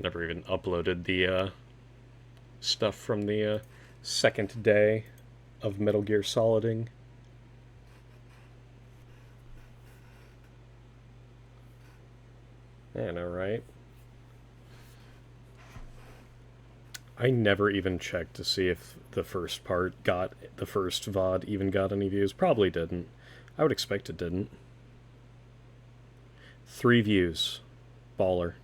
Never even uploaded the stuff from the second day of Metal Gear Soliding. I know, right? I never even checked to see if the first VOD even got any views. Probably didn't. I would expect it didn't. 3 views. Baller.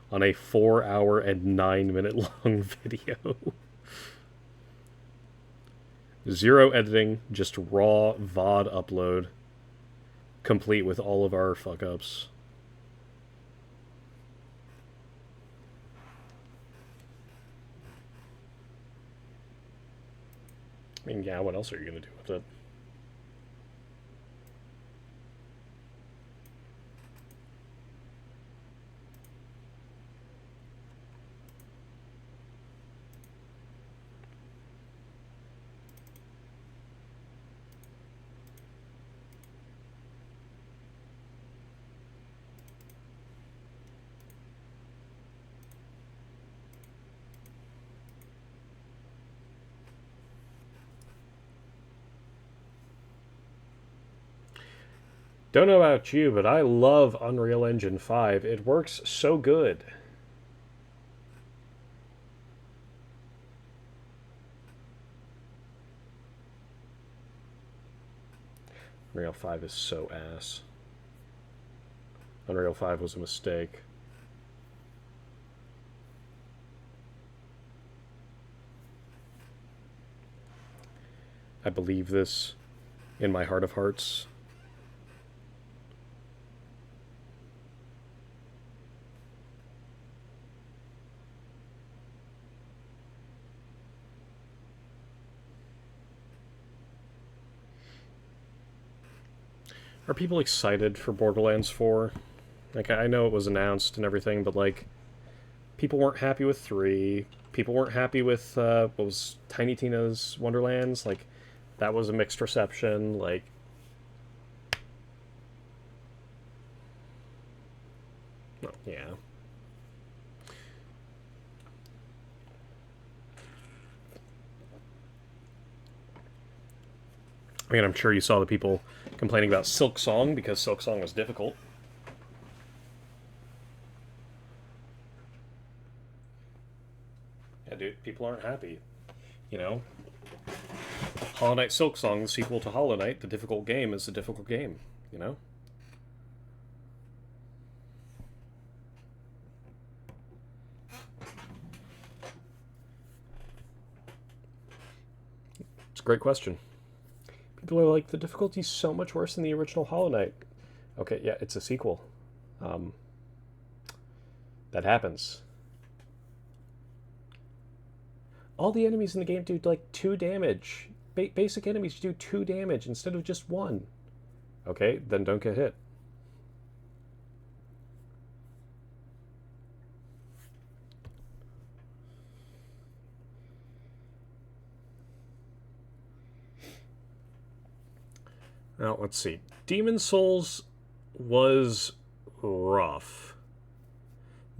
On a 4-hour and 9-minute long video. 0 editing, just raw VOD upload. Complete with all of our fuck ups. I mean, yeah, what else are you gonna do with it? Don't know about you, but I love Unreal Engine 5. It works so good. Unreal 5 is so ass. Unreal 5 was a mistake. I believe this in my heart of hearts. Are people excited for Borderlands 4? Like, I know it was announced and everything, but, like, people weren't happy with 3. People weren't happy with, what was Tiny Tina's Wonderlands? Like, that was a mixed reception. Like, well, yeah. I mean, I'm sure you saw the people complaining about Silk Song because Silk Song was difficult. Yeah, dude, people aren't happy. You know? Hollow Knight Silk Song, the sequel to Hollow Knight, the difficult game is a difficult game, you know? It's a great question. People are like, the difficulty's so much worse than the original Hollow Knight. Okay, yeah, it's a sequel. Um, that happens. All the enemies in the game do like 2 damage. Basic enemies do 2 damage instead of just 1. Okay, then don't get hit. Now, let's see. Demon Souls was rough.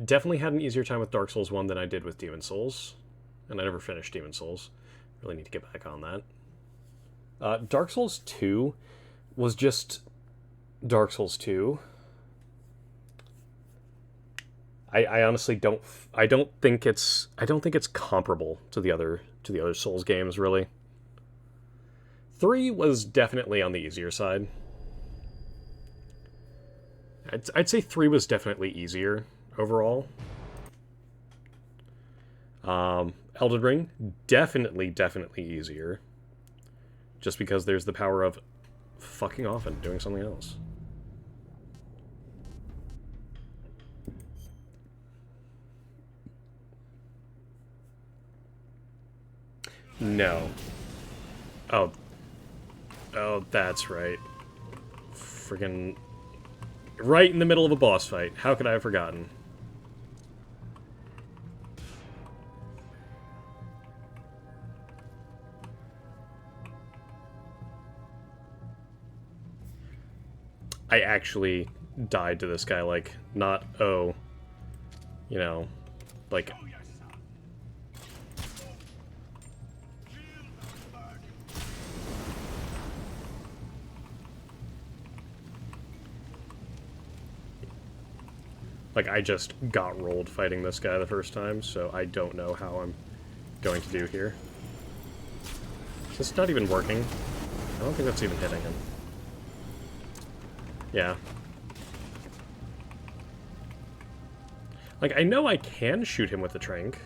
Definitely had an easier time with Dark Souls 1 than I did with Demon Souls. And I never finished Demon Souls. Really need to get back on that. Dark Souls 2 was just Dark Souls 2. I honestly don't. I don't think it's comparable to the other Souls games. Really, 3 was definitely on the easier side. I'd say 3 was definitely easier overall. Elden Ring, definitely easier. Just because there's the power of fucking off and doing something else. No. Oh. Oh, that's right. Friggin' right in the middle of a boss fight. How could I have forgotten? I actually died to this guy, like, not, oh, you know, like... Like, I just got rolled fighting this guy the first time, so I don't know how I'm going to do here. Is this not even working? I don't think that's even hitting him. Yeah. Like, I know I can shoot him with the trank.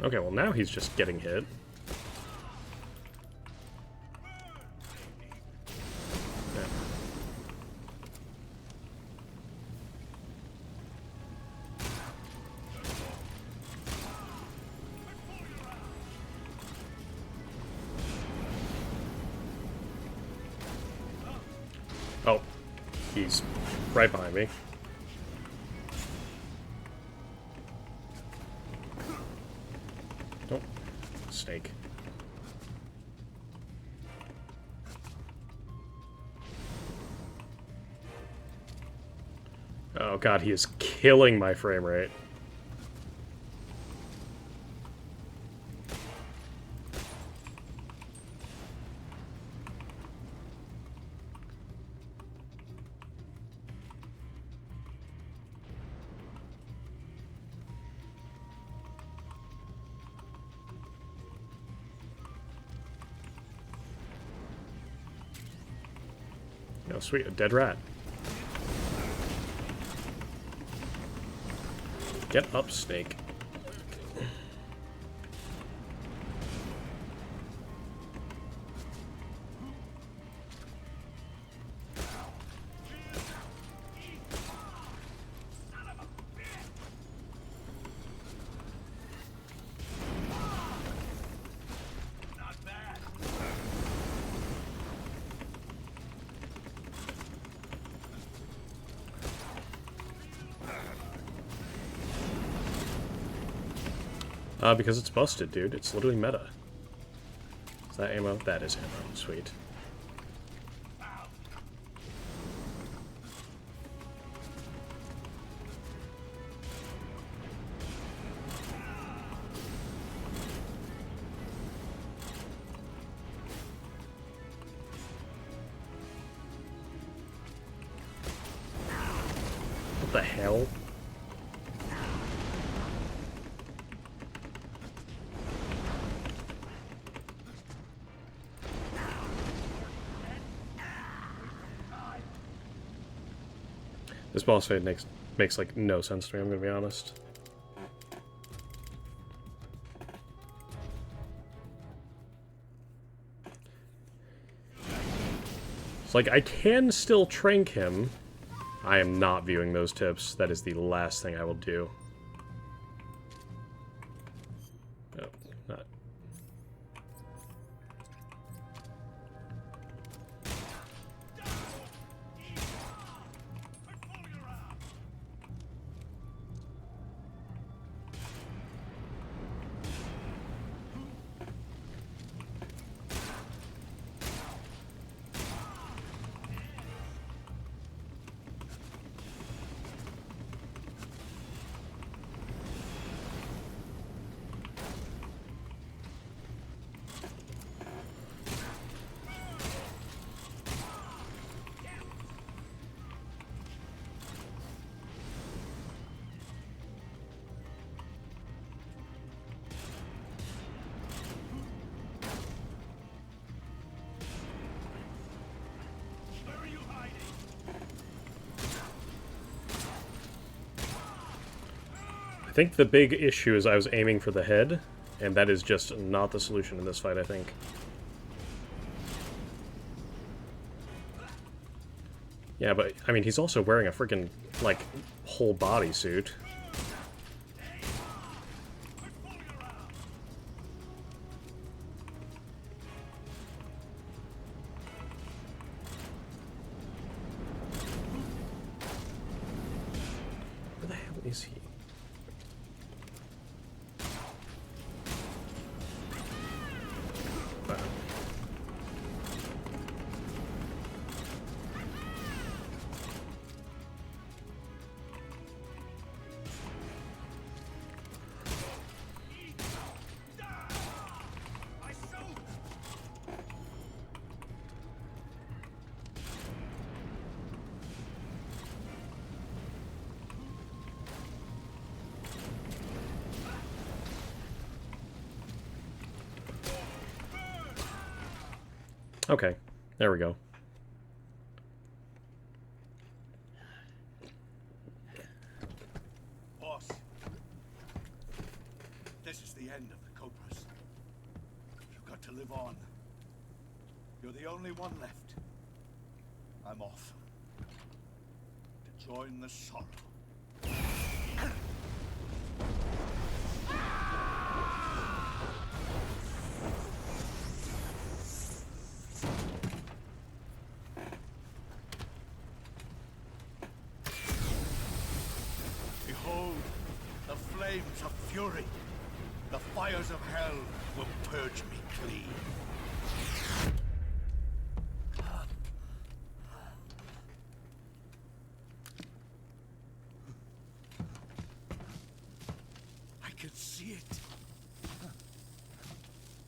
Okay, well now he's just getting hit. Yeah. Oh, he's right behind me. Snake. Oh god, he is killing my frame rate. Oh, sweet, a dead rat. Get up, snake. Because it's busted, dude. It's literally meta. Is that ammo? That is ammo. Sweet. What the hell? This boss fight makes like no sense to me, I'm gonna be honest. It's like I can still trank him. I am not viewing those tips. That is the last thing I will do. No, not. I think the big issue is I was aiming for the head, and that is just not the solution in this fight, I think. Yeah, but, I mean, he's also wearing a freaking, like, whole bodysuit. Where the hell is he? Wow. Okay, there we go. Boss, this is the end of the Cobras. You've got to live on. You're the only one left. I'm off. To join the sorrow. Behold, the flames of fury. The fires of hell will purge me clean. I can see it.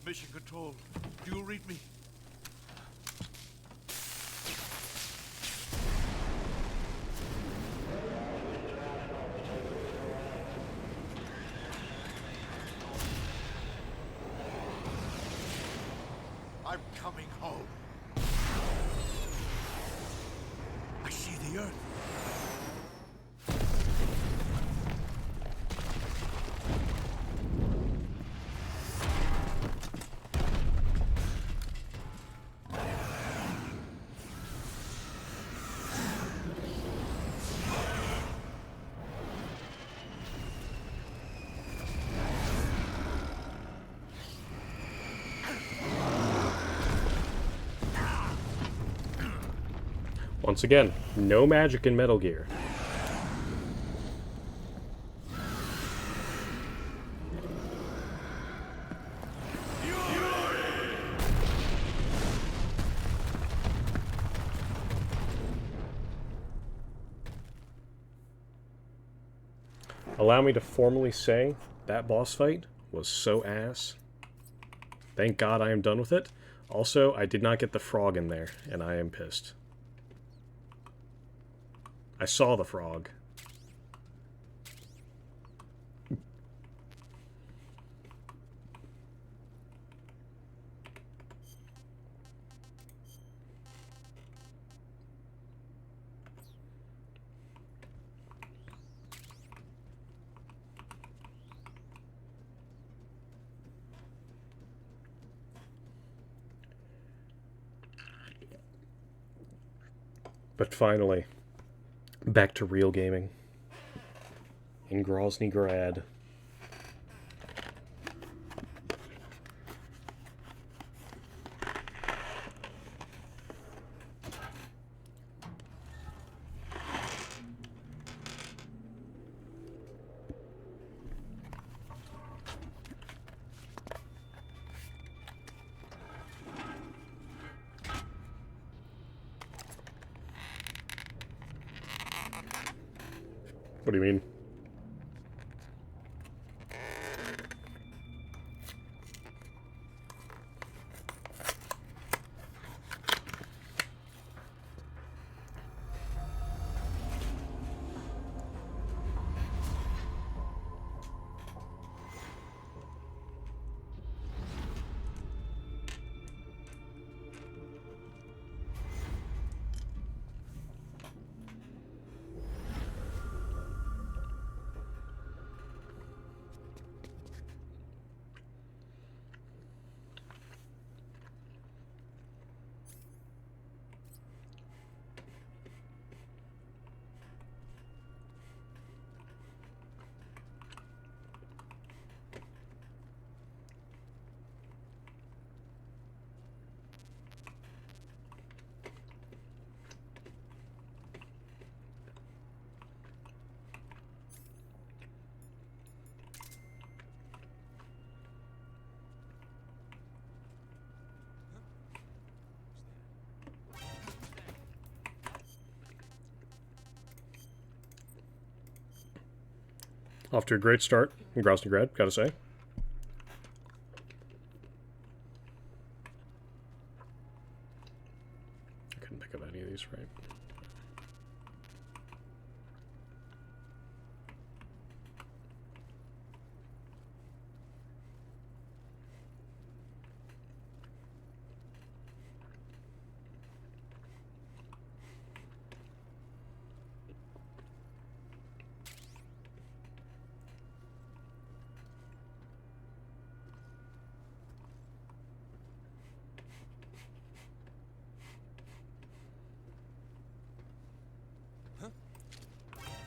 Mission Control, do you read me? I'm coming home. I see the Earth. Once again, no magic in Metal Gear. Allow me to formally say that boss fight was so ass. Thank God I am done with it. Also, I did not get the frog in there, and I am pissed. I saw the frog. But finally, back to real gaming. In Grozny Grad. What do you mean? Off to a great start in Grosnigrad, gotta say. I couldn't pick up any of these, right?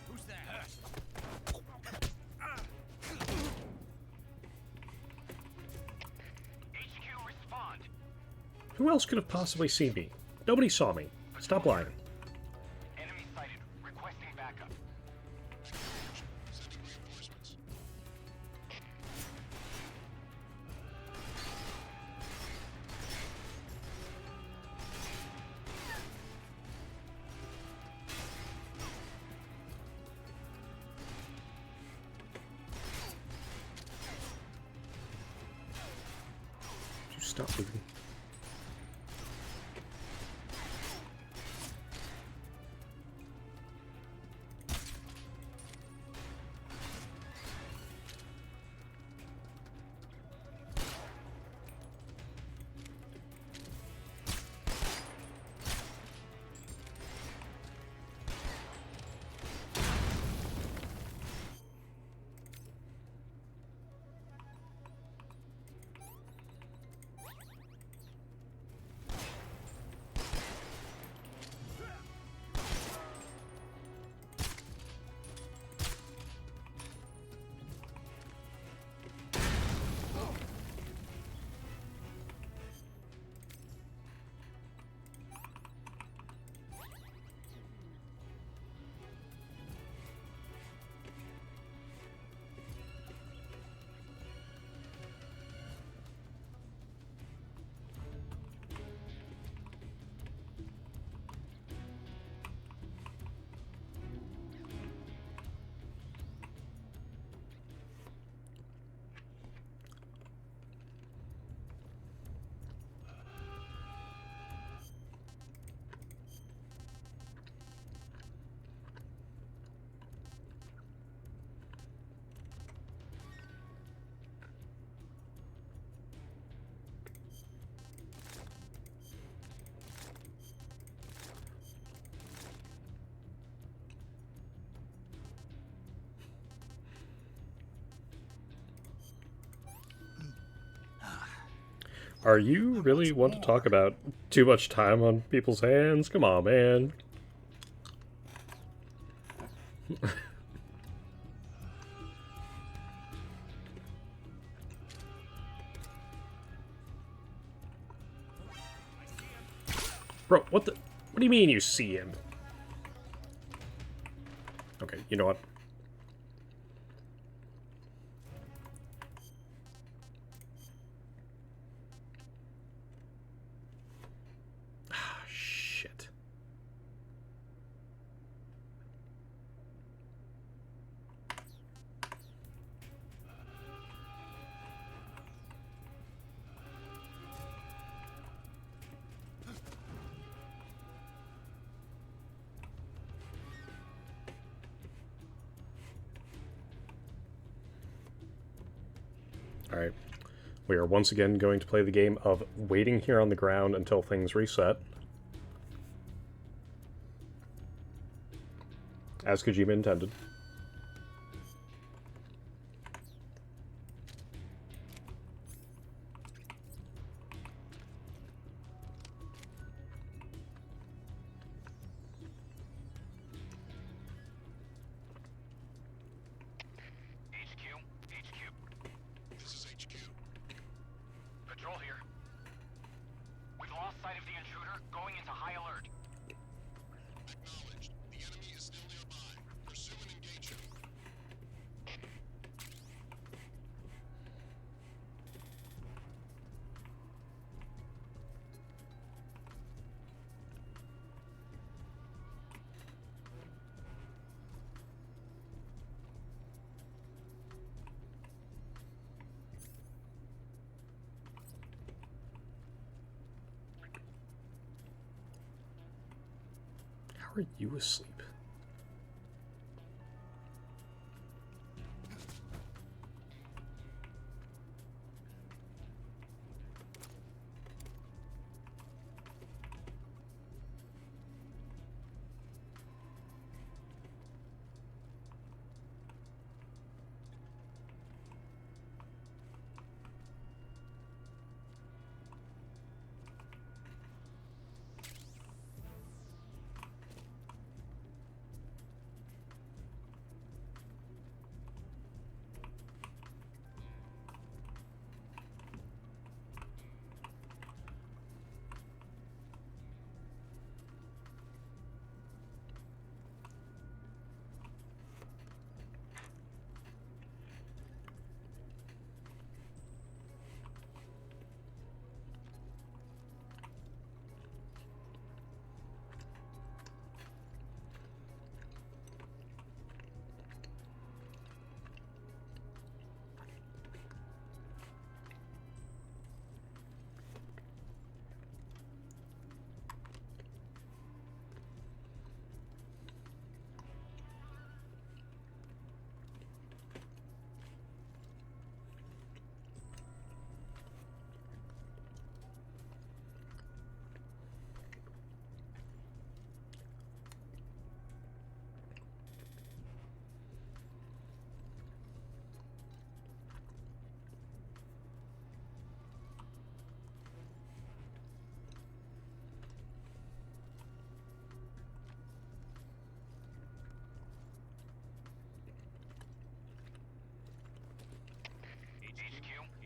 Who's there? HQ respond. Who else could have possibly seen me? Nobody saw me. Stop lying. Enemy sighted. Requesting backup. Sending reinforcements. Would you stop moving? Are you really want to talk about too much time on people's hands? Come on, man. Bro, what the... What do you mean you see him? Okay, you know what? Ah, shit. Alright. We are once again going to play the game of waiting here on the ground until things reset. As Kojima intended. HQ. This is HQ. Patrol here. We've lost sight of the intruder, going into high alert. Acknowledged. The enemy is still nearby. Pursue and engage. How are you asleep?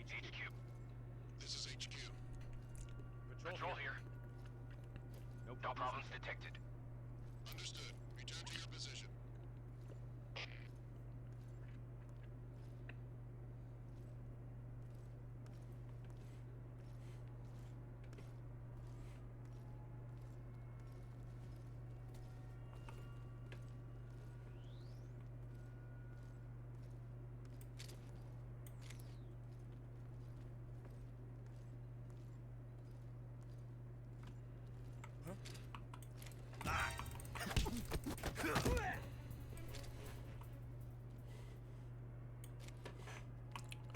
HQ. This is HQ. Patrol here. No problems detected. Understood. Return to your position.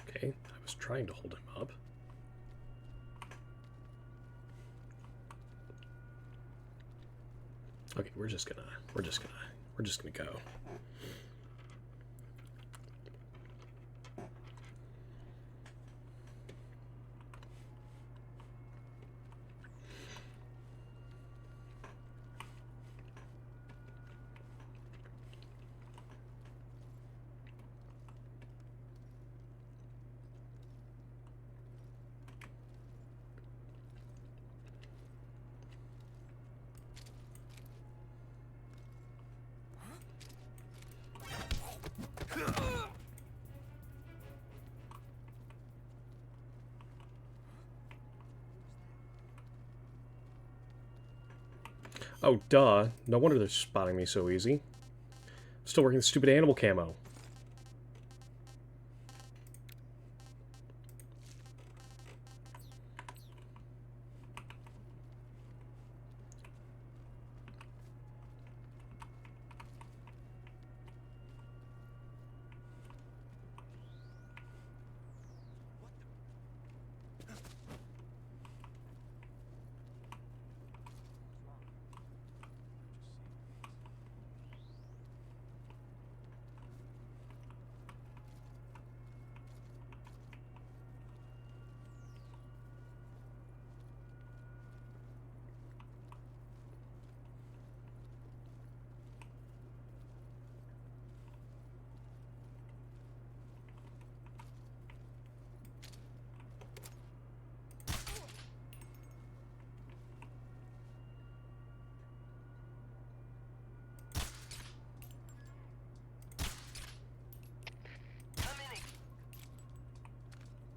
Okay, I was trying to hold him up. Okay, we're just gonna go. Oh, duh. No wonder they're spotting me so easy. Still working the stupid animal camo.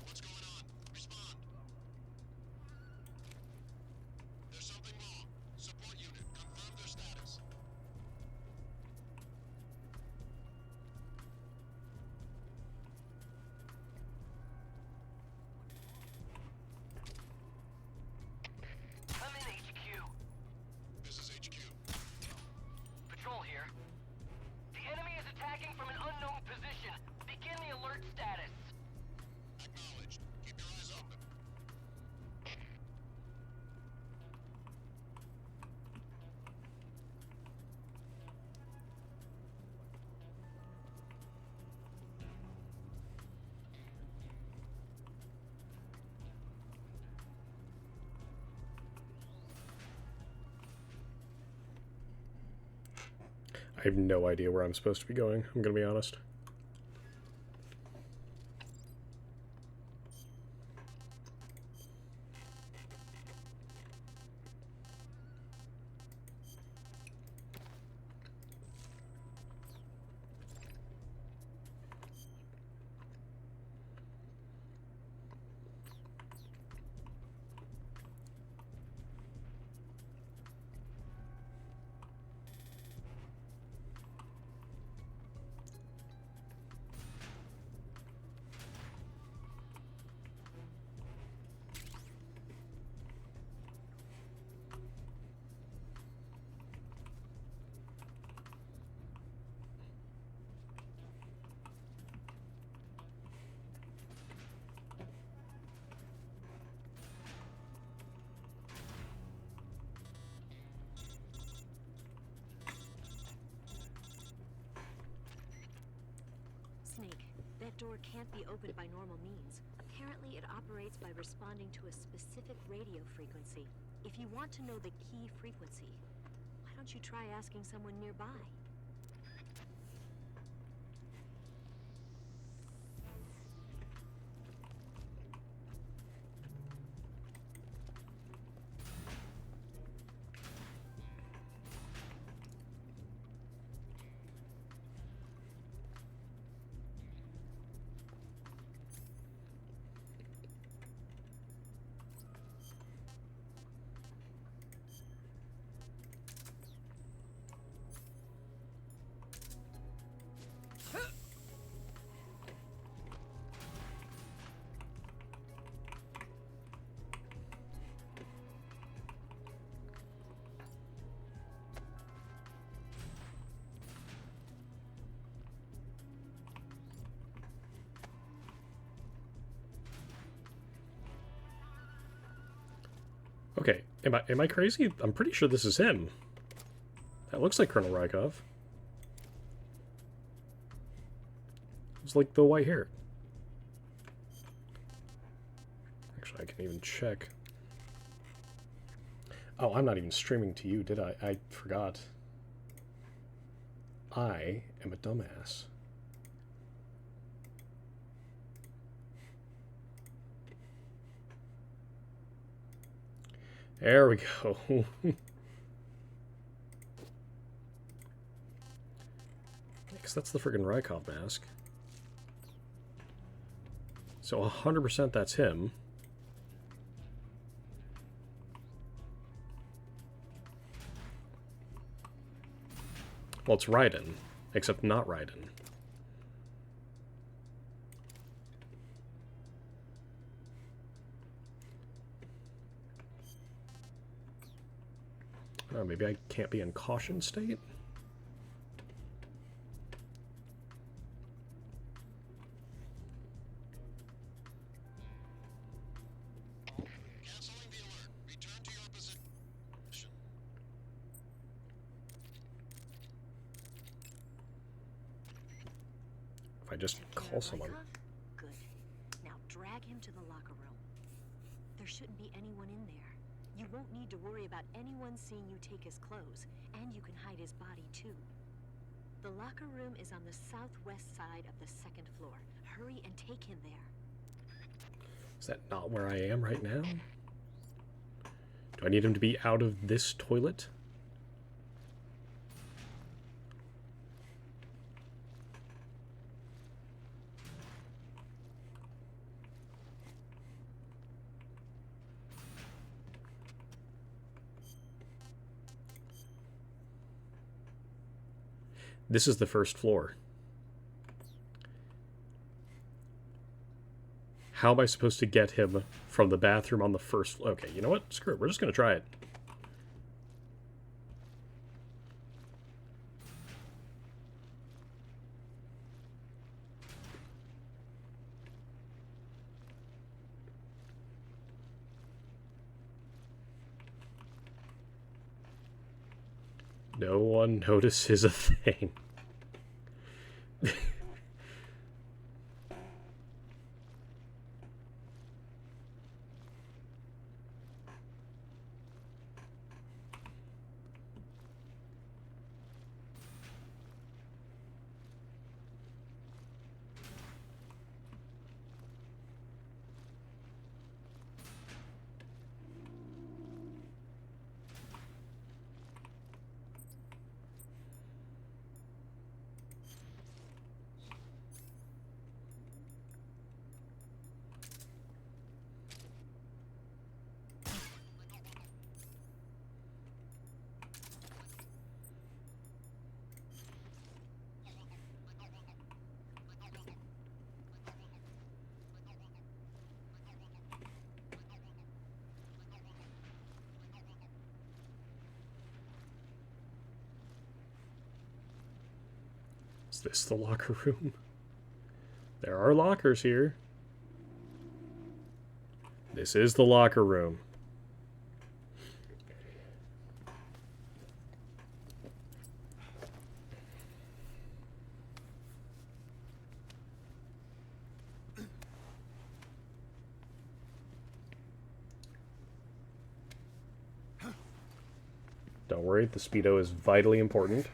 What's going on? Respond. There's something wrong. Support unit, confirm their status. I'm in HQ. This is HQ. I have no idea where I'm supposed to be going, I'm gonna be honest. Snake, that door can't be opened by normal means. Apparently, it operates by responding to a specific radio frequency. If you want to know the key frequency, why don't you try asking someone nearby? Okay, am I crazy? I'm pretty sure this is him. That looks like Colonel Rykov. It's like the white hair. Actually, I can even check. Oh, I'm not even streaming to you, did I? I forgot. I am a dumbass. There we go. Because that's the friggin' Rykov mask. So 100% that's him. Well, it's Raiden, except not Raiden. Oh, maybe I can't be in caution state? Canceling the alert. Return to your position. If I just call someone. Good. Now drag him to the locker room. There shouldn't be anyone in there. You won't need to worry about anyone seeing you take his clothes, and you can hide his body too. The locker room is on the southwest side of the second floor. Hurry and take him there. Is that not where I am right now? Do I need him to be out of this toilet? This is the first floor. How am I supposed to get him from the bathroom on the first floor? Okay, you know what? Screw it. We're just going to try it. No one notices a thing. this the locker room? There are lockers here. This is the locker room. Don't worry, the Speedo is vitally important.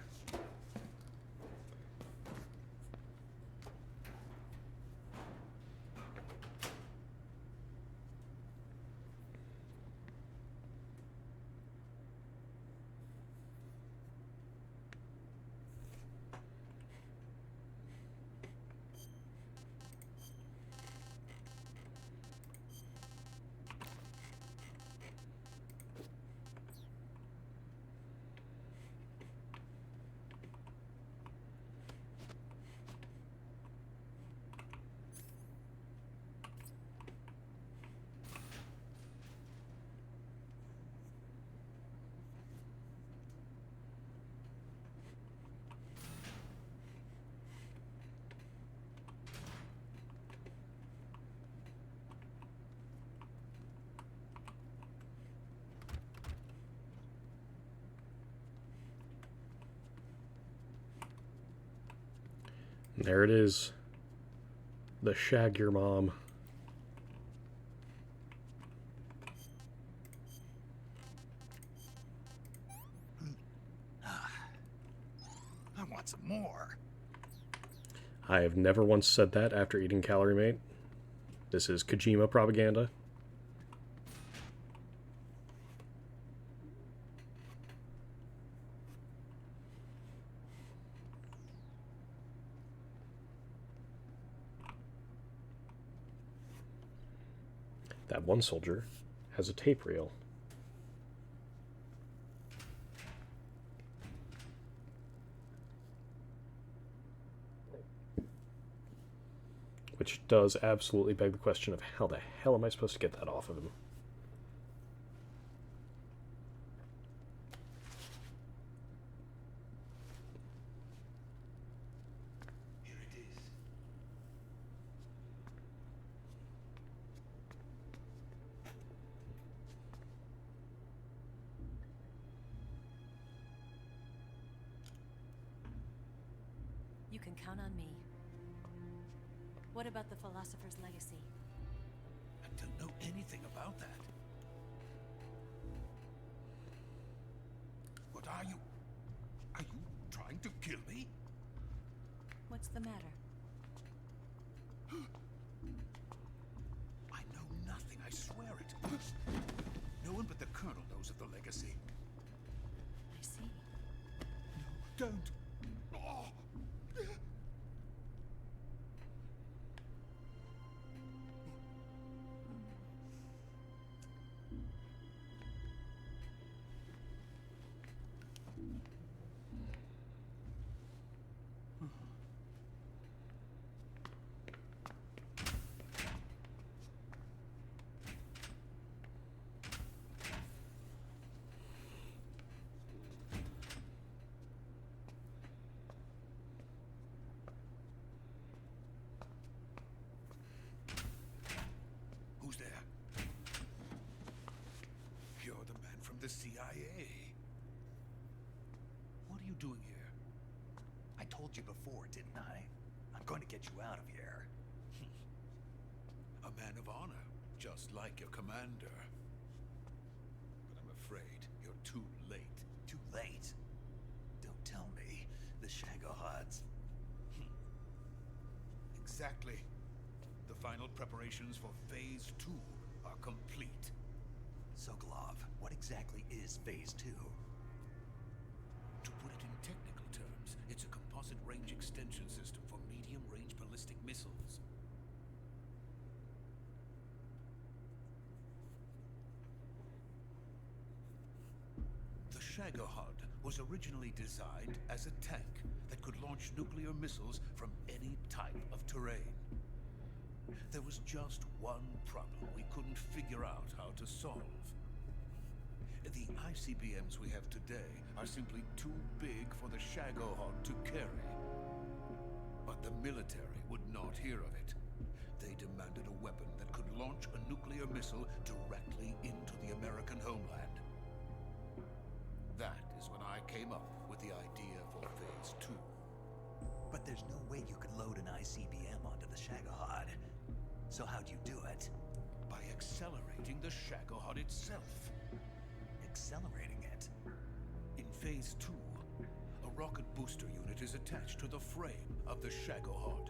There it is. The Shag Your Mom. I want some more. I have never once said that after eating Calorie Mate. This is Kojima propaganda. That one soldier has a tape reel. Which does absolutely beg the question of how the hell am I supposed to get that off of him? Here it is. You can count on me. What about the philosopher's legacy? I don't know anything about that. What are you? Are you trying to kill me? What's the matter? I know nothing, I swear it. No one but the Colonel knows of the legacy. I see. No, don't. Oh. Who's there? You're the man from the CIA. What are you doing here? I told you before, didn't I? I'm going to get you out of here. A man of honor, just like your commander. But I'm afraid you're too late. Too late? Don't tell me. The Shagohods. Exactly. The final preparations for Phase 2 are complete. Sokolov, what exactly is Phase 2? To put it in technical terms, it's a composite range extension system for medium-range ballistic missiles. The Shagohod was originally designed as a tank that could launch nuclear missiles from any type of terrain. There was just one problem we couldn't figure out how to solve. The ICBMs we have today are simply too big for the Shagohod to carry. But the military would not hear of it. They demanded a weapon that could launch a nuclear missile directly into the American homeland. That is when I came up with the idea for Phase 2. But there's no way you could load an ICBM onto the Shagohod. So how'd you do it? By accelerating the Shagohod itself. Accelerating it? In Phase 2, a rocket booster unit is attached to the frame of the Shagohod.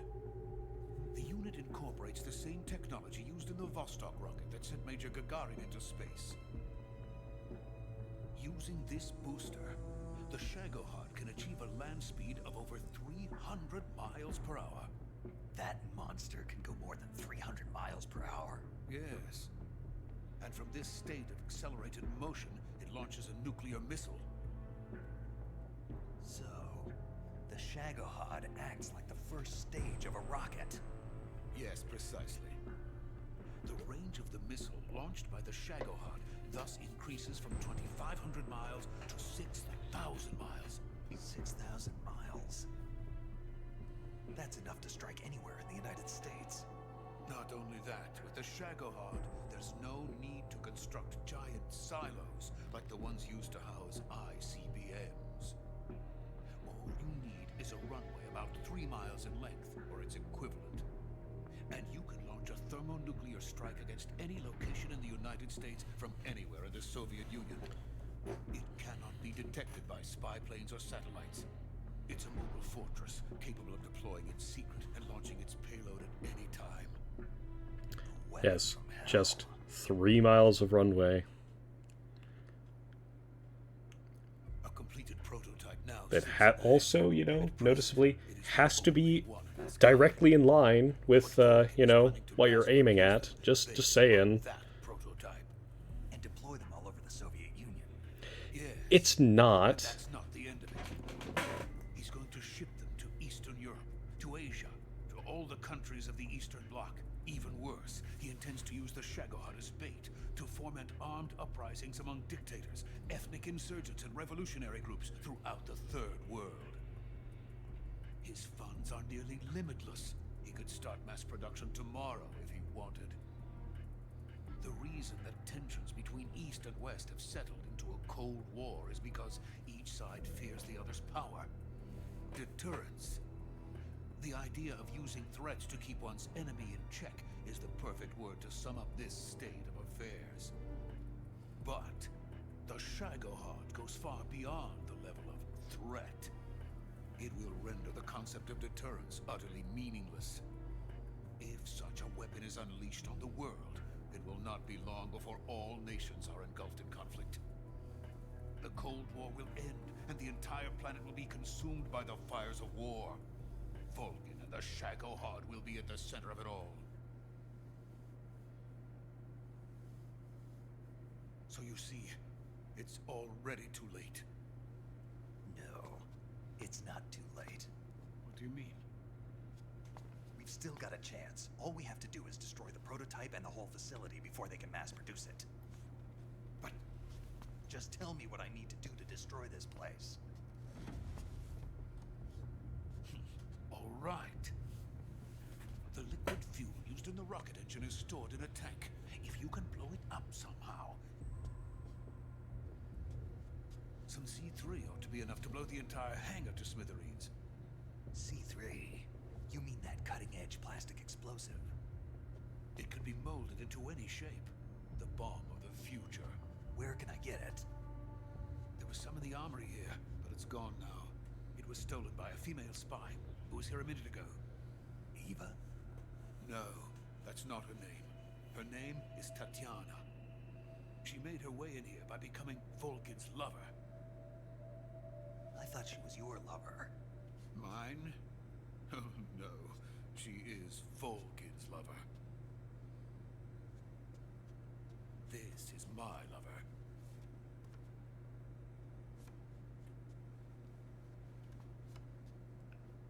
The unit incorporates the same technology used in the Vostok rocket that sent Major Gagarin into space. Using this booster, the Shagohod can achieve a land speed of over 300 miles per hour. That monster can go more than 300 miles per hour. Yes. And from this state of accelerated motion, it launches a nuclear missile. So, the Shagohod acts like the first stage of a rocket. Yes, precisely. The range of the missile launched by the Shagohod thus increases from 2,500 miles to 6,000 miles. 6,000 miles? That's enough to strike anywhere in the United States. Not only that, with the Shagohod, there's no need to construct giant silos like the ones used to house ICBMs. All you need is a runway about 3 miles in length, or its equivalent. And you can launch a thermonuclear strike against any location in the United States from anywhere in the Soviet Union. It cannot be detected by spy planes or satellites. It's a mobile fortress, capable of deploying in secret and launching its payload at any time. Yes, just 3 miles of runway. A completed prototype now. That also, you know, noticeably has to be directly in line with, you know, what you're aiming at. Just saying. That prototype. And deploy them all over the Soviet Union. Yes. It's not. That's not the end of it. He's going to ship them to Eastern Europe, to Asia, to all the countries of the Eastern Bloc. Even worse, he intends to use the Shagohod as bait to foment armed uprisings among dictators, ethnic insurgents, and revolutionary groups throughout the Third World. His funds are nearly limitless. He could start mass production tomorrow if he wanted. The reason that tensions between East and West have settled into a Cold War is because each side fears the other's power. Deterrence. The idea of using threats to keep one's enemy in check is the perfect word to sum up this state of affairs. But the Shagohod goes far beyond the level of threat. It will render the concept of deterrence utterly meaningless. If such a weapon is unleashed on the world, it will not be long before all nations are engulfed in conflict. The Cold War will end, and the entire planet will be consumed by the fires of war. Vulcan and the Shagohod will be at the center of it all. So you see, it's already too late. No, it's not too late. What do you mean? We've still got a chance. All we have to do is destroy the prototype and the whole facility before they can mass produce it. But just tell me what I need to do to destroy this place. All right. The liquid fuel used in the rocket engine is stored in a tank. If you can blow it up somehow. Some C3 ought to be enough to blow the entire hangar to smithereens. C3? You mean that cutting-edge plastic explosive? It could be molded into any shape. The bomb of the future. Where can I get it? There was some in the armory here, but it's gone now. It was stolen by a female spy who was here a minute ago. Eva? No, that's not her name. Her name is Tatiana. She made her way in here by becoming Vulcan's lover. I thought she was your lover. Mine? Oh no, she is Vulcan's lover. This is my lover.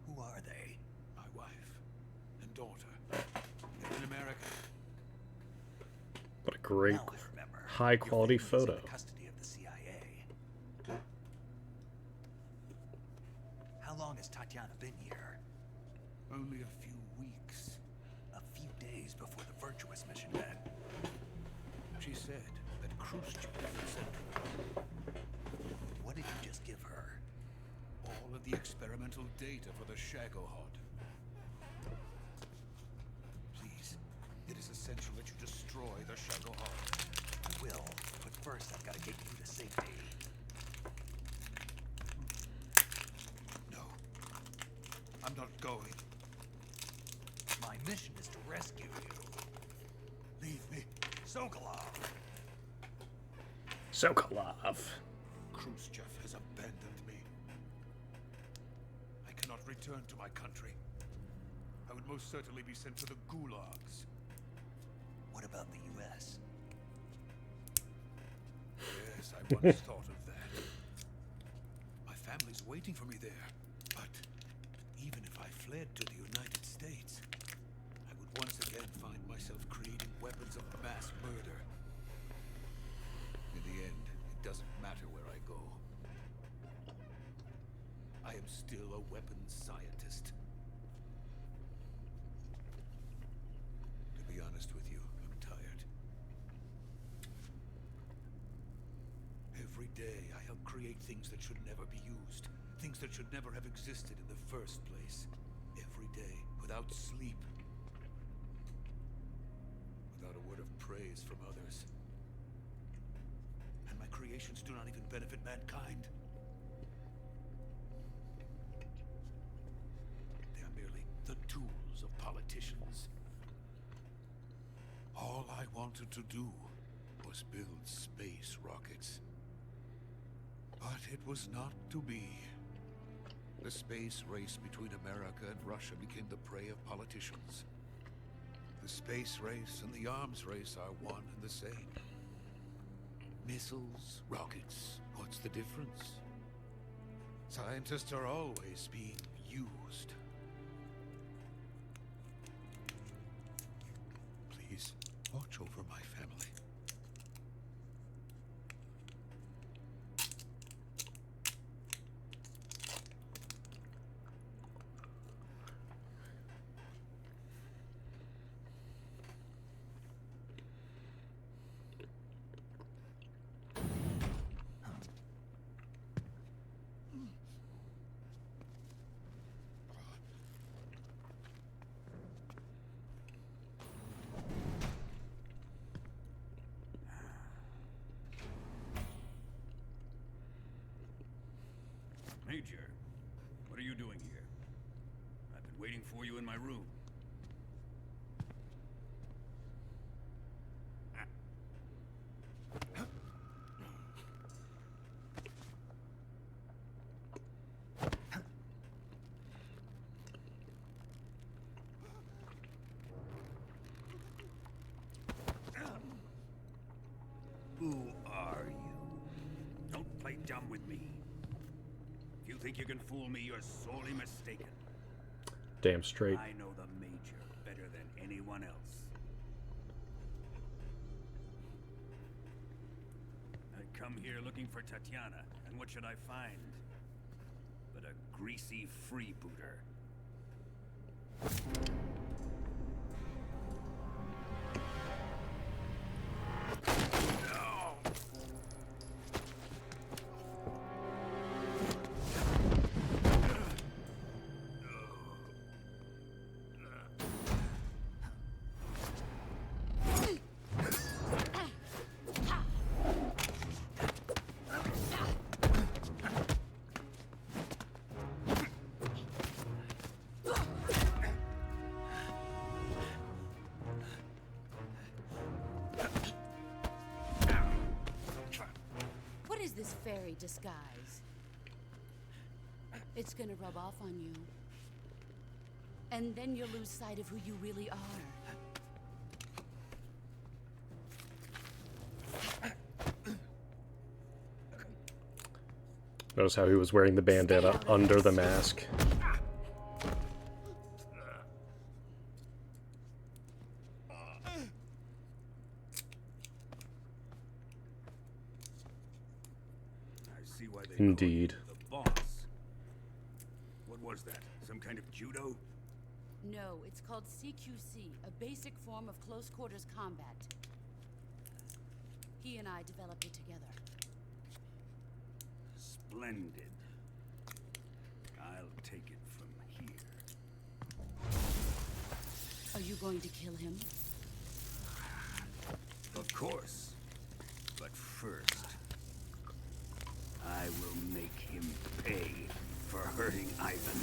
Who are they? My wife and daughter. They're in America. What a great, Now I remember. high-quality Your family is in photo. the custody of the CIA. has Tatiana been here? Only a few weeks. A few days before the Virtuous mission then. She said that Khrushchev sent her What did you just give her? all of the experimental data for the Shagohod. Please, it is essential that you destroy the Shagohod. I will, but first I've got to get you to safety. No, I'm not going. My mission is to rescue you. Leave me. Sokolov! Sokolov. Khrushchev has abandoned me. I cannot return to my country. I would most certainly be sent to the gulags. What about the U.S.? Yes, I once thought of that. My family's waiting for me there. But even if I fled to the United States, I would once again find myself creating weapons of mass murder. In the end, it doesn't matter where I go. I am still a weapons scientist. To be honest with you, I'm tired. Every day I help create things that should never be used. Things that should never have existed in the first place. Every day, without sleep. Without a word of praise from others. And my creations do not even benefit mankind. They are merely the tools of politicians. All I wanted to do was build space rockets. But it was not to be. The space race between America and Russia became the prey of politicians. The space race and the arms race are one and the same. Missiles, rockets, what's the difference? Scientists are always being used. Please, watch over my family. Major, what are you doing here? I've been waiting for you in my room. Who are you? Don't play dumb with me. If you think you can fool me, you're sorely mistaken. Damn straight. I know the Major better than anyone else. I come here looking for Tatiana, and what should I find? But a greasy freebooter. What is this fairy disguise? It's gonna rub off on you. And then you'll lose sight of who you really are. Notice how he was wearing the bandana under the mask. I see why they Indeed. call you the boss. What was that? Some kind of judo? No, it's called CQC, a basic form of close quarters combat. He and I developed it together. Splendid. I'll take it from here. Are you going to kill him? Of course. But first, I will make him pay for hurting Ivan.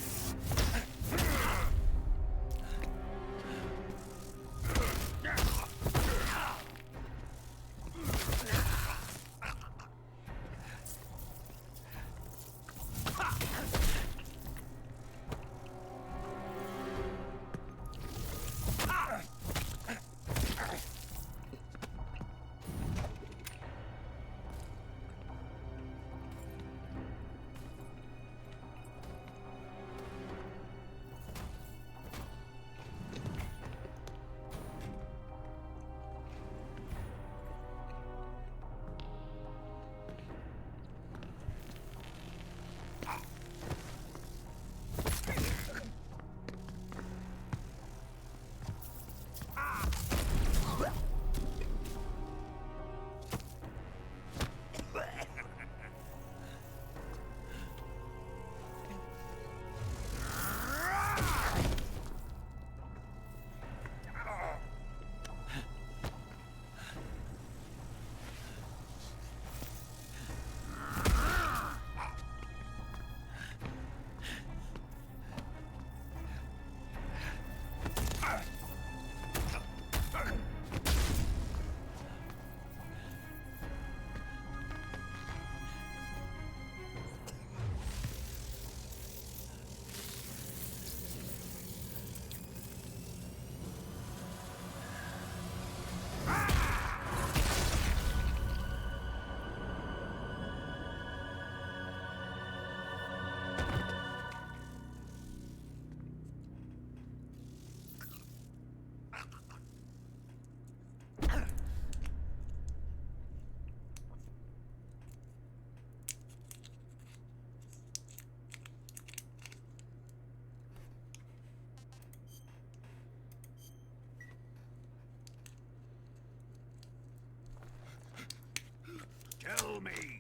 Tell me!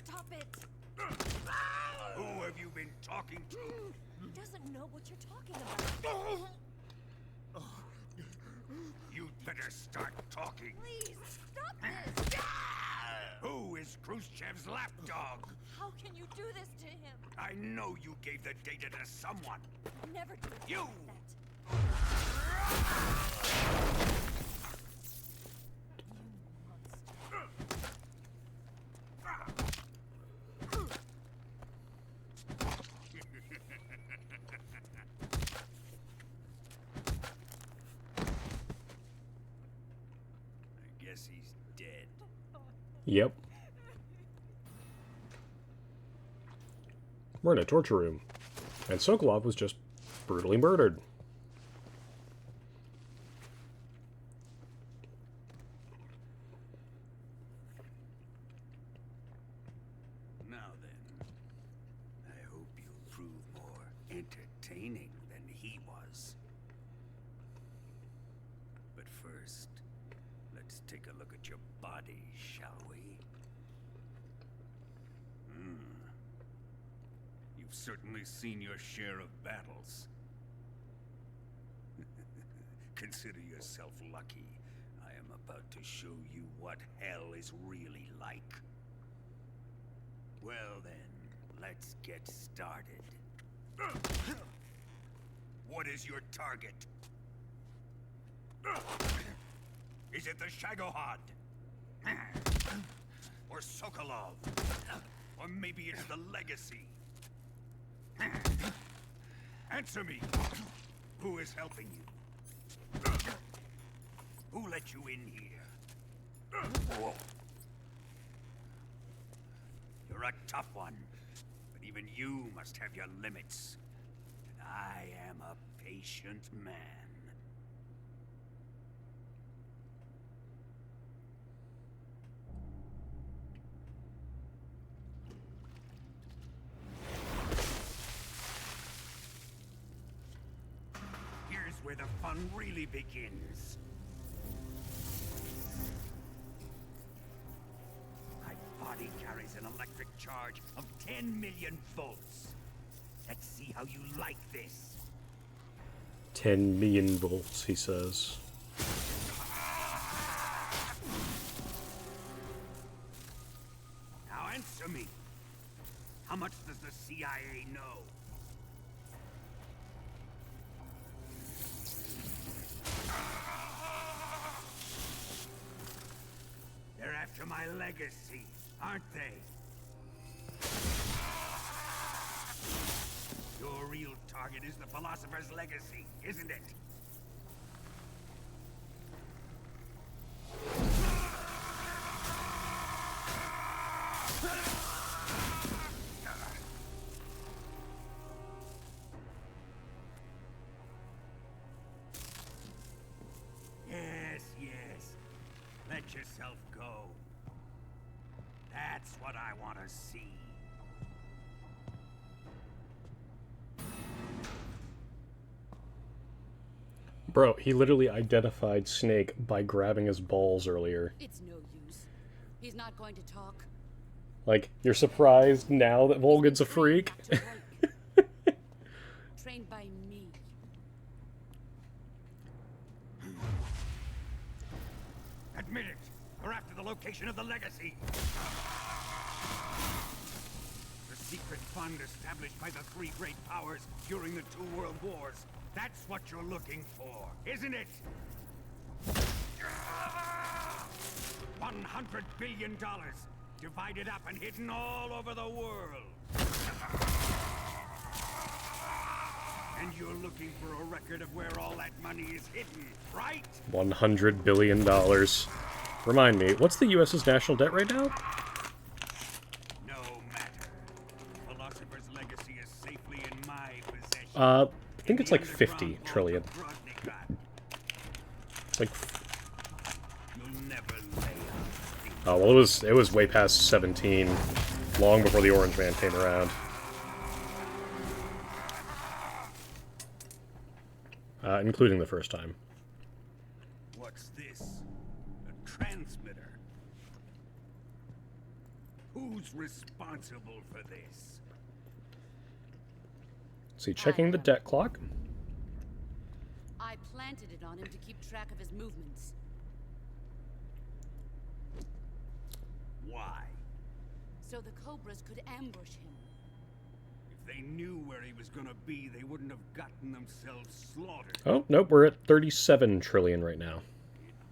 Stop it! Who have you been talking to? He doesn't know what you're talking about. You'd better start talking. Please, stop this! Who is Khrushchev's lapdog? How can you do this to him? I know you gave the data to someone. Never do You! that. I guess he's dead. Yep. We're in a torture room, and Sokolov was just brutally murdered. Now then, I hope you'll prove more entertaining than he was. But first, let's take a look at your body, shall we? You've certainly seen your share of battles. Consider yourself lucky. I am about to show you what hell is really like. Well then, let's get started. What is your target? Is it the Shagohod? Or Sokolov? Or maybe it's the Legacy? Answer me! Who is helping you? Who let you in here? You're a tough one, but even you must have your limits. And I am a patient man. where the fun really begins. My body carries an electric charge of 10 million volts. Let's see how you like this. 10 million volts, he says. Now answer me. How much does the CIA know? They're after my legacy, aren't they? Your real target is the Philosopher's legacy, isn't it? Yes, yes. Let yourself go. That's what I want to see. Bro, he literally identified Snake by grabbing his balls earlier. It's no use. He's not going to talk. Like, you're surprised now that Volgan's a freak? Trained by me. Admit it. We're after the location of the legacy. The secret fund established by the three great powers during the 2 world wars. That's what you're looking for, isn't it? $100 billion, divided up and hidden all over the world. And you're looking for a record of where all that money is hidden, right? $100 billion. Remind me, what's the US's national debt right now? No matter. Philosopher's legacy is safely in my possession. I think it's like 50 trillion. Like, You'll never lay up. oh well, it was way past 17, long before the Orange Man came around. Including the first time. What's this? A transmitter? Who's responsible for this? See, checking the debt clock. I planted it on him to keep track of his movements. Why? So the Cobras could ambush him. If they knew where he was gonna be, they wouldn't have gotten themselves slaughtered. Oh, nope, we're at 37 trillion right now.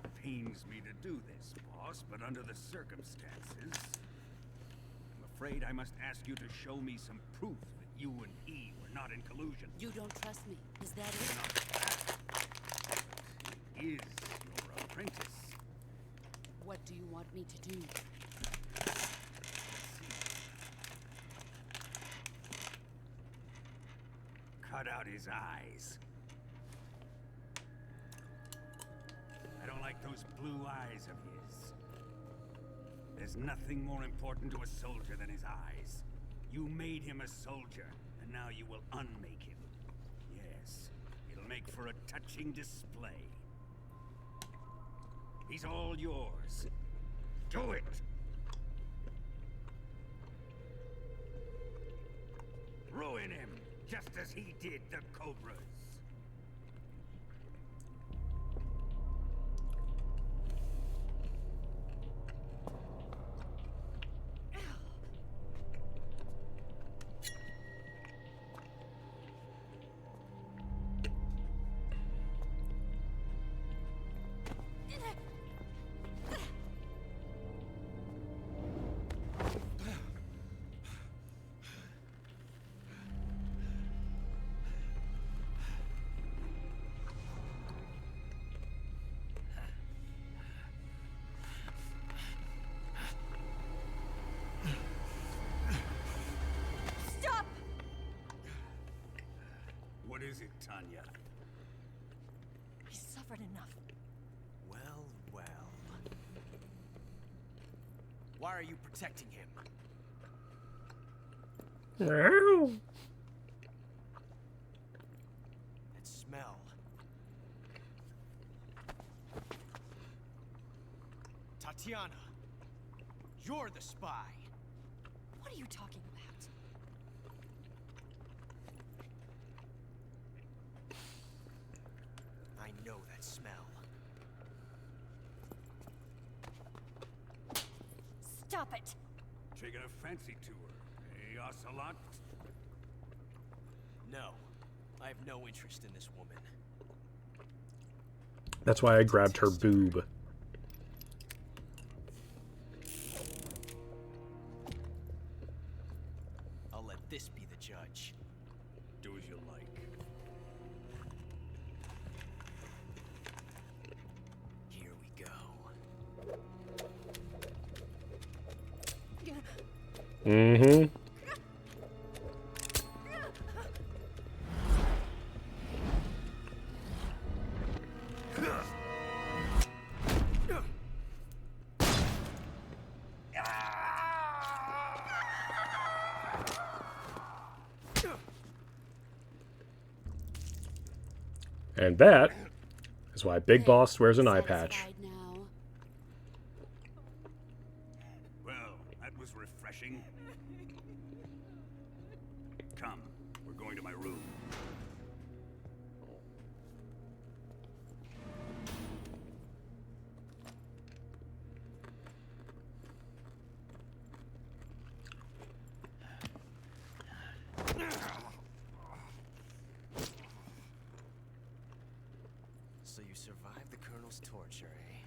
It pains me to do this, boss, but under the circumstances, I'm afraid I must ask you to show me some proof that you and he were not in collusion. You don't trust me, is that it? Not that, he is your apprentice. What do you want me to do? Cut out his eyes. I don't like those blue eyes of his. There's nothing more important to a soldier than his eyes. You made him a soldier, and now you will unmake him. Yes, it'll make for a touching display. He's all yours. Do it! Ruin him, just as he did the Cobras. Stop! What is it, Tanya? He's suffered enough. Well, well. Why are you protecting him? That smell. Tatiana, you're the spy. What are you talking about? I know that smell. Stop it! Taking a fancy to her, eh, Ocelot? No, I have no interest in this woman. That's why I grabbed her boob. I'll let this be the judge. Do as you like. Here we go. Mm-hmm. And that is why Big Boss wears an eye patch. Satisfied now? Well, that was refreshing. Come, we're going to my room. So you survived the Colonel's torture, eh?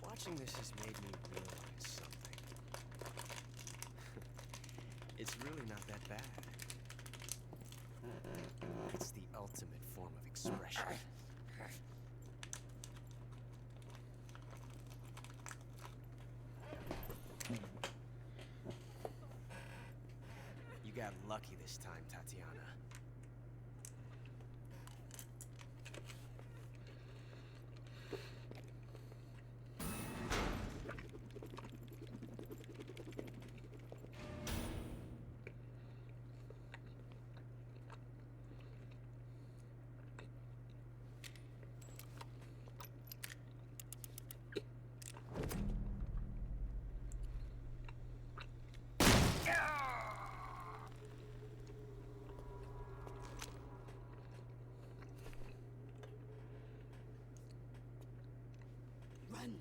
Watching this has made me realize something. It's really not that bad. It's the ultimate form of expression. You got lucky this time, Tatiana. Run!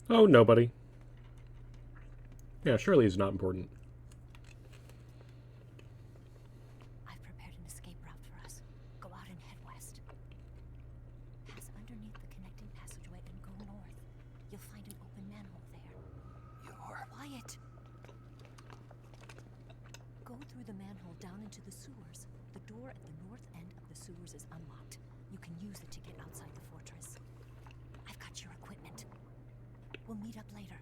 Oh, nobody. Yeah, surely it's not important. I've prepared an escape route for us. Go out and head west. Pass underneath the connecting passageway and go north. You'll find an open manhole there. You're... Quiet! Go through the manhole down into the sewers. The door at the north end of the sewers is unlocked. You can use it to get outside the fortress. I've got your equipment. We'll meet up later.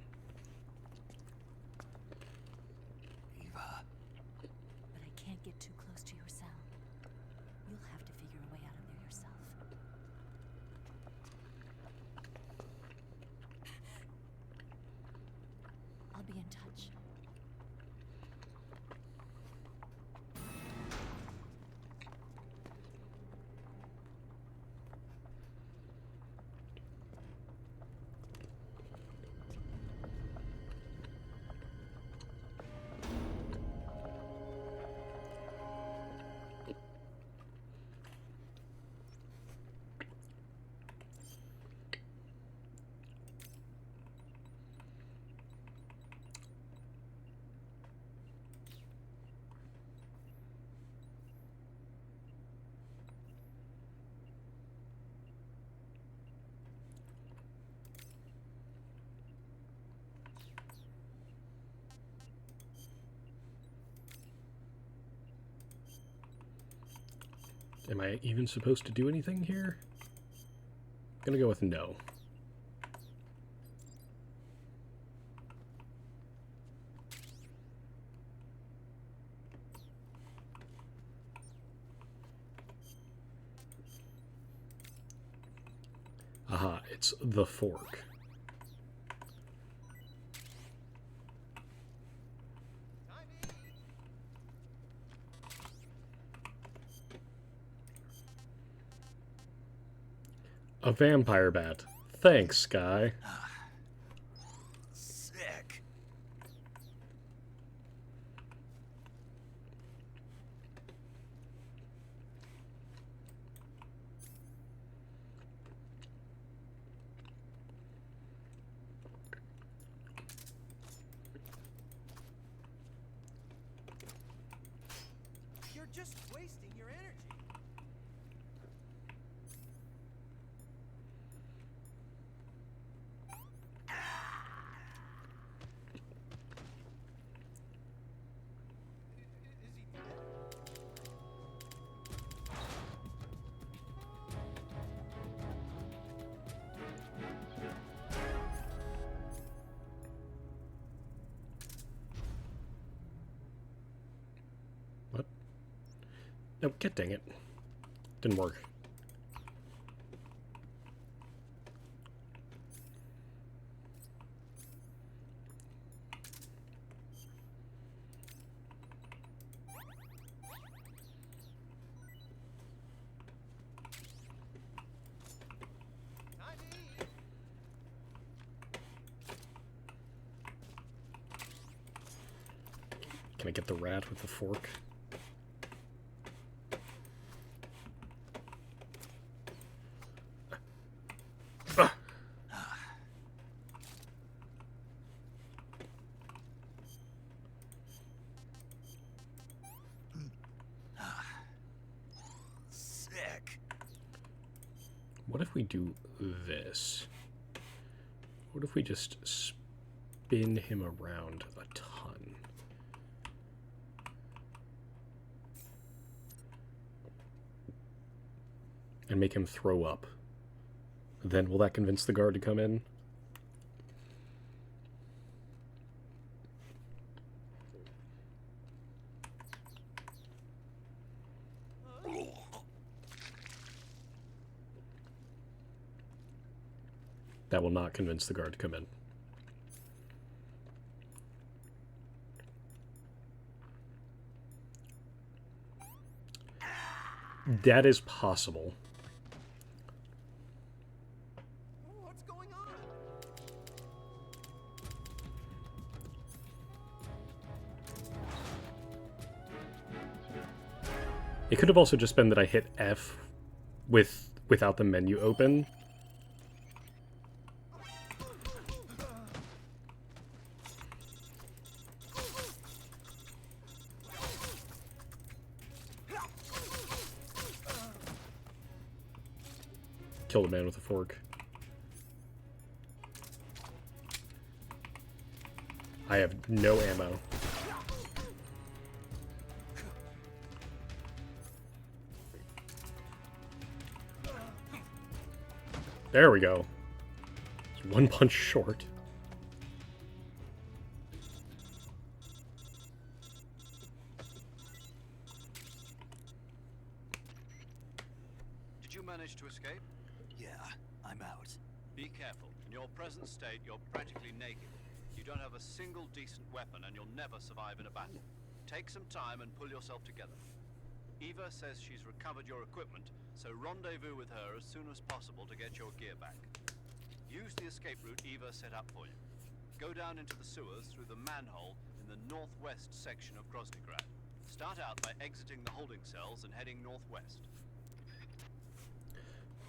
Eva. But I can't get too close to your cell. You'll have to figure a way out of there yourself. I'll be in touch. Am I even supposed to do anything here? I'm gonna go with no. Aha, it's the fork. A vampire bat. Thanks, guy. Sick. You're just wasting your energy. Is he dead? What? No, get dang it. Didn't work. Time to eat. Can I get the rat with the fork? Sick. What if we do this? What if we just spin him around a ton? And make him throw up. Then will that convince the guard to come in? That will not convince the guard to come in. That is possible. What's going on? It could have also just been that I hit F without the menu open. Killed a man with a fork. I have no ammo. There we go. It's one punch short. Did you manage to escape? Yeah, I'm out. Be careful. In your present state, you're practically naked. You don't have a single decent weapon, and you'll never survive in a battle. Take some time and pull yourself together. Eva says she's recovered your equipment, so rendezvous with her as soon as possible to get your gear back. Use the escape route Eva set up for you. Go down into the sewers through the manhole in the northwest section of Groznygrad. Start out by exiting the holding cells and heading northwest.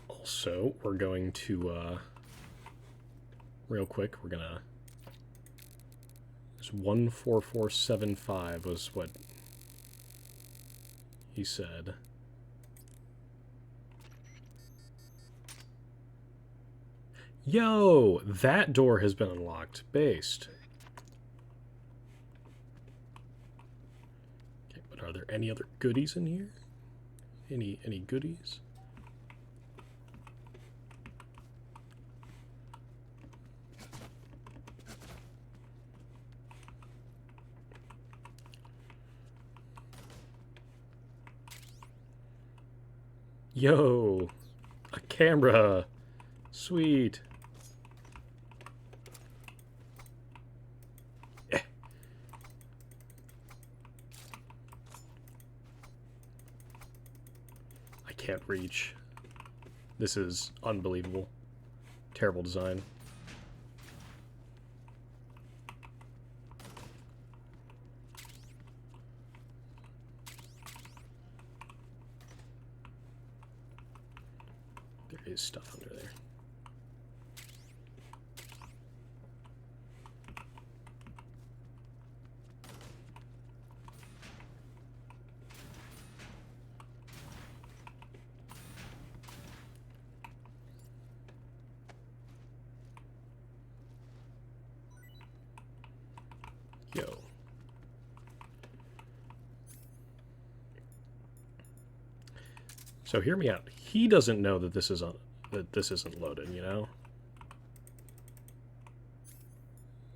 Also, we're going to, real quick, we're gonna... This 14475 was what he said. Yo! That door has been unlocked. Based. Okay, but are there any other goodies in here? Any goodies? Yo! A camera! Sweet! I can't reach. This is unbelievable. Terrible design. There is stuff under there. Yo. So hear me out. He doesn't know that this is that this isn't loaded, you know?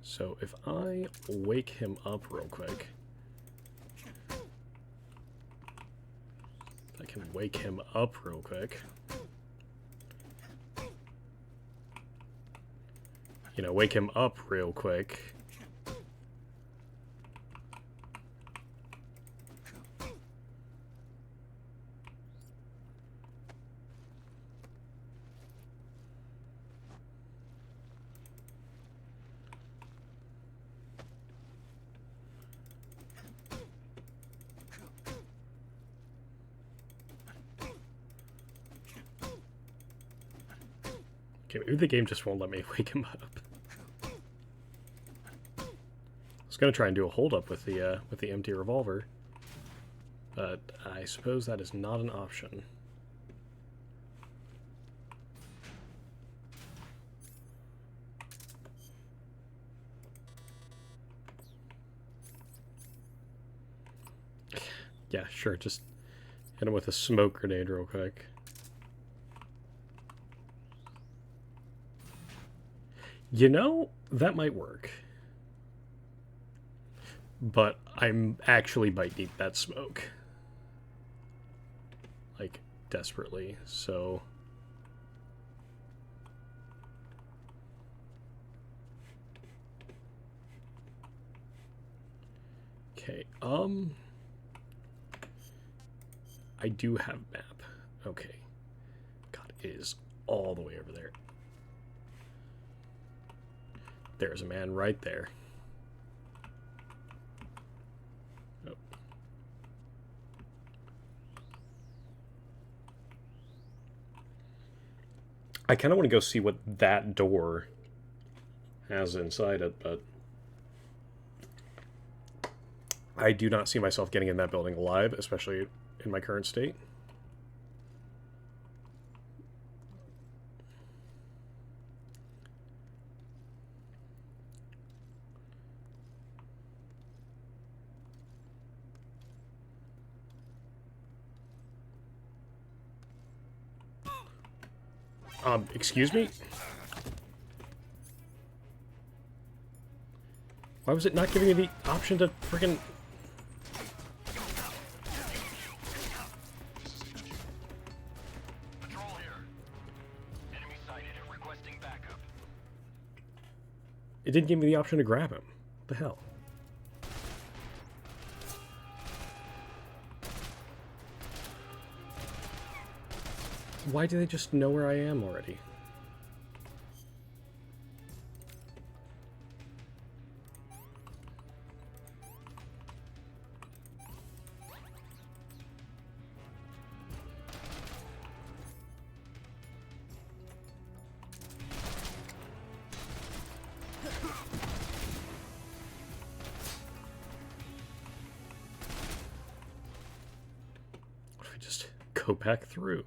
So if I wake him up real quick. If I can wake him up real quick. You know, wake him up real quick. Okay, maybe the game just won't let me wake him up. I was gonna try and do a hold up with the empty revolver, but I suppose that is not an option. Yeah, sure, just hit him with a smoke grenade real quick. You know, that might work. But I'm actually might need that smoke. Like, desperately, so... Okay, I do have map. Okay. God, it is all the way over there. There's a man right there. Oh. I kind of want to go see what that door has inside it, but I do not see myself getting in that building alive, especially in my current state. Excuse me? Why was it not giving me the option to freaking... Patrol here. Enemy sighted. Requesting backup. It didn't give me the option to grab him. What the hell? Why do they just know where I am already? What if I just go back through?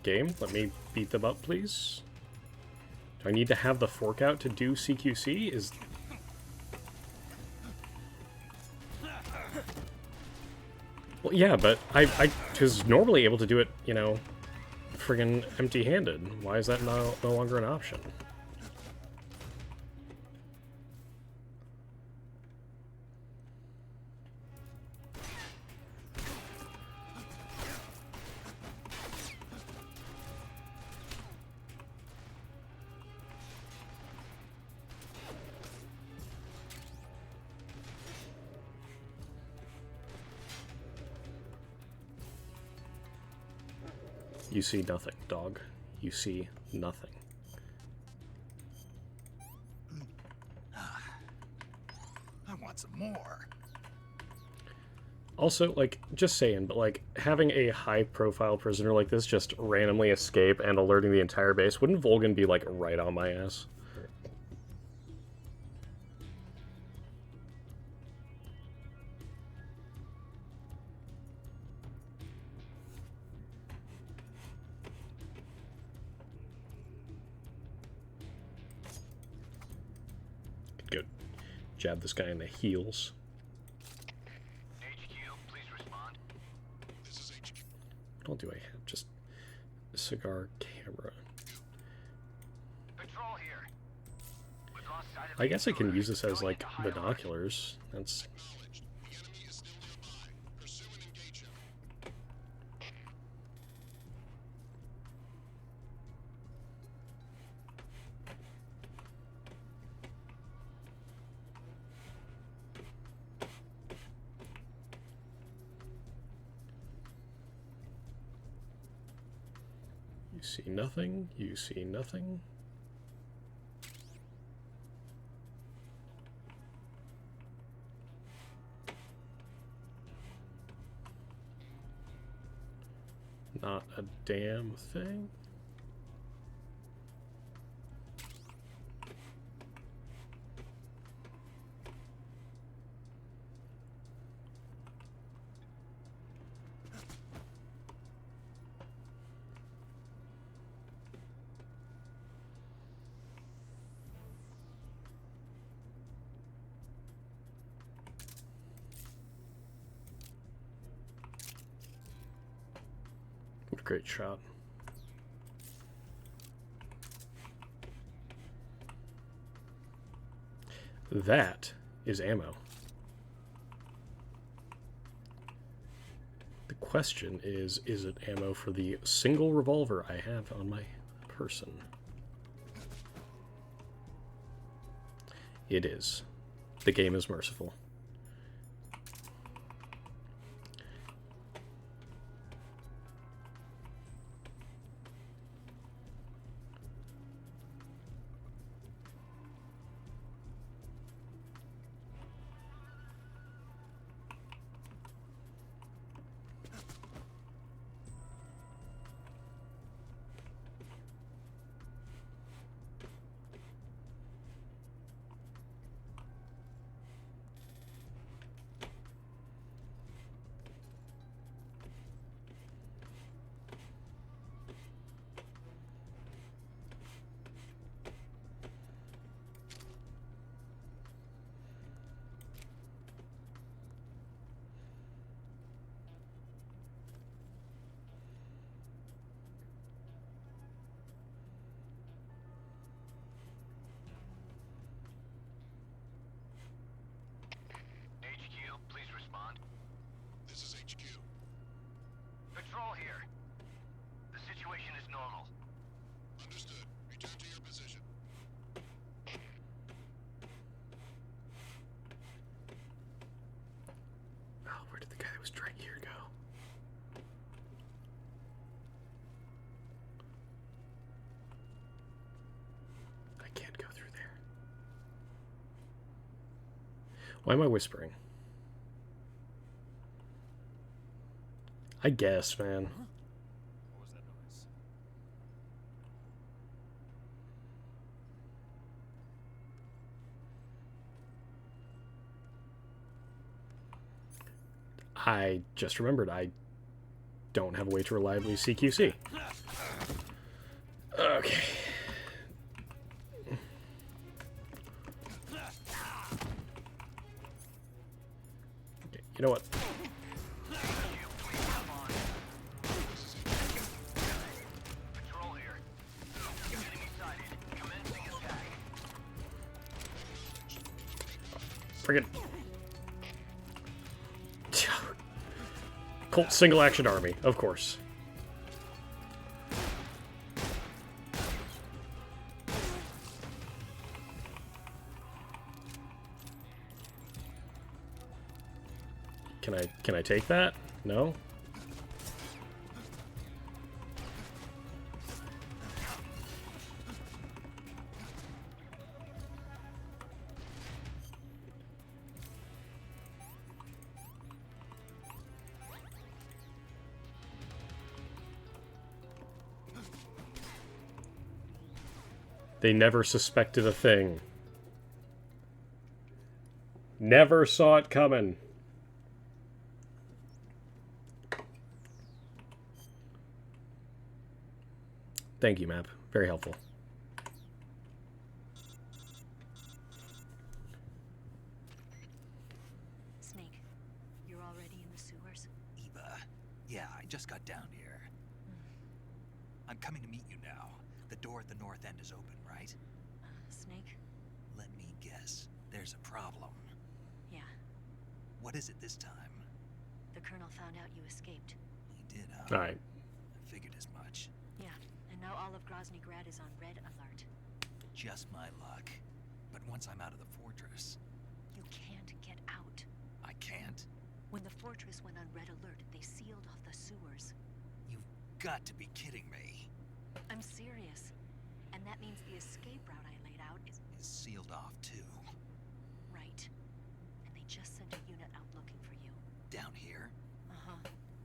Game, let me beat them up, please. Do I need to have the fork out to do CQC? Is... Well, yeah, but I was normally able to do it, you know, friggin' empty-handed. Why is that no longer an option? You see nothing, dog. You see nothing. I want some more. Also, like, just saying, but, like, having a high-profile prisoner like this just randomly escape and alerting the entire base, wouldn't Volgan be, like, right on my ass? Good. Jab this guy in the heels. HQ, please respond. This is HQ. What all do I have? Just a cigar camera. Patrol here. We've lost sight of I guess I can the use this as, Going like, into high alert. binoculars. That's... Acknowledged. The enemy is still nearby. Pursue and engage him. You see nothing. You see nothing. Not a damn thing. What a great shot. That is ammo. The question is it ammo for the single revolver I have on my person? It is. The game is merciful. HQ, please respond. This is HQ. Patrol here. The situation is normal. Understood. Return to your position. Oh, where did the guy that was right here go? I can't go through there. Why am I whispering? I guess, man. What was that noise? I just remembered I don't have a way to reliably CQC. Okay. You know what? Friggin' Colt single action army, of course. Can I take that? No? They never suspected a thing. Never saw it coming. Thank you, map. Very helpful. Snake, you're already in the sewers? Eva, yeah, I just got down here. I'm coming to meet you now. The door at the north end is open, right? Snake? Let me guess. There's a problem. Yeah. What is it this time? The Colonel found out you escaped. He did, huh? Alright. I figured as much. Yeah, and now all of Grozny Grad is on red alert. Just my luck. But once I'm out of the fortress... You can't get out. I can't? When the fortress went on red alert, they sealed off the sewers. You've got to be kidding me. I'm serious. And that means the escape route I laid out is Sealed off, too. right. And they just sent a unit out looking for you. Down here? Uh-huh.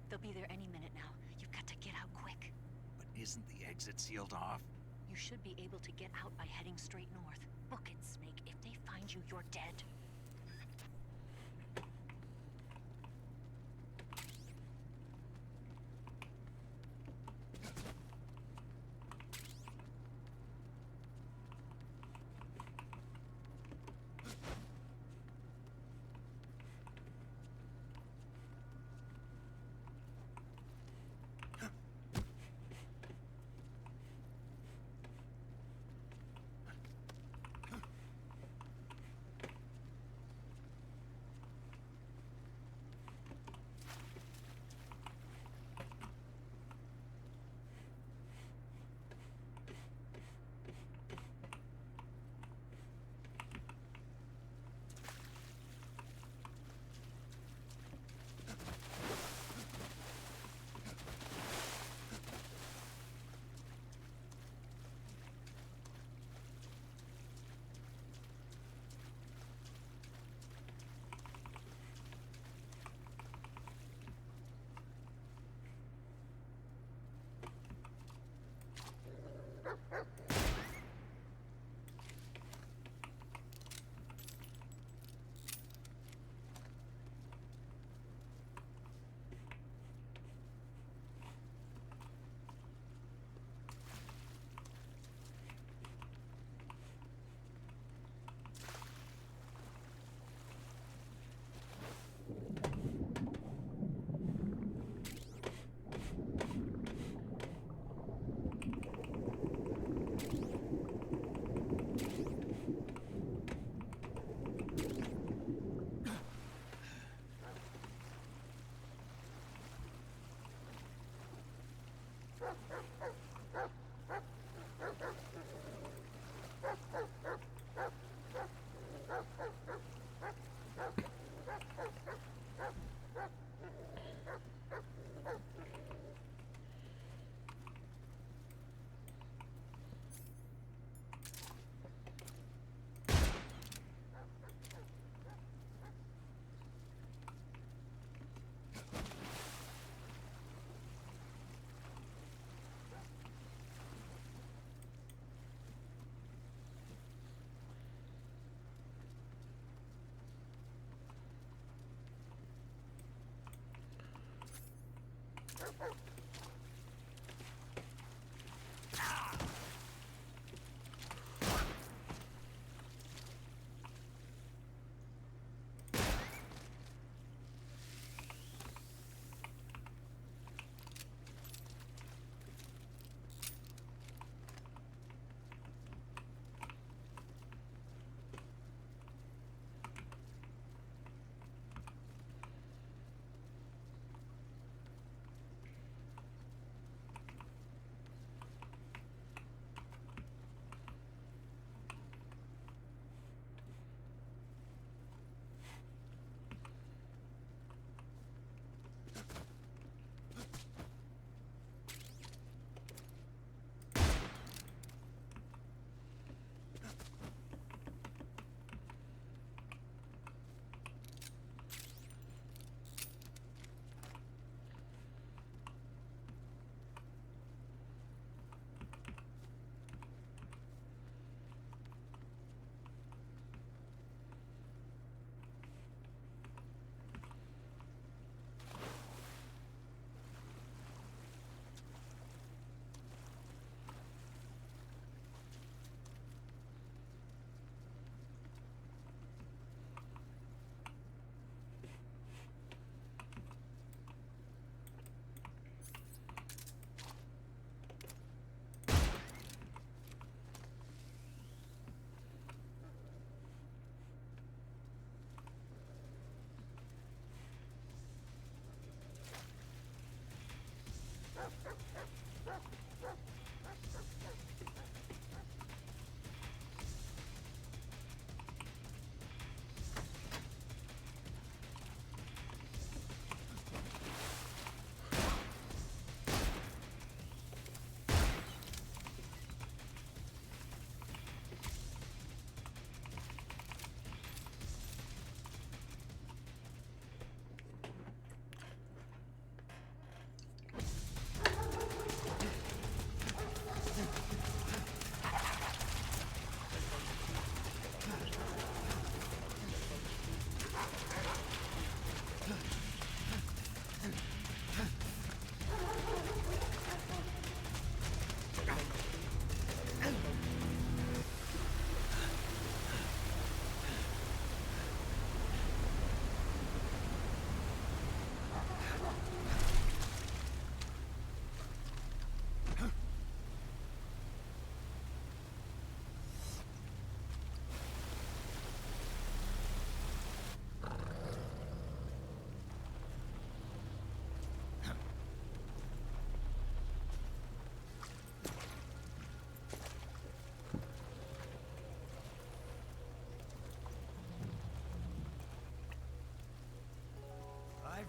They'll be there any minute now. You've got to get out quick. But isn't the exit sealed off? You should be able to get out by heading straight north. Book it, Snake. If they find you, you're dead.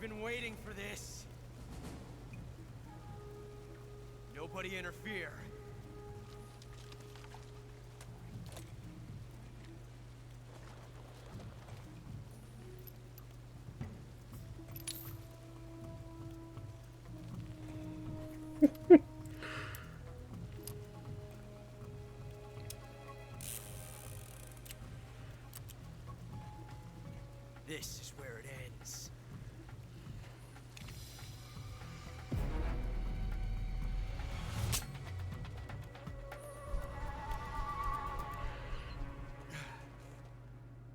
We've been waiting for this. Nobody interfere. This is where it ends.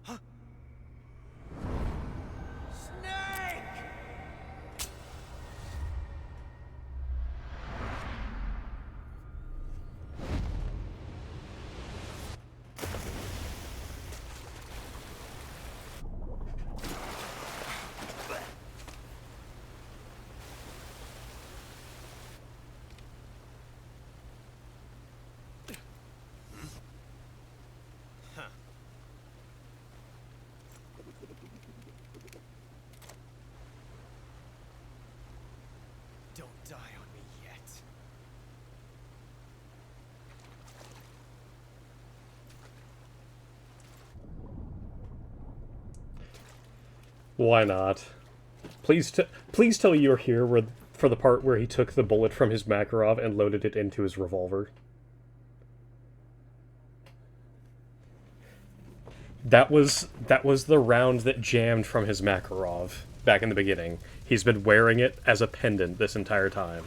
Huh? Snake! Don't die on me yet. Why not? Please tell me you're here for the part where he took the bullet from his Makarov and loaded it into his revolver. That was the round that jammed from his Makarov back in the beginning. He's been wearing it as a pendant this entire time.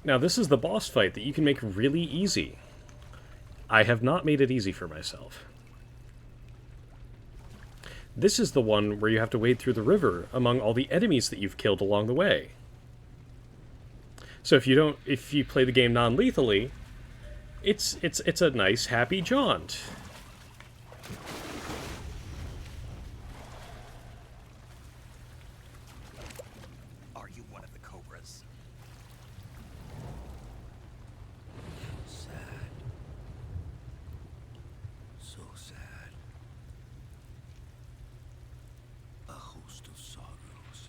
Now this is the boss fight that you can make really easy. I have not made it easy for myself. This is the one where you have to wade through the river among all the enemies that you've killed along the way. So if you play the game non-lethally, it's a nice happy jaunt. Are you one of the Cobras? Sad. So sad. A host of sorrows.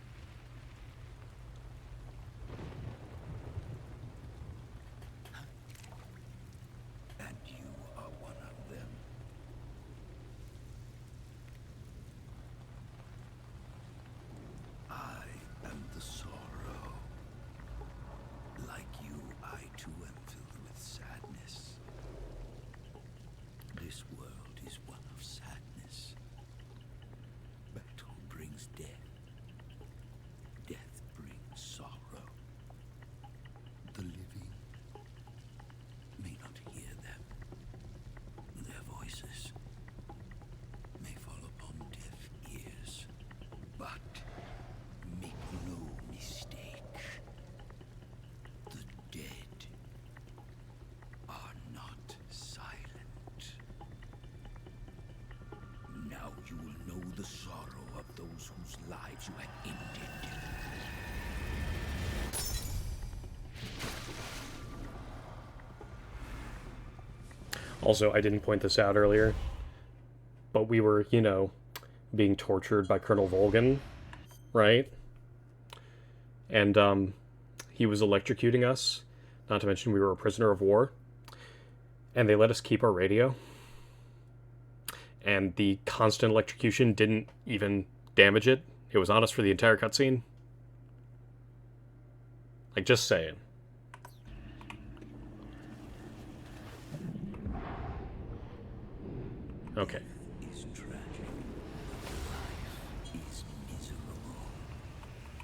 And you are one of them. I am the sorrow. Like you, I too am filled with sadness. This world is one of sadness. Battle brings death. Death brings sorrow. The living may not hear them. Their voices may fall upon deaf ears. But make no mistake, the dead are not silent. Now you will know the sorrow of those whose lives you have ended. Also, I didn't point this out earlier, but we were, being tortured by Colonel Volgan, right? And, he was electrocuting us, not to mention we were a prisoner of war, and they let us keep our radio. And the constant electrocution didn't even damage it. It was on us for the entire cutscene. Like, just saying. Okay. Is tragic. Life is miserable.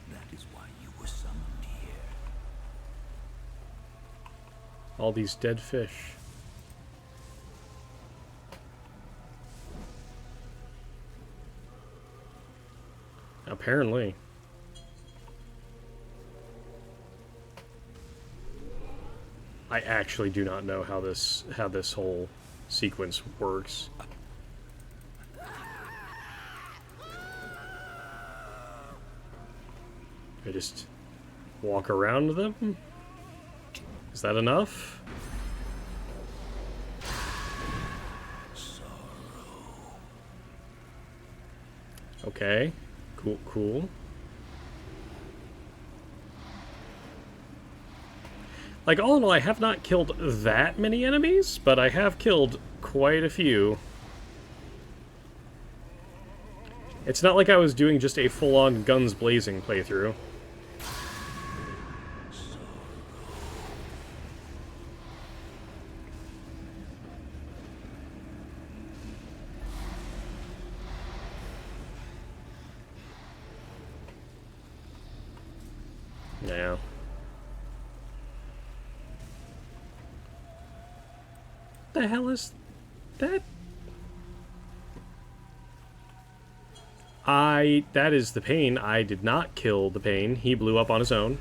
That is why you were summoned here. All these dead fish. Apparently. I actually do not know how this whole sequence works. I just walk around them? Is that enough? Okay. Cool, cool. Like, all in all, I have not killed that many enemies, but I have killed quite a few. It's not like I was doing just a full-on guns blazing playthrough. Yeah. The hell is that? That is the pain. I did not kill the pain. He blew up on his own.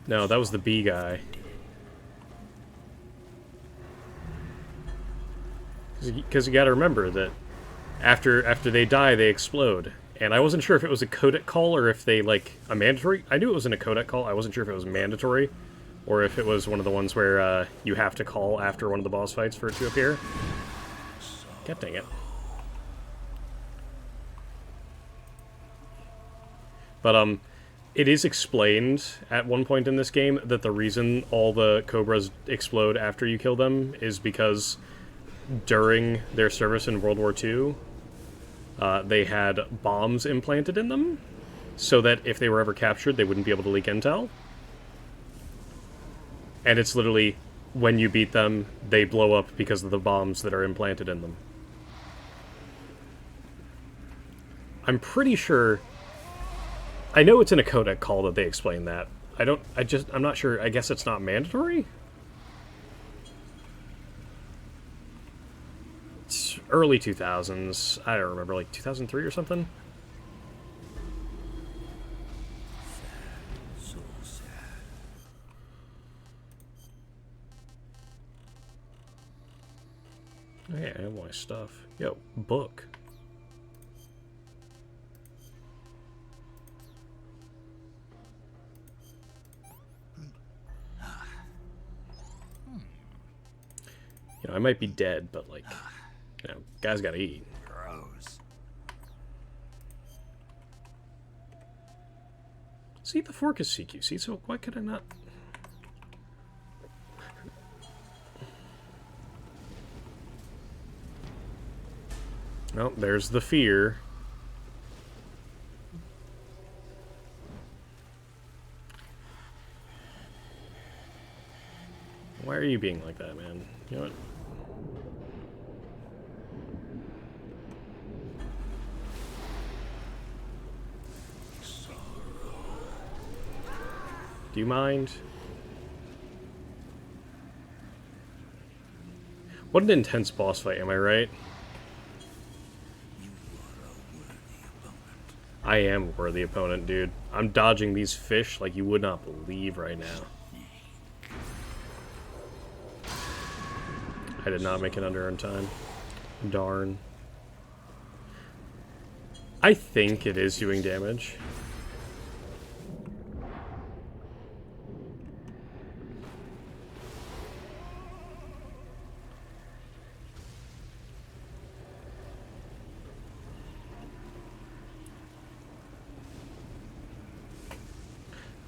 No, that was the bee guy. Because you gotta remember that after they die, they explode. And I wasn't sure if it was a codec call or if they, like, a mandatory... I knew it wasn't a codec call. I wasn't sure if it was mandatory or if it was one of the ones where you have to call after one of the boss fights for it to appear. God dang it. But, it is explained at one point in this game that the reason all the Cobras explode after you kill them is because during their service in World War II, they had bombs implanted in them, so that if they were ever captured, they wouldn't be able to leak intel. And it's literally, when you beat them, they blow up because of the bombs that are implanted in them. I'm pretty sure... I know it's in a codec call that they explain that. I'm not sure, I guess it's not mandatory? It's early 2000s. I don't remember, like 2003 or something? So sad. Hey, I have my stuff. Yo, book. You know, I might be dead, but, like, you know, guys gotta eat. Gross. See, the fork is CQC, so why could I not... Oh, there's the fear. Why are you being like that, man? You know what? Do you mind? What an intense boss fight, am I right? I am a worthy opponent, dude. I'm dodging these fish like you would not believe right now. I did not make it under in time. Darn. I think it is doing damage.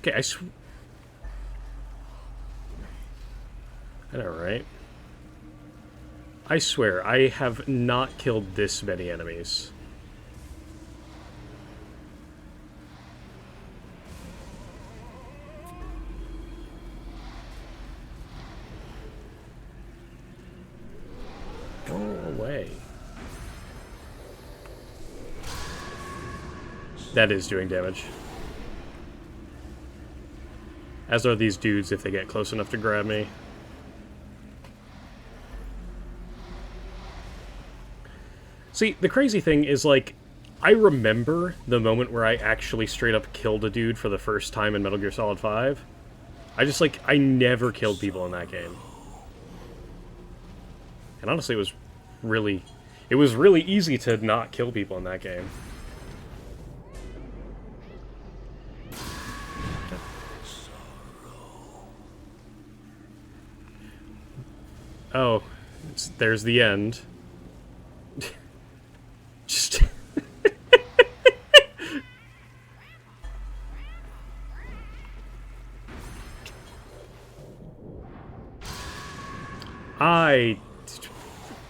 Okay, I know, right? I swear, I have not killed this many enemies. Go away. That is doing damage. As are these dudes if they get close enough to grab me. See, the crazy thing is, like, I remember the moment where I actually straight up killed a dude for the first time in Metal Gear Solid 5. I never killed people in that game. And honestly, it was really easy to not kill people in that game. Oh, there's the end. Just...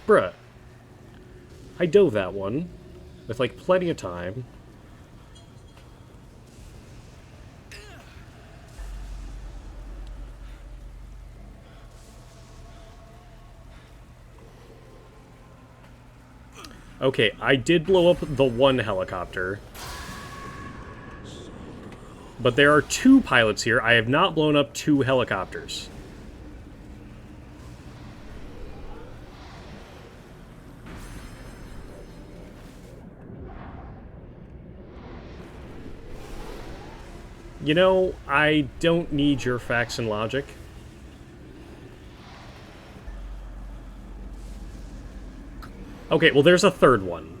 Bruh. I dove that one. With, like, plenty of time. Okay, I did blow up the one helicopter. But there are 2 pilots here. I have not blown up 2 helicopters. You know, I don't need your facts and logic. Okay, well, there's a third one.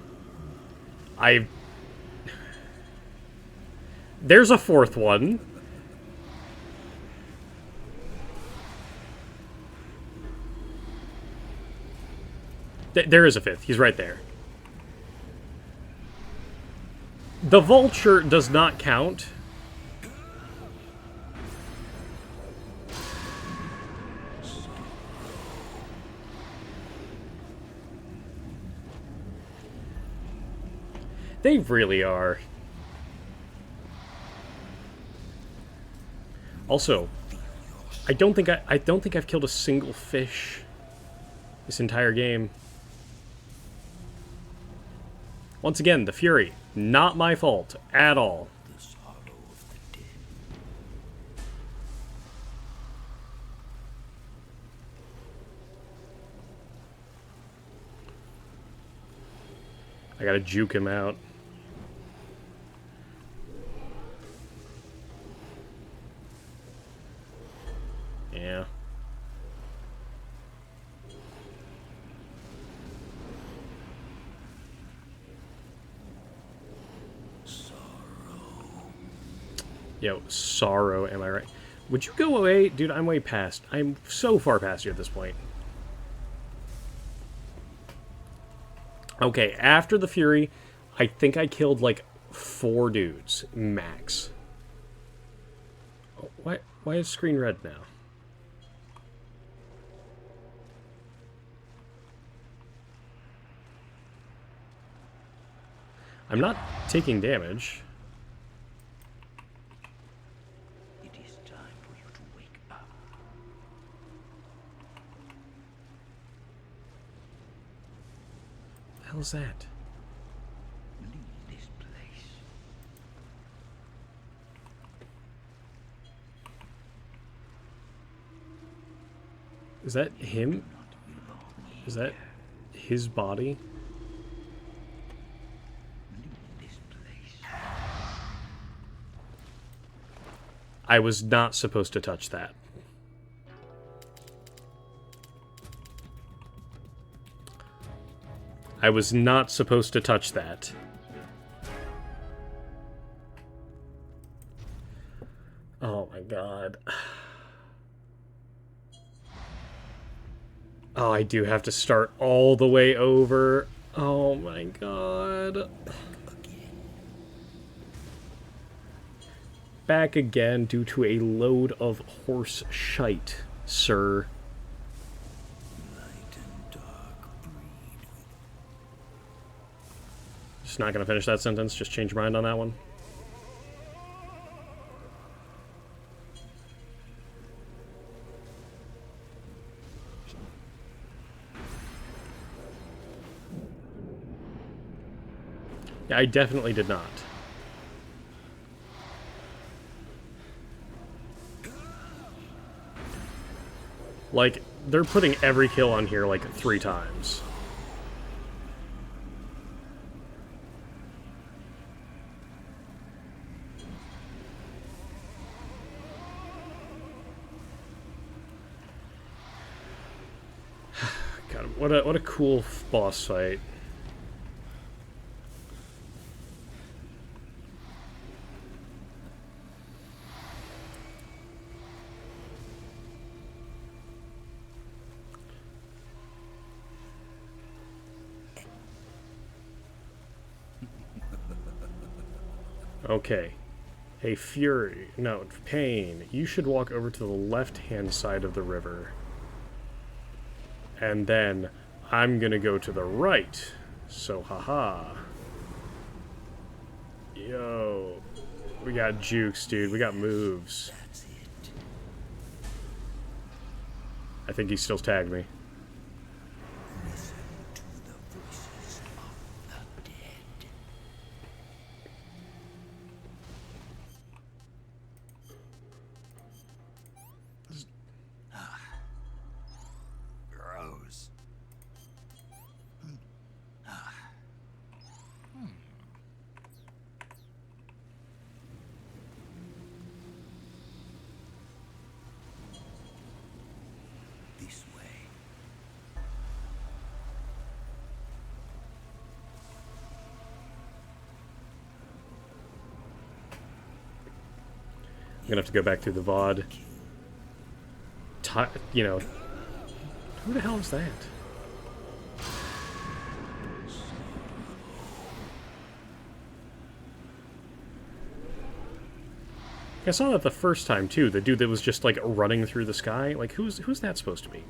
There's a fourth one. There is a fifth. He's right there. The vulture does not count. They really are. Also, I don't think I've killed a single fish this entire game. Once again, the Fury, not my fault at all. I gotta juke him out. Yeah. Yo, sorrow, am I right? Would you go away? Dude, I'm way past. I'm so far past you at this point. Okay, after the Fury, I think I killed like 4 dudes, max. Oh, why is screen red now? I'm not taking damage. It is time for you to wake up. What the hell is that? Leave this place. Is that him? Is that his body? I was not supposed to touch that. I was not supposed to touch that. Oh my god. Oh, I do have to start all the way over. Oh my god. Back again due to a load of horse shite, sir. Just not gonna finish that sentence, just change your mind on that one. Yeah, I definitely did not. Like, they're putting every kill on here like 3 times. God, what a cool boss fight. Okay. Hey, Fury. No, Pain. You should walk over to the left-hand side of the river. And then I'm gonna go to the right. So, haha. Yo. We got jukes, dude. We got moves. That's it. I think he still tagged me. Listen to the voices of the dead. Gross. This way. I'm gonna have to go back through the VOD. You know, who the hell is that? I saw that the first time too. The dude that was just like running through the sky. Like, who's that supposed to be?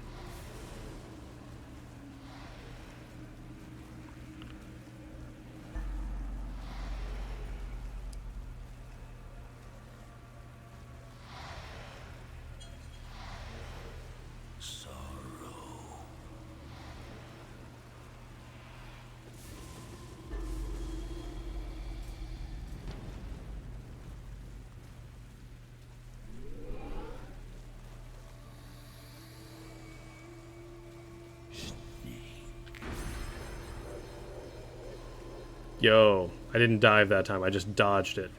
Yo, I didn't dive that time. I just dodged it.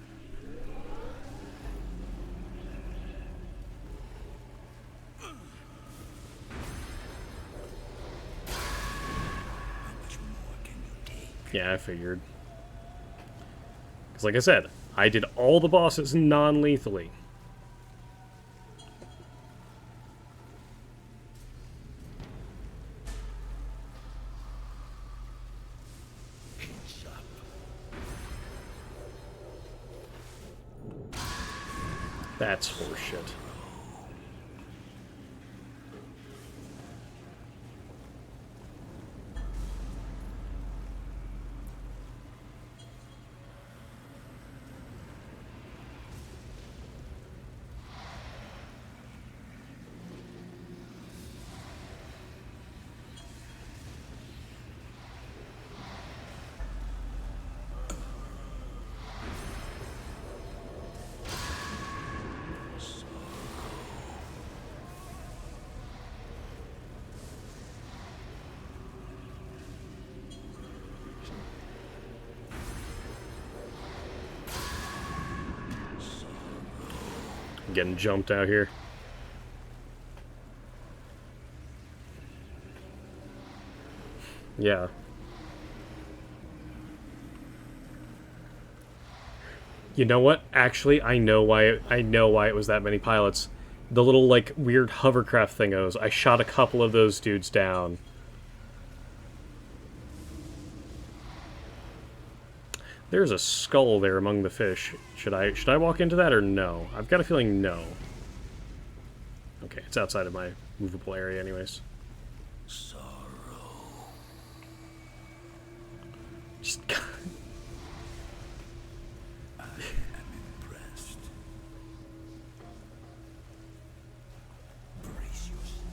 Yeah, I figured. Because like I said, I did all the bosses non-lethally. That's horseshit. Getting jumped out here. Yeah. You know what? Actually, I know why it was that many pilots. The little like weird hovercraft thingos. I shot a couple of those dudes down. There's a skull there among the fish. Should I walk into that or no? I've got a feeling no. Okay, it's outside of my movable area anyways. Sorrow. Just I am impressed. Brace yourself.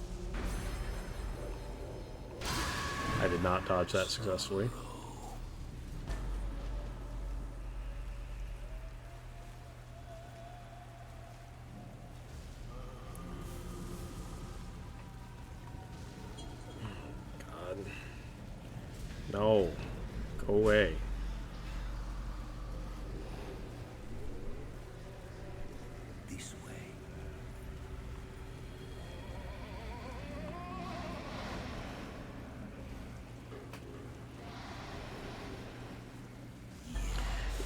I did not dodge that successfully. No. Go away. This way.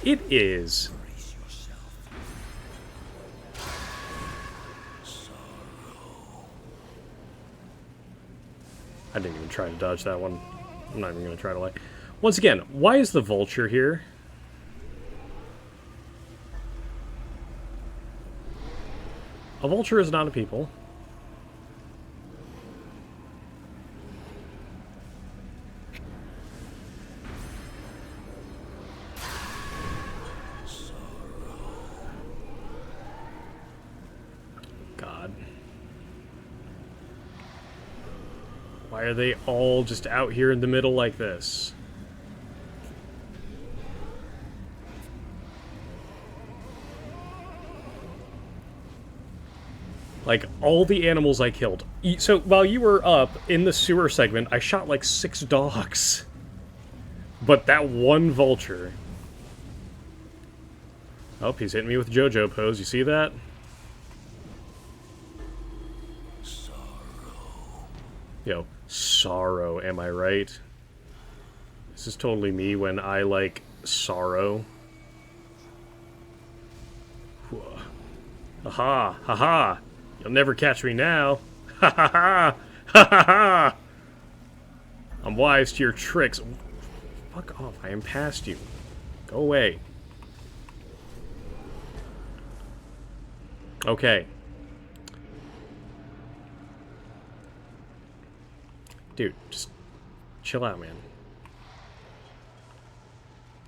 It is. Brace yourself. Sorrow. I didn't even try to dodge that one. I'm not even going to try to lie. Once again, why is the vulture here? A vulture is not a people. God. Why are they all just out here in the middle like this? Like, all the animals I killed. So, while you were up in the sewer segment, I shot like 6 dogs. But that one vulture... Oh, he's hitting me with JoJo pose. You see that? Yo, sorrow, am I right? This is totally me when I like sorrow. Haha, haha. You'll never catch me now. Ha ha ha! Ha ha ha! I'm wise to your tricks. Fuck off, I am past you. Go away. Okay. Dude, just chill out, man.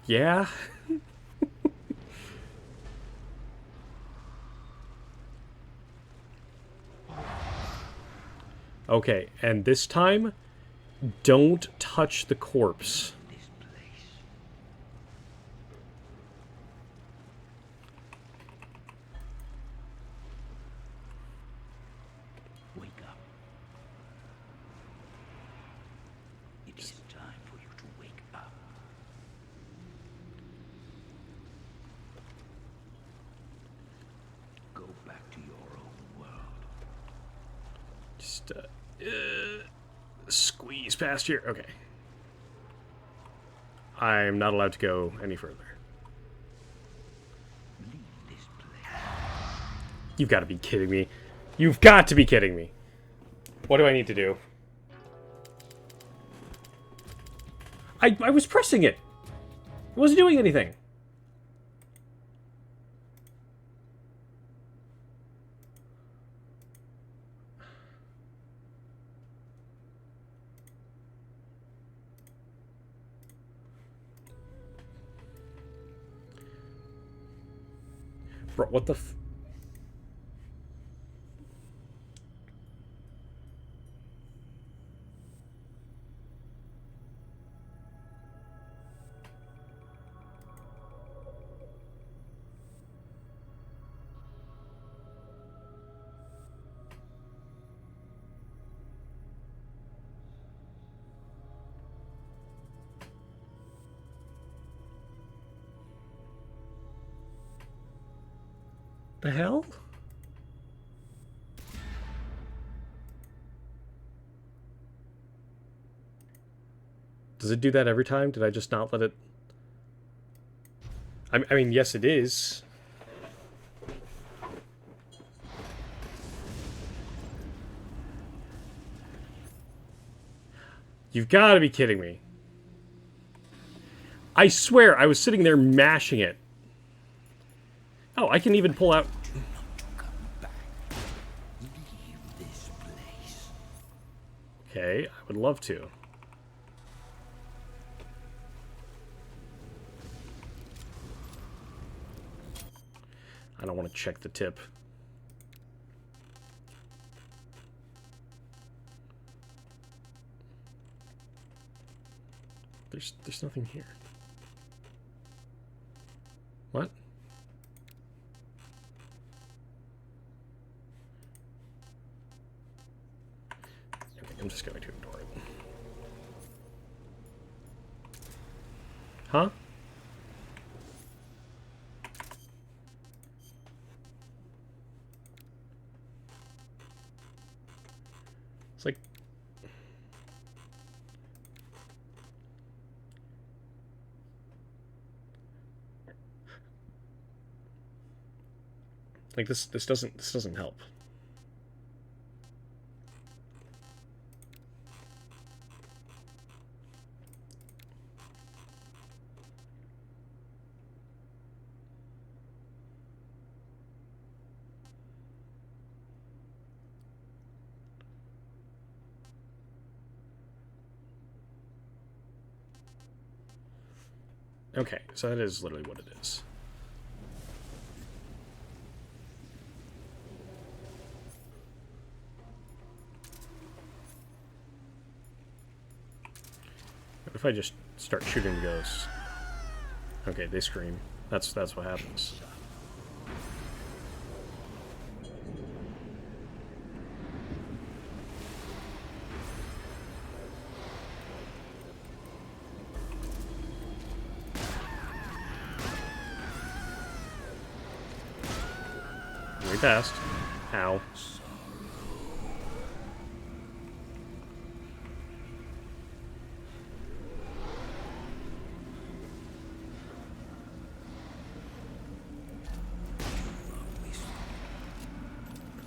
Yeah? Okay, and this time, don't touch the corpse. Wake up. It is time for you to wake up. Go back to your own world. Just, squeeze past here. Okay. I'm not allowed to go any further. Leave this place. You've got to be kidding me. You've got to be kidding me. What do I need to do? I was pressing it. It wasn't doing anything. Bro, what the f... The hell? Does it do that every time? Did I just not let it... I mean, yes it is. You've got to be kidding me. I swear, I was sitting there mashing it. Oh, I can even pull out... Okay, I would love to. I don't want to check the tip. There's nothing here. What? I'm just going to ignore it. Huh? It's like... Like this doesn't help. Okay, so that is literally what it is. What if I just start shooting ghosts? Okay, they scream. That's what happens. Way past. Ow.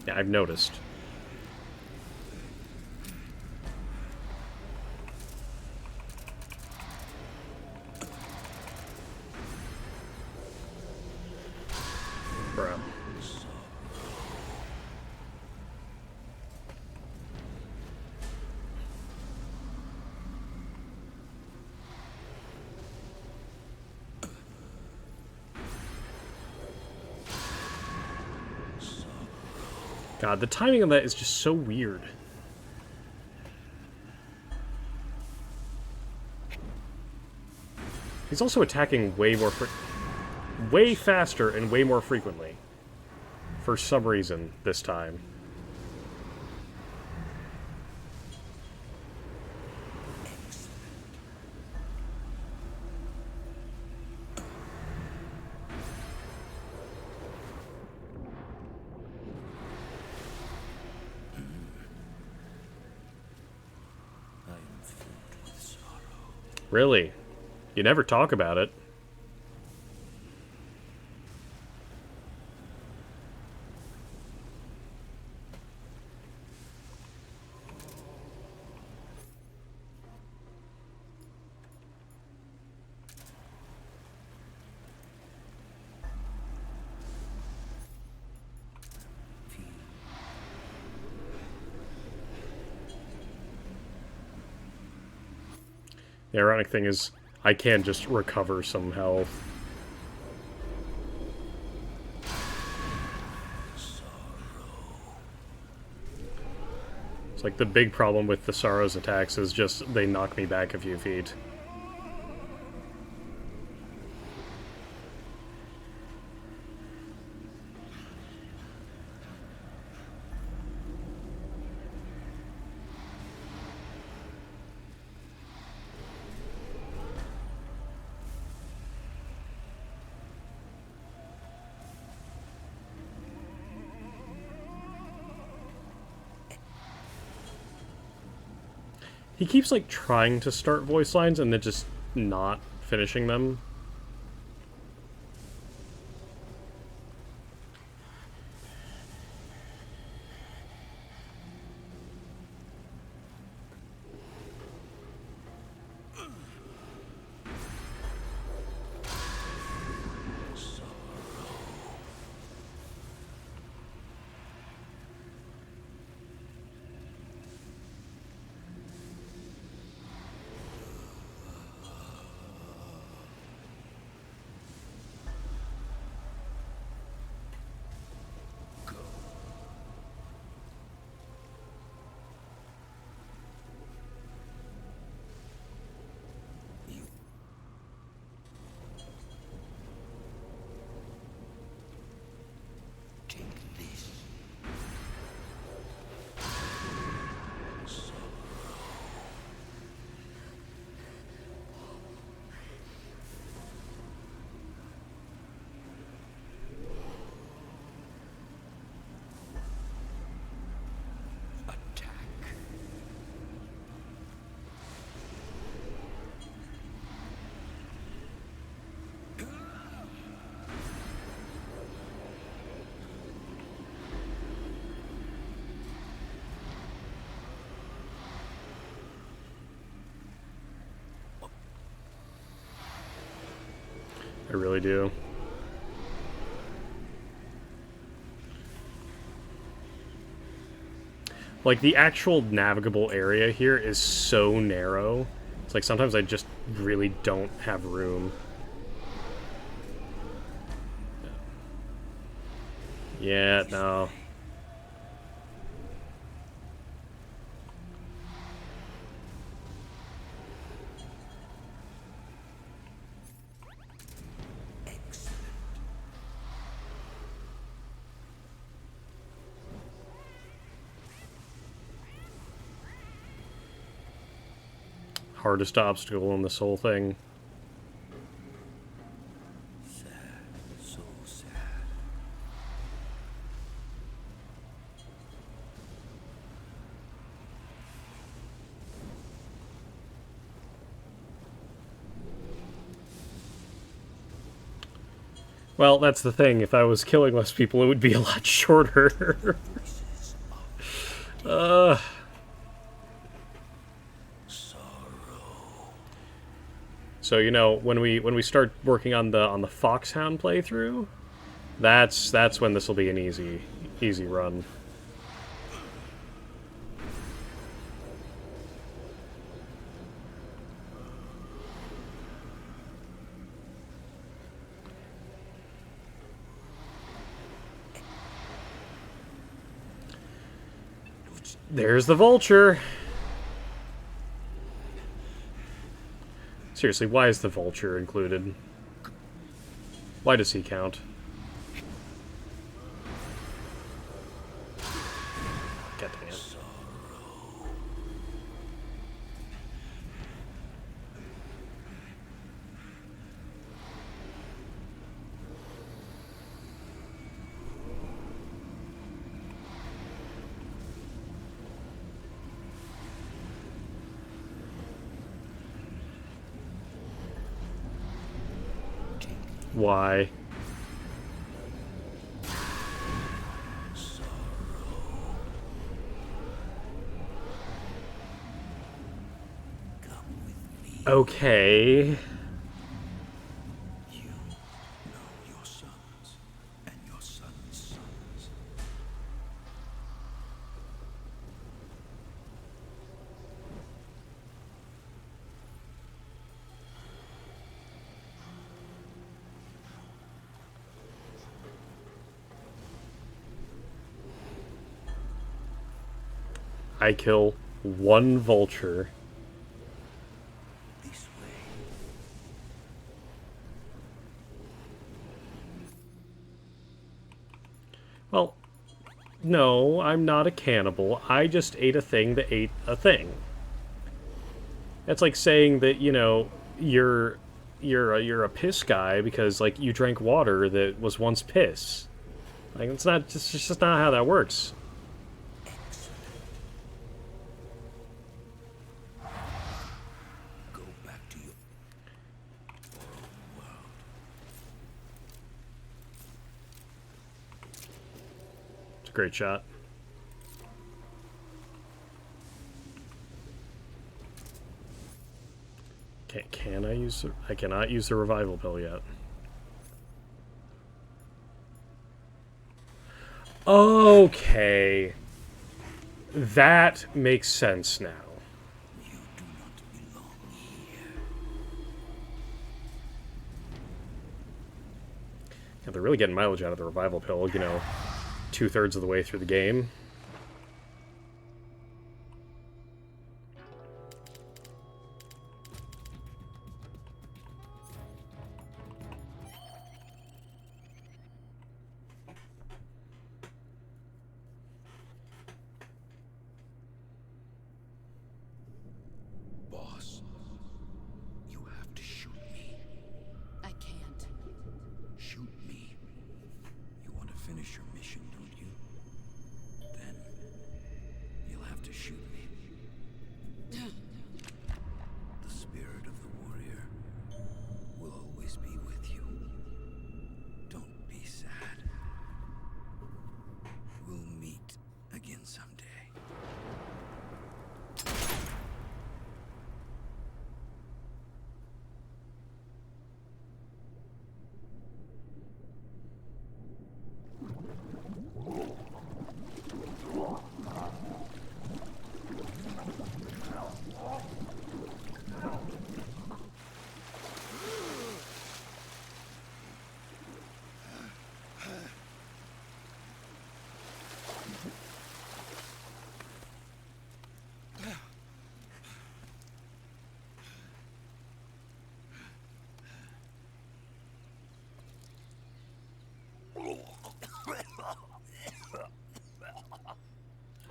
Yeah, I've noticed. Bruh. God, the timing of that is just so weird. He's also attacking way faster and way more frequently. For some reason, this time. Really? You never talk about it. The ironic thing is, I can just recover some health. It's like the big problem with the Sorrow's attacks is just they knock me back a few feet. He keeps, like, trying to start voice lines and then just not finishing them. I really do. Like, the actual navigable area here is so narrow. It's like sometimes I just really don't have room. Yeah, no. Hardest obstacle in this whole thing. Sad, so sad. Well, that's the thing. If I was killing less people, it would be a lot shorter. So you know, when we start working on the Foxhound playthrough, that's when this will be an easy run. There's the vulture. Seriously, why is the vulture included? Why does he count? God damn it. Why? Okay. You know your sons and your sons' sons. I kill one vulture. This way. Well, no, I'm not a cannibal. I just ate a thing that ate a thing. That's like saying that, you know, you're a piss guy because like you drank water that was once piss. Like it's just not how that works. Go back to your world. It's a great shot. Can I use the... I cannot use the revival pill yet. Okay. That makes sense now. You do not belong here. Yeah, they're really getting mileage out of the revival pill, you know, 2/3 of the way through the game. Boss, you have to shoot me. I can't. Shoot me. You want to finish your mission, don't you? Then you'll have to shoot me. The spirit of the warrior will always be with you. Don't be sad. We'll meet again someday.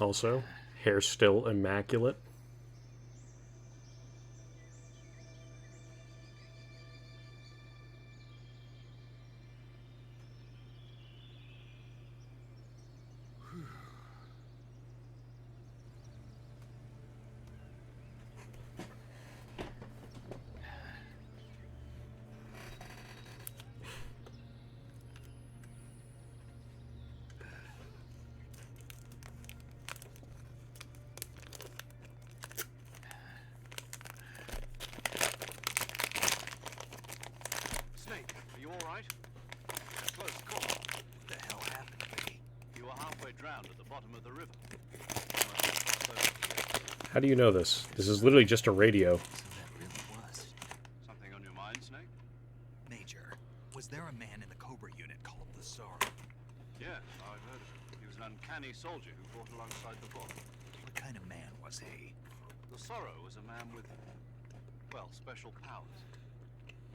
Also, hair still immaculate. Snake, are you all right? Close call. What the hell happened to me? You were halfway drowned at the bottom of the river. You must have crossed over here. How do you know this? This is literally just a radio. So that really was. Something on your mind, Snake? Major, was there a man in the Cobra unit called the Sorrow? Yes, I've heard of him. He was an uncanny soldier who fought alongside the Vod. What kind of man was he? The Sorrow was a man with, well, special powers.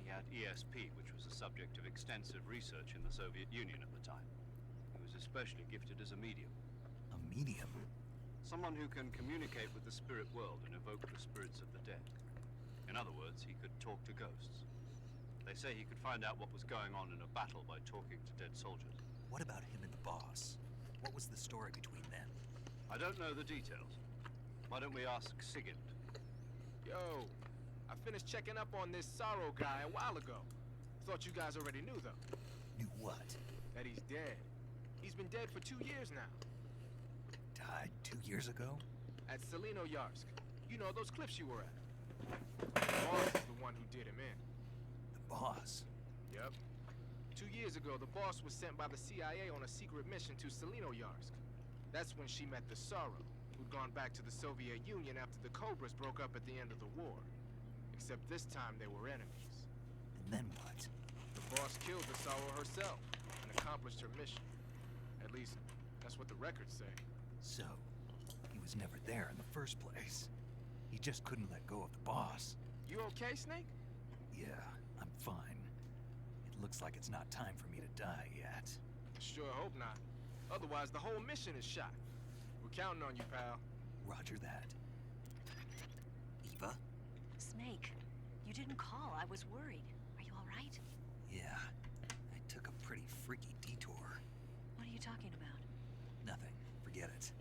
He had ESP, which was the subject of extensive research in the Soviet Union at the time. He was especially gifted as a medium. A medium? Someone who can communicate with the spirit world and evoke the spirits of the dead. In other words, he could talk to ghosts. They say he could find out what was going on in a battle by talking to dead soldiers. What about him and the boss? What was the story between them? I don't know the details. Why don't we ask Sigint? Yo, I finished checking up on this Sorrow guy a while ago. Thought you guys already knew, though. Knew what? That he's dead. He's been dead for 2 years now. Died 2 years ago? At Selino-Yarsk. You know, those cliffs you were at. The boss is the one who did him in. The boss? Yep. 2 years ago, the boss was sent by the CIA on a secret mission to Selino-Yarsk. That's when she met the Sorrow, who'd gone back to the Soviet Union after the Cobras broke up at the end of the war. Except this time they were enemies. And then what? The boss killed the Sorrow herself and accomplished her mission. At least, that's what the records say. So, he was never there in the first place. He just couldn't let go of the boss. You okay, Snake? Yeah, I'm fine. It looks like it's not time for me to die yet. Sure hope not. Otherwise, the whole mission is shot. We're counting on you, pal. Roger that. Eva? Snake, you didn't call. I was worried. Are you all right? Yeah, I took a pretty freaky detour. What are you talking about? Nothing. Forget it.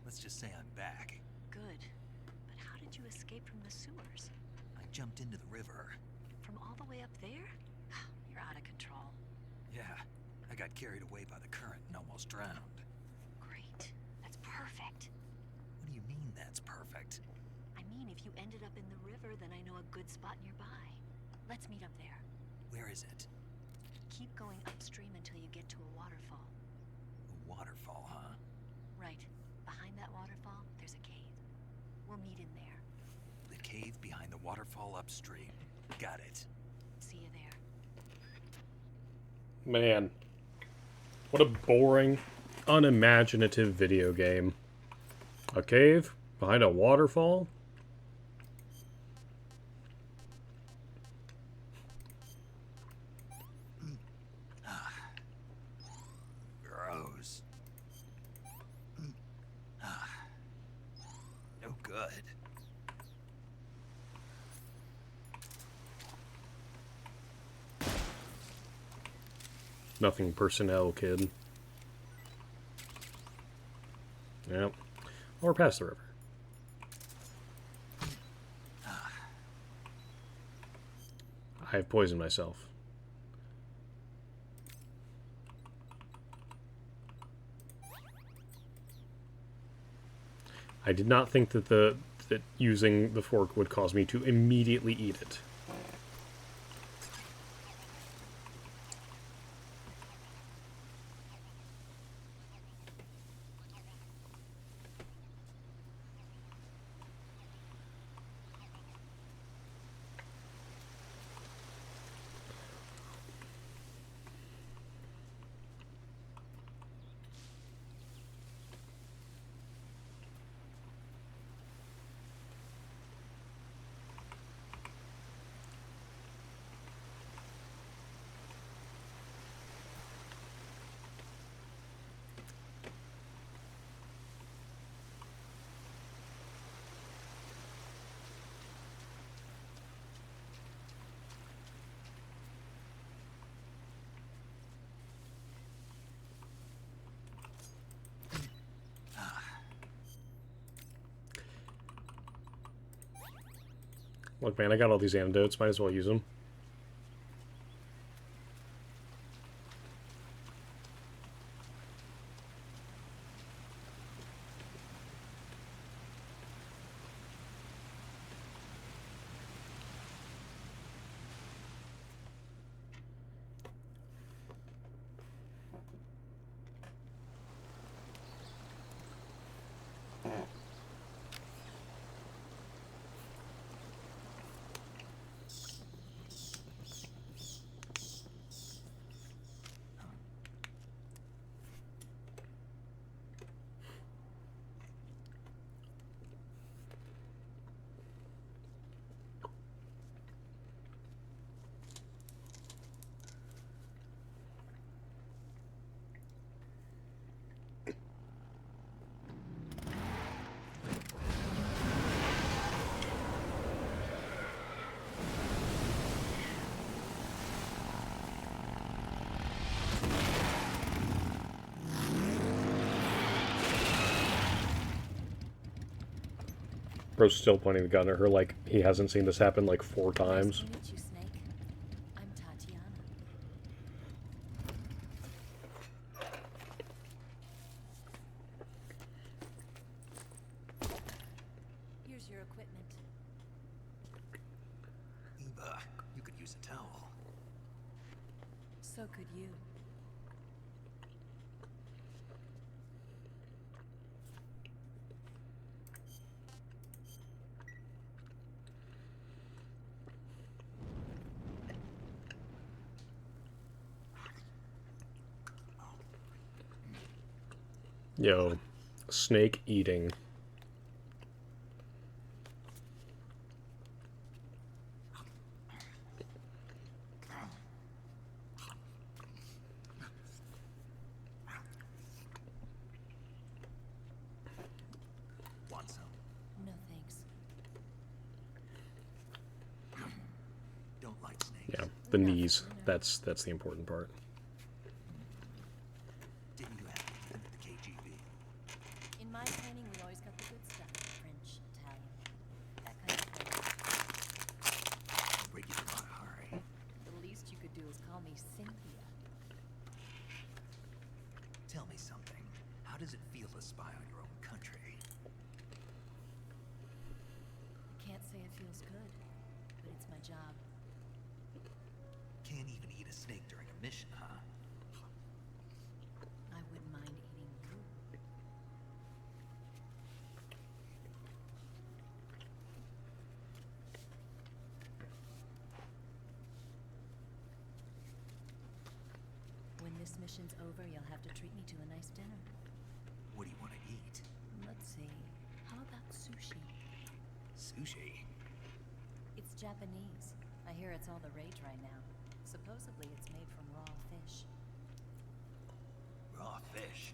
Let's just say I'm back. Good. But how did you escape from the sewers? I jumped into the river. From all the way up there? You're out of control. Yeah, I got carried away by the current and almost drowned. Great. That's perfect. What do you mean that's perfect? I mean, if you ended up in the river, then I know a good spot nearby. Let's meet up there. Where is it? Keep going upstream until you get to a waterfall. A waterfall, huh? Right. Behind that waterfall, there's a cave. We'll meet in there. The cave behind the waterfall upstream. Got it. See you there. Man. What a boring, unimaginative video game. A cave behind a waterfall? Gross. No good. Nothing personnel, kid. Yep. Or past the river. I have poisoned myself. I did not think that that using the fork would cause me to immediately eat it. Look, man, I got all these antidotes. Might as well use them. Bro's still pointing the gun at her like he hasn't seen this happen like 4 times. Nice to meet you, Snake. I'm Tatiana. Here's your equipment. Eva, you could use a towel. So could you. Yo, snake eating. Want some? No thanks. Don't like snakes. Yeah, the knees. That's the important part. Didn't you have anything at the KGB? In my training, we always got the good stuff. French, Italian, that kind of thing. Regular hurry. The least you could do is call me Cynthia. Tell me something. How does it feel to spy on your own country? I can't say it feels good, but it's my job. Can't even eat a snake during a mission, huh? I wouldn't mind eating you. When this mission's over, you'll have to treat me to a nice dinner. What do you want to eat? Let's see. How about sushi? Sushi? It's Japanese. I hear it's all the rage right now. Supposedly it's made from raw fish. Raw fish.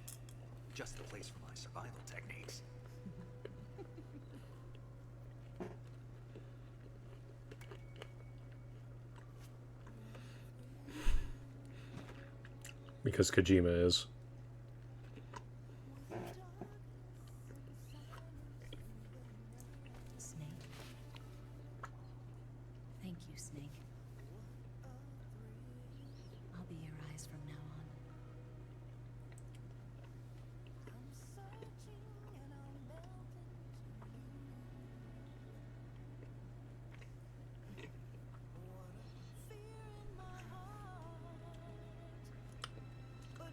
Just the place for my survival techniques. Because Kojima is. Snake. Thank you, Snake. I'll be your eyes from now on.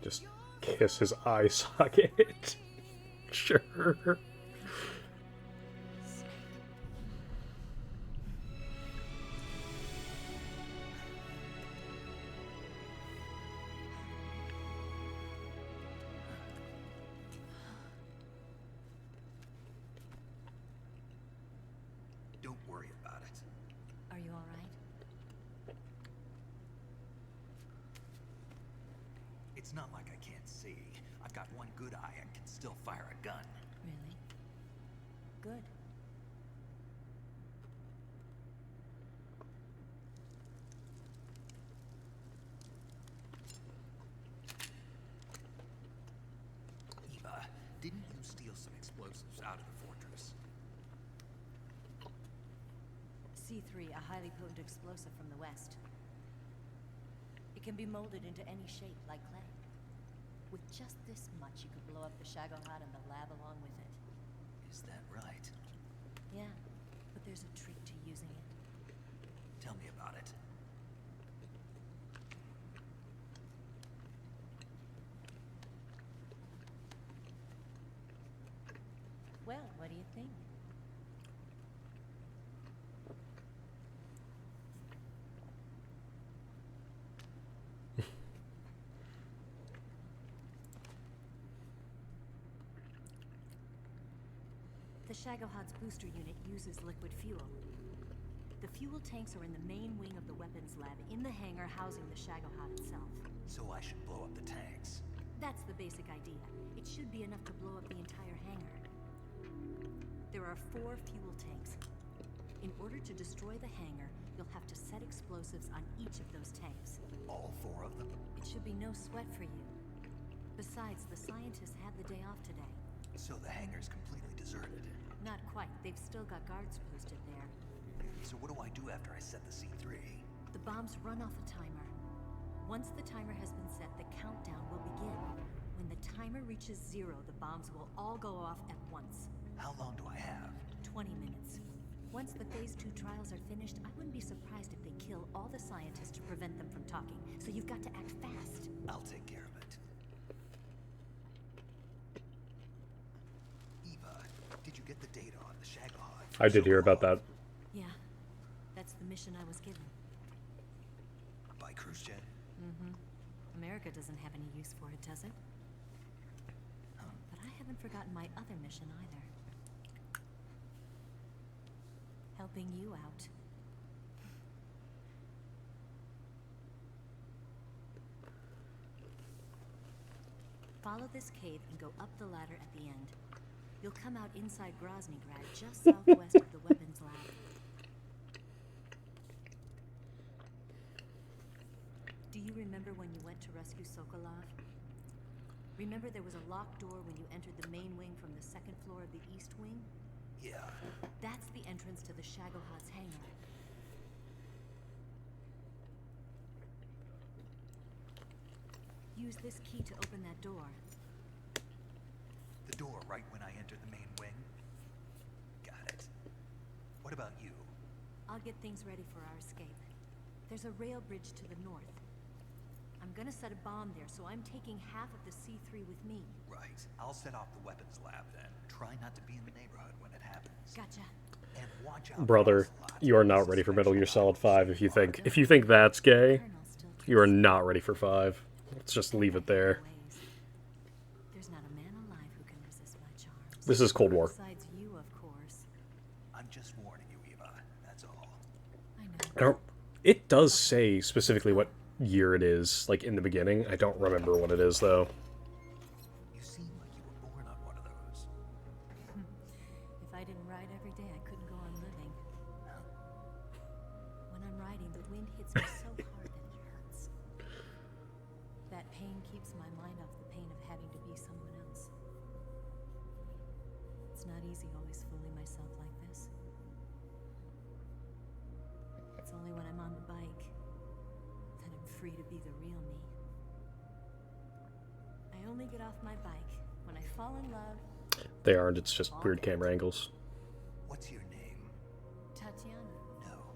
Just kiss his eye socket. Sure. Don't worry about it. Are you all right? It's not like I can't see. I've got one good eye and can still fire a gun. Really? Good. Eva, didn't you steal some explosives out of the fortress? C3, a highly potent explosive from the west. It can be molded into any shape, like clay. With just this much, you could blow up the Shagohod and the lab along with it. Is that right? Yeah, but there's a trick to using it. Tell me about it. Well, what do you think? The Shagohod's booster unit uses liquid fuel. The fuel tanks are in the main wing of the weapons lab, in the hangar housing the Shagohod itself. So I should blow up the tanks. That's the basic idea. It should be enough to blow up the entire hangar. There are 4 fuel tanks. In order to destroy the hangar, you'll have to set explosives on each of those tanks. All 4 of them? It should be no sweat for you. Besides, the scientists had the day off today. So the hangar's completely deserted. Not quite. They've still got guards posted there. So what do I do after I set the C3? The bombs run off a timer. Once the timer has been set, the countdown will begin. When the timer reaches 0, the bombs will all go off at once. How long do I have? 20 minutes. Once the Phase 2 trials are finished, I wouldn't be surprised if they kill all the scientists to prevent them from talking. So you've got to act fast. I'll take care of it. Eva, did you get the data on the Shagohod? I did hear about that. Yeah, that's the mission I was given. By cruise jet? Mm-hmm. America doesn't have any use for it, does it? But I haven't forgotten my other mission either. Helping you out. Follow this cave and go up the ladder at the end. You'll come out inside Groznygrad, just southwest of the weapons lab. Do you remember when you went to rescue Sokolov? Remember there was a locked door when you entered the main wing from the 2nd floor of the east wing? Yeah. That's the entrance to the Shagohod's hangar. Use this key to open that door. The door right when I enter the main wing? Got it. What about you? I'll get things ready for our escape. There's a rail bridge to the north. I'm gonna set a bomb there, so I'm taking half of the C3 with me. Right. I'll set off the weapons lab then. Try not to be in the neighborhood when it happens. Gotcha. And watch out. Brother, you are not ready for Metal Gear Solid 5 if you think that's gay. You are not ready for 5. Let's just leave it there. There's not a man alive who can resist my charms. This is Cold War. Besides you, of course. I'm just warning you, Eva. That's all. I know. It does say specifically what year it is, like in the beginning. I don't remember what it is though. You seem like you were born on one of those. If I didn't ride every day, I couldn't go on living. When I'm riding, the wind hits me so hard that it hurts. That pain keeps my mind off the pain of having to be someone else. It's not easy always fooling myself like this. It's only when I'm on the bike that I'm free to be the real me. I only get off my bike when I fall in love. They aren't, it's just weird camera angles. What's your name? Tatiana. No.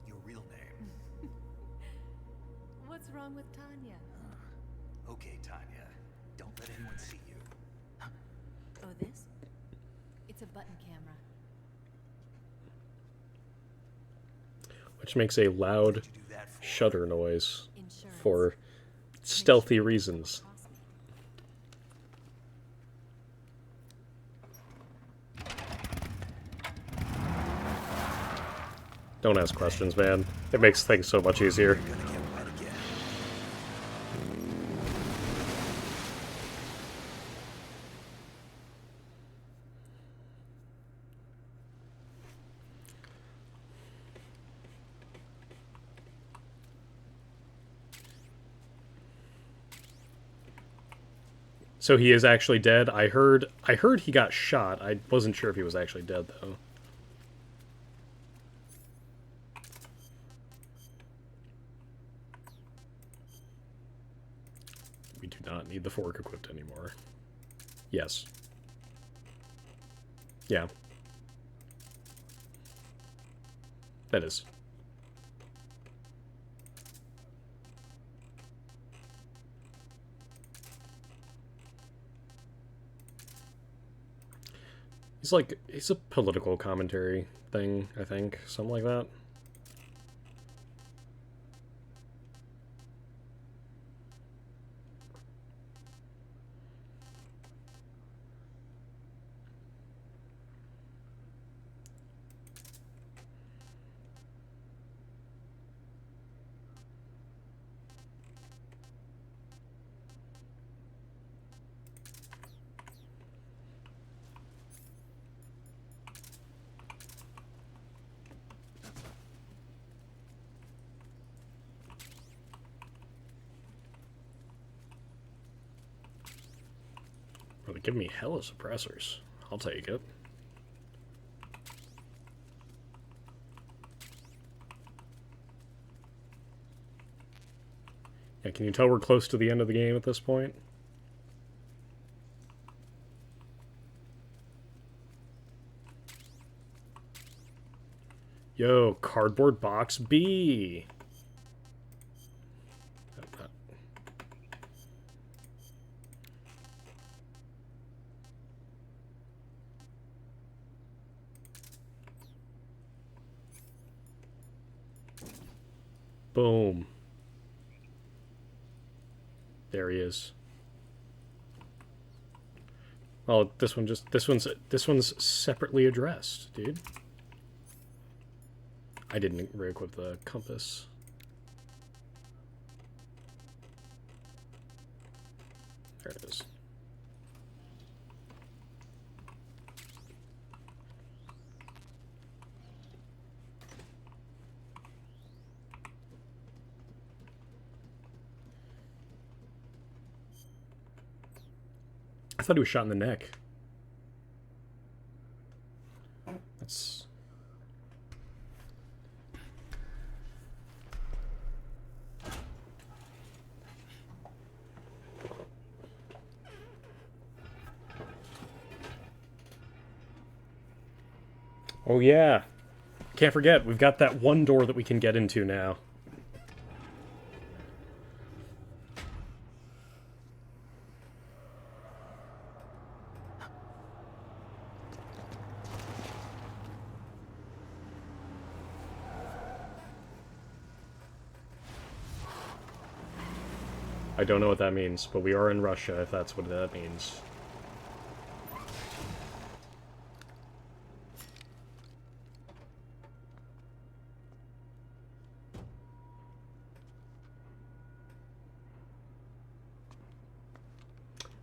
Your real name. What's wrong with Tanya? Okay, Tanya. Don't let anyone see you. Oh, this? It's a button camera. Which makes a loud What'd you do that for? shutter noise Insurance. for stealthy reasons. Don't ask questions, man. It makes things so much easier. Gonna get wet again. So he is actually dead. I heard he got shot. I wasn't sure if he was actually dead though. We do not need the fork equipped anymore. Yes. Yeah. That is. He's a political commentary thing, I think. Something like that. Well, they give me hella suppressors. I'll take it. Yeah, can you tell we're close to the end of the game at this point? Yo, cardboard box B! Boom. There he is. Oh, this one's separately addressed, dude. I didn't re-equip the compass. There it is. I thought he was shot in the neck. That's... Oh yeah. Can't forget, we've got that one door that we can get into now. I don't know what that means, but we are in Russia, if that's what that means.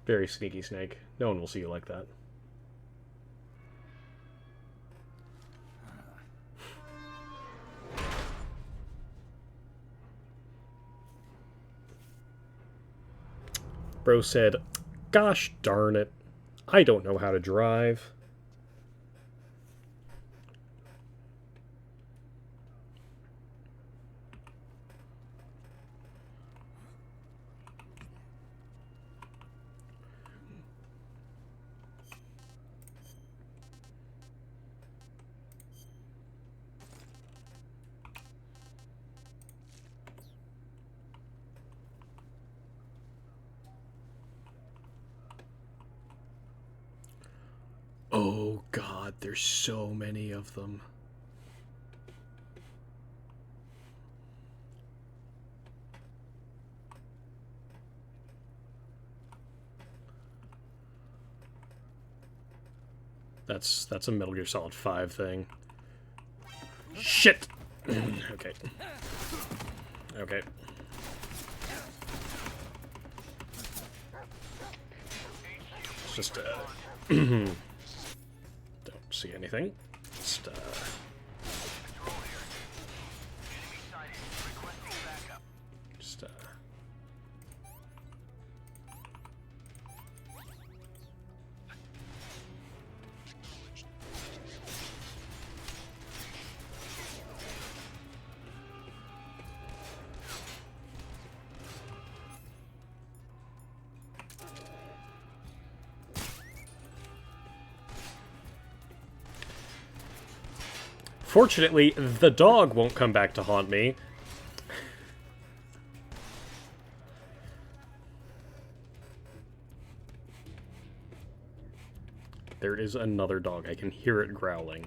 Very sneaky snake. No one will see you like that. Bro said, gosh darn it, I don't know how to drive. Oh god, there's so many of them. That's a Metal Gear Solid 5 thing. Shit! Okay. Okay. It's just, don't see anything. Just, just, Fortunately, the dog won't come back to haunt me. There is another dog. I can hear it growling.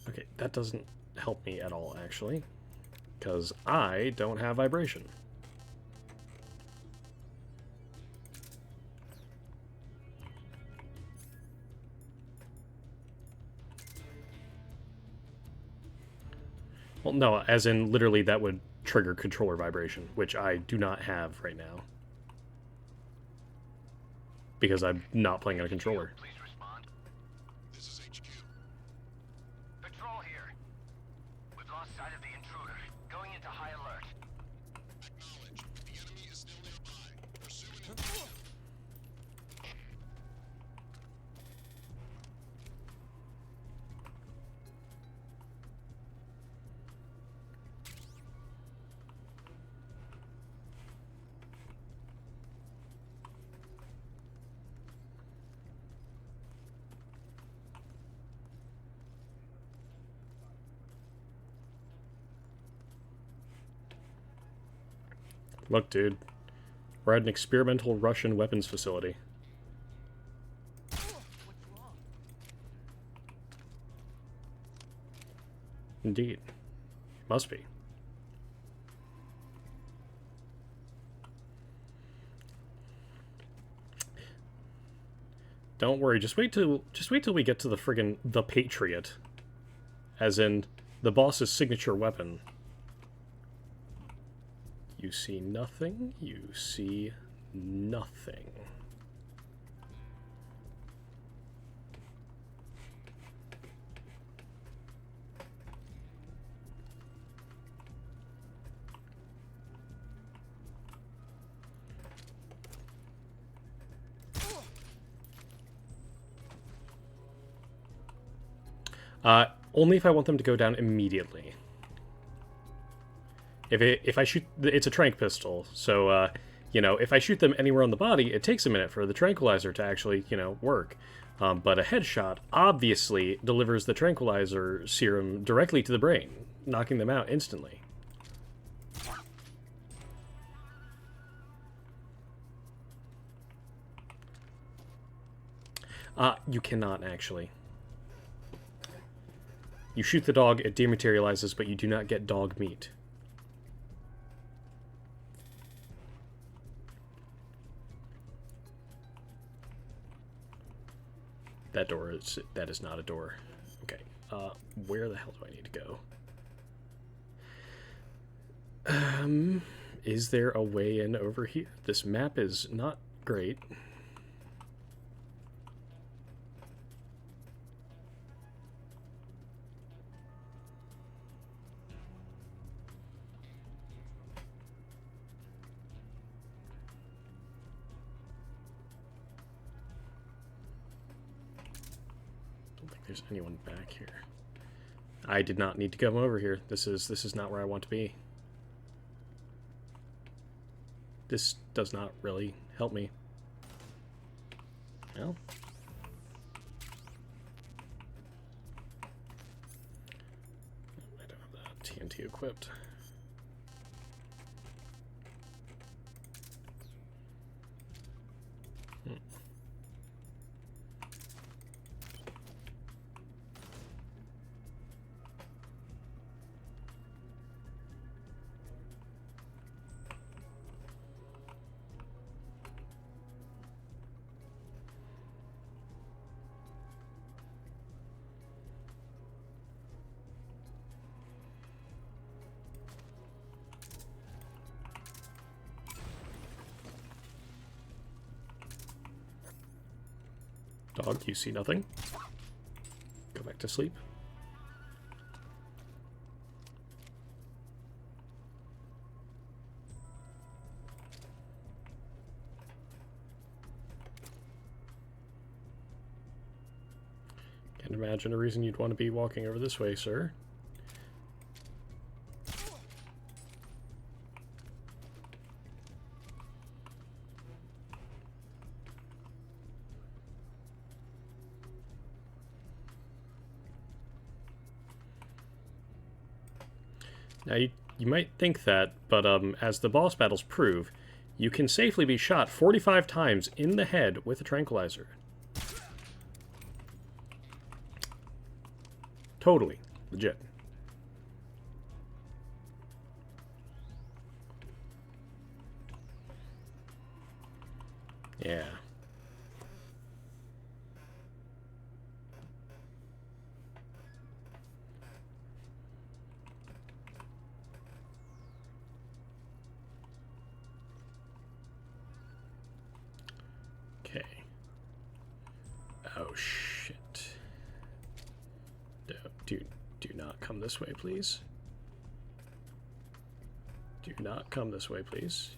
Okay, that doesn't help me at all, actually, because I don't have vibration. Well, no, as in literally that would trigger controller vibration, which I do not have right now. Because I'm not playing on a controller. Please respond. This is HQ. Patrol here. We've lost sight of the intruder. Going into high alert. Acknowledge. The enemy is still nearby. Pursue and engage. Look, dude. We're at an experimental Russian weapons facility. Indeed. Must be. Don't worry, just wait till we get to the friggin' the Patriot. As in the boss's signature weapon. You see nothing, you see nothing. Only if I want them to go down immediately. If I shoot, it's a tranq pistol, so, you know, if I shoot them anywhere on the body, it takes a minute for the tranquilizer to actually, you know, work. But a headshot obviously delivers the tranquilizer serum directly to the brain, knocking them out instantly. You cannot, actually. You shoot the dog, it dematerializes, but you do not get dog meat. That is not a door. Okay, where the hell do I need to go? Is there a way in over here? This map is not great. There's anyone back here. I did not need to come over here. This is not where I want to be. This does not really help me. Well. I don't have the TNT equipped. Dog, you see nothing. Go back to sleep. imagine a reason you'd want to be walking over this way, sir. Now, you might think that, but as the boss battles prove, you can safely be shot 45 times in the head with a tranquilizer. Totally legit. Yeah. Okay. Oh shit. Do not come this way, please. Do not come this way, please.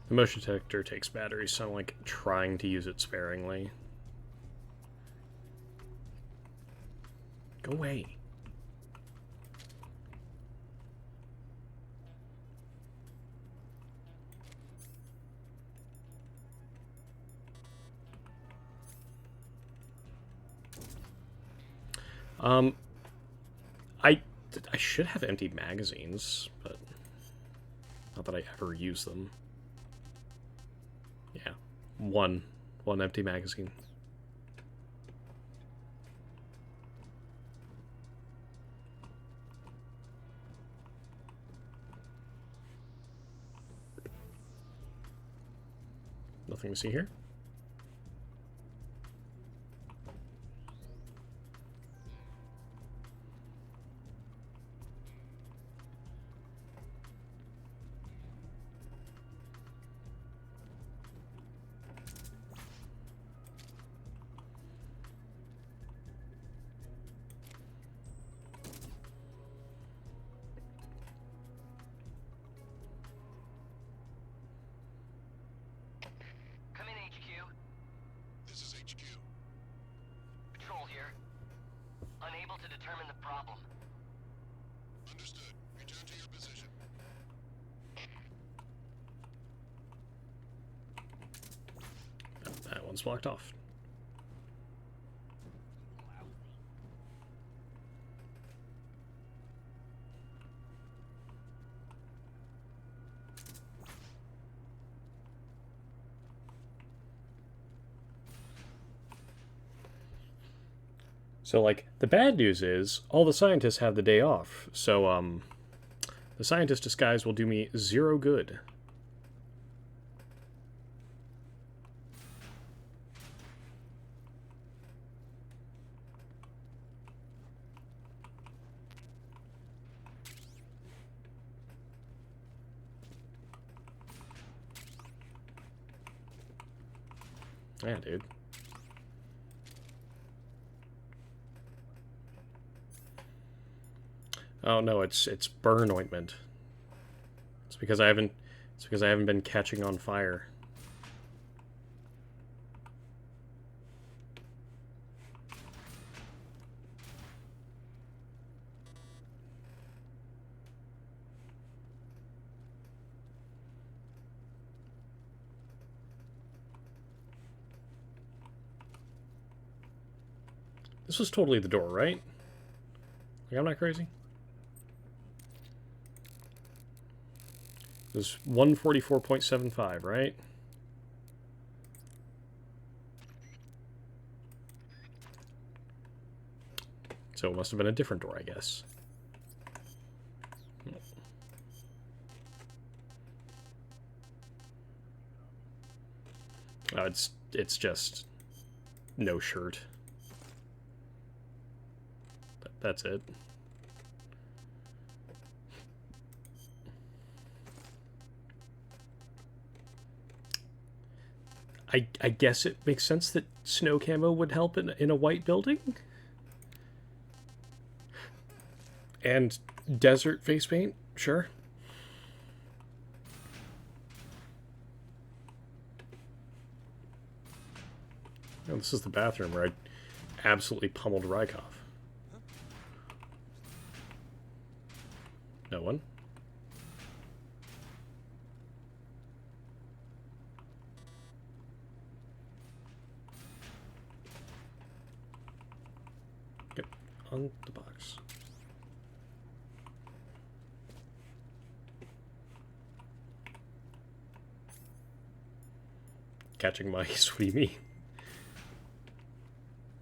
The motion detector takes batteries, so I'm like trying to use it sparingly. Go away. I should have emptied magazines, but not that I ever use them. Yeah, one empty magazine. Nothing to see here. Come in, HQ. This is HQ. Patrol here. Unable to determine the problem. Understood. Return to your position. That one's blocked off. So, like, the bad news is all the scientists have the day off. So, the scientist disguise will do me 0 good. Yeah, dude. Oh no, it's burn ointment. It's because I haven't been catching on fire. This was totally the door, right? Like, I'm not crazy. It was 144.75, right? So it must have been a different door, I guess. It's just no shirt. That's it. I guess it makes sense that snow camo would help in a white building. And desert face paint, sure. Oh, this is the bathroom where I absolutely pummeled Rykov. No one? Get on the box. Catching mice? What do you mean?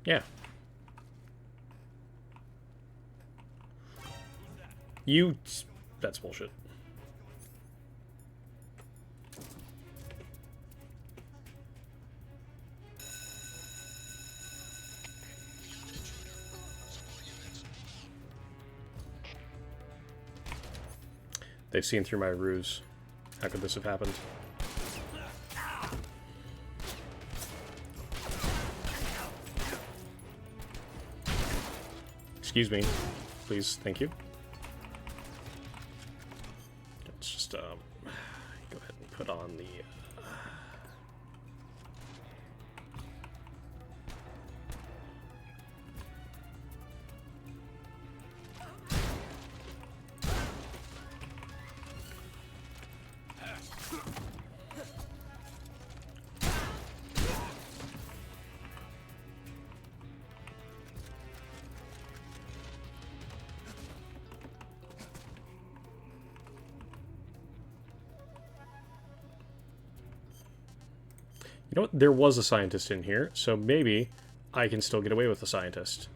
Yeah. You... That's bullshit. They've seen through my ruse. How could this have happened? Excuse me. Please, thank you. Let's just, go ahead and put on the, You know what? There was a scientist in here, so maybe I can still get away with the scientist.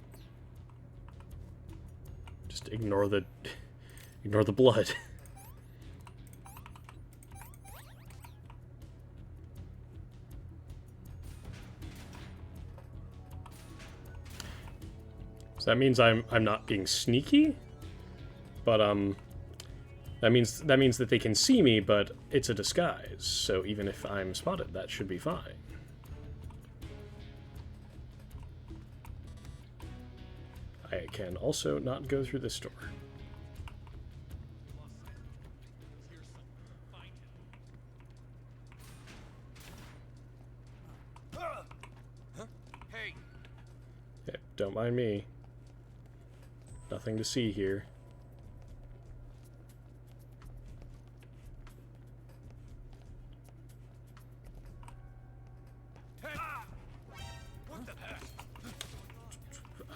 Just ignore the... ignore the blood. So that means I'm not being sneaky, but that means that they can see me, but it's a disguise. So even if I'm spotted, that should be fine. I can also not go through this door. Hey. Yeah, don't mind me. Nothing to see here.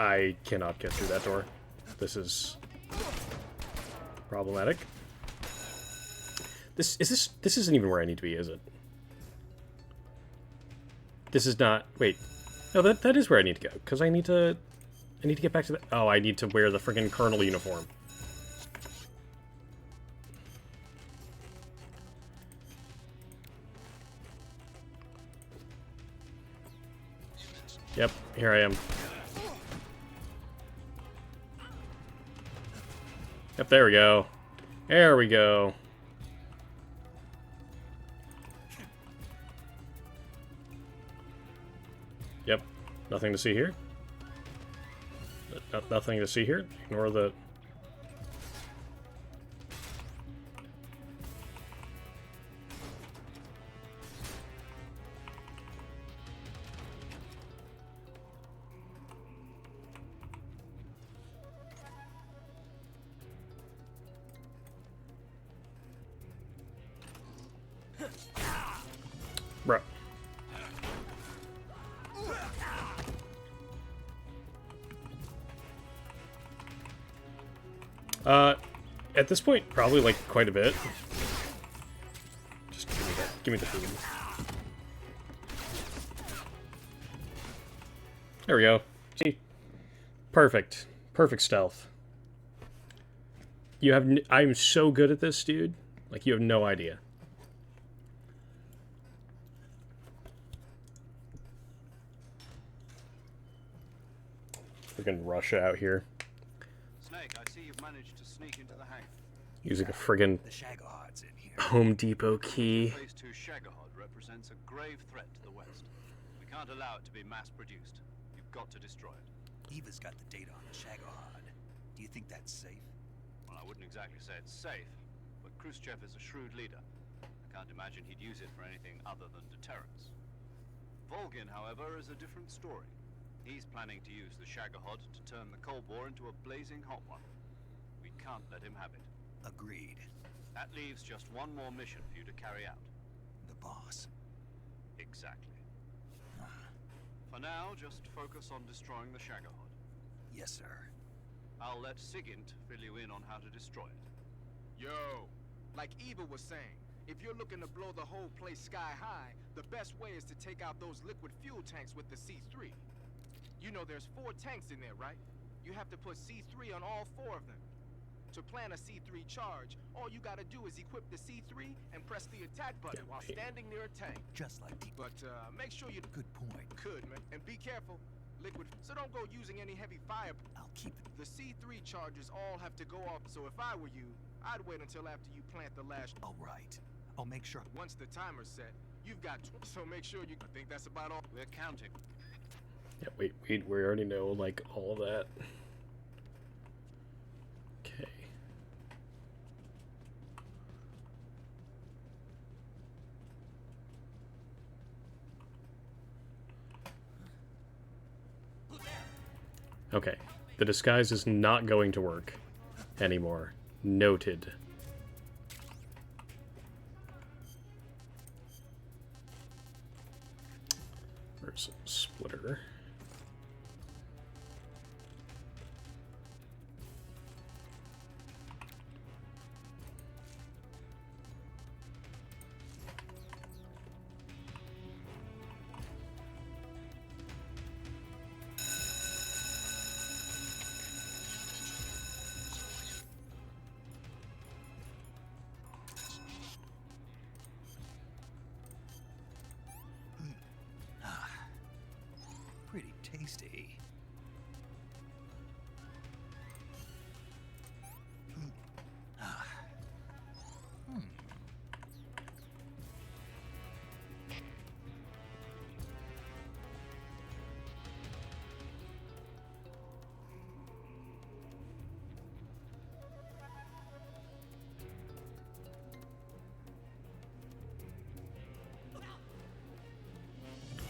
I cannot get through that door. This is problematic. This isn't even where I need to be, is it? This is not. Wait, no, that is where I need to go because I need to get back to the. Oh, I need to wear the friggin' Colonel uniform. Yep, here I am. Yep, there we go. There we go. Yep, nothing to see here. Nothing to see here. Ignore the... Bro. At this point, probably like quite a bit. Just give me that. Give me the food. There we go. See? Perfect. Perfect stealth. You have... I'm so good at this, dude. Like, you have no idea. Friggin' rush out here. Snake, I see you've managed to sneak into the hangar. Using a friggin' The Shagahod's in here. Home Depot key. Phase 2 Shagahod represents a grave threat to the West. We can't allow it to be mass-produced. You've got to destroy it. Eva's got the data on the Shagahod. Do you think that's safe? Well, I wouldn't exactly say it's safe, but Khrushchev is a shrewd leader. I can't imagine he'd use it for anything other than deterrence. Volvo Morgan, however, is a different story. He's planning to use the Shagohod to turn the Cold War into a blazing hot one. We can't let him have it. Agreed. That leaves just one more mission for you to carry out. The boss. Exactly. For now, just focus on destroying the Shagohod. Yes, sir. I'll let Sigint fill you in on how to destroy it. Yo, like Eva was saying, if you're looking to blow the whole place sky high, the best way is to take out those liquid fuel tanks with the C3. You know there's 4 tanks in there, right? You have to put C3 on all 4 of them. To plan a C3 charge, all you gotta do is equip the C3 and press the attack button while standing near a tank. Just like the... But make sure you... Good point. Could, man. And be careful. Liquid... So don't go using any heavy fire. I'll keep it. The C3 charges all have to go off, so if I were you, I'd wait until after you plant the last... All right. I'll make sure... Once the timer's set, you've got... So make sure you... I think that's about all. We're counting. Yeah, we already know, like, all of that. Okay. Okay. The disguise is not going to work anymore. Noted. Where's Splitter? Pretty tasty.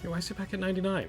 Hey, why is it back at 99?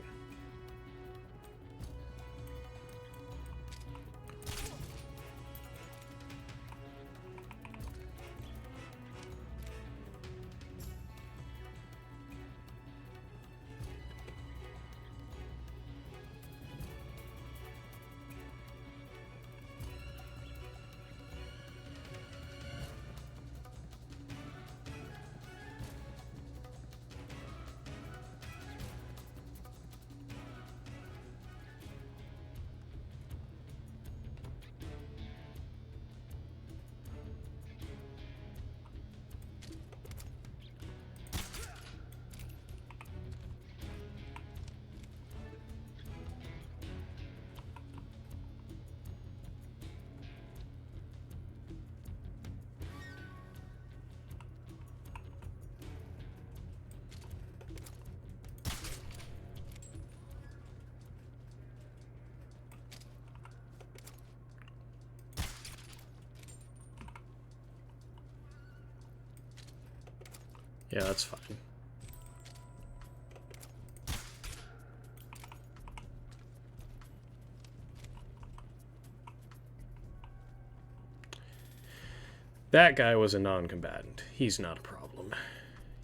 Yeah, that's fine. That guy was a non-combatant. He's not a problem.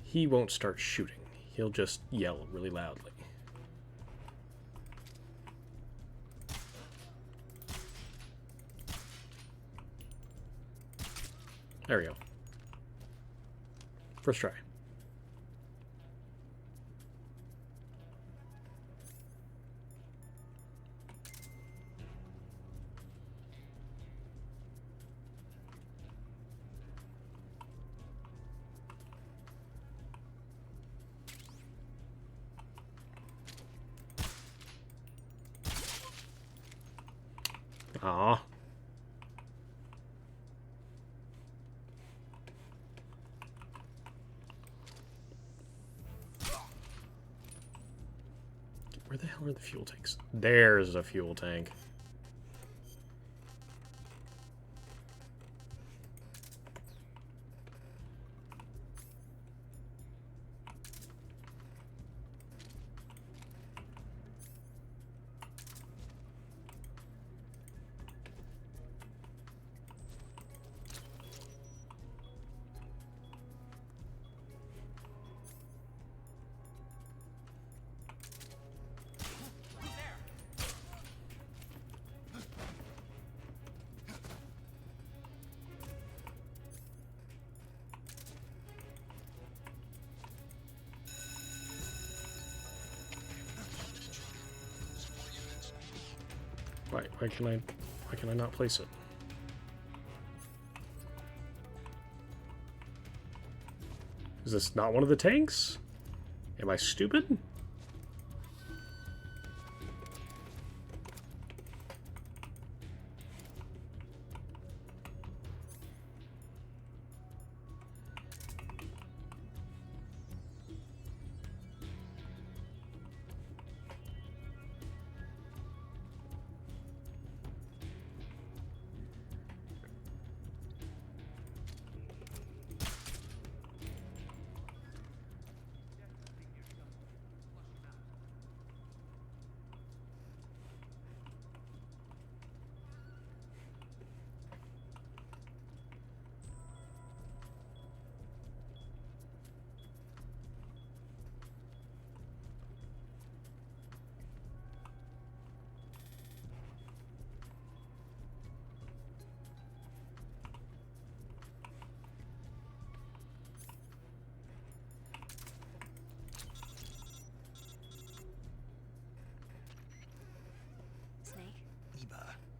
He won't start shooting. He'll just yell really loudly. There we go. First try. Aw. Where the hell are the fuel tanks? There's a fuel tank. Why can I not place it? Is this not one of the tanks? Am I stupid?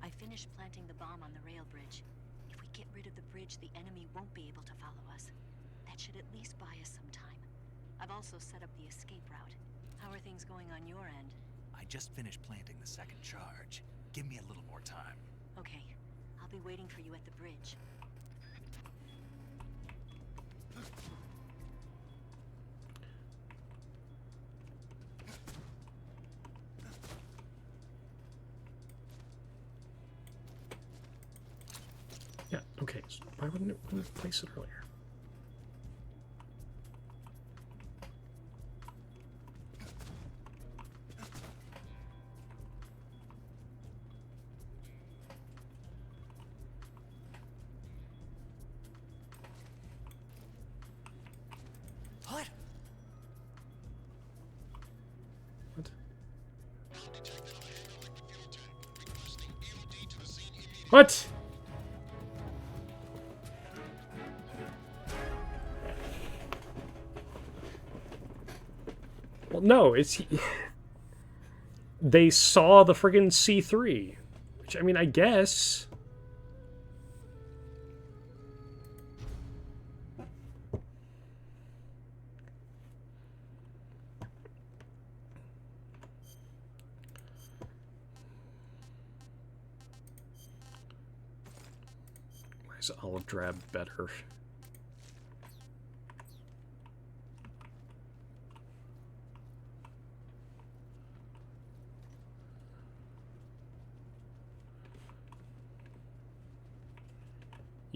I finished planting the bomb on the rail bridge. If we get rid of the bridge, the enemy won't be able to follow us. That should at least buy us some time. I've also set up the escape route. How are things going on your end? I just finished planting the second charge. Give me a little more time. Okay. I'll be waiting for you at the bridge. Yeah, okay. So why wouldn't it place it earlier? What? What? Detected on a hangar liquid fuel tank. Requesting EOD to the scene immediately. What? Well, no, it's... They saw the friggin' C3. Which, I mean, I guess... Why is olive drab better?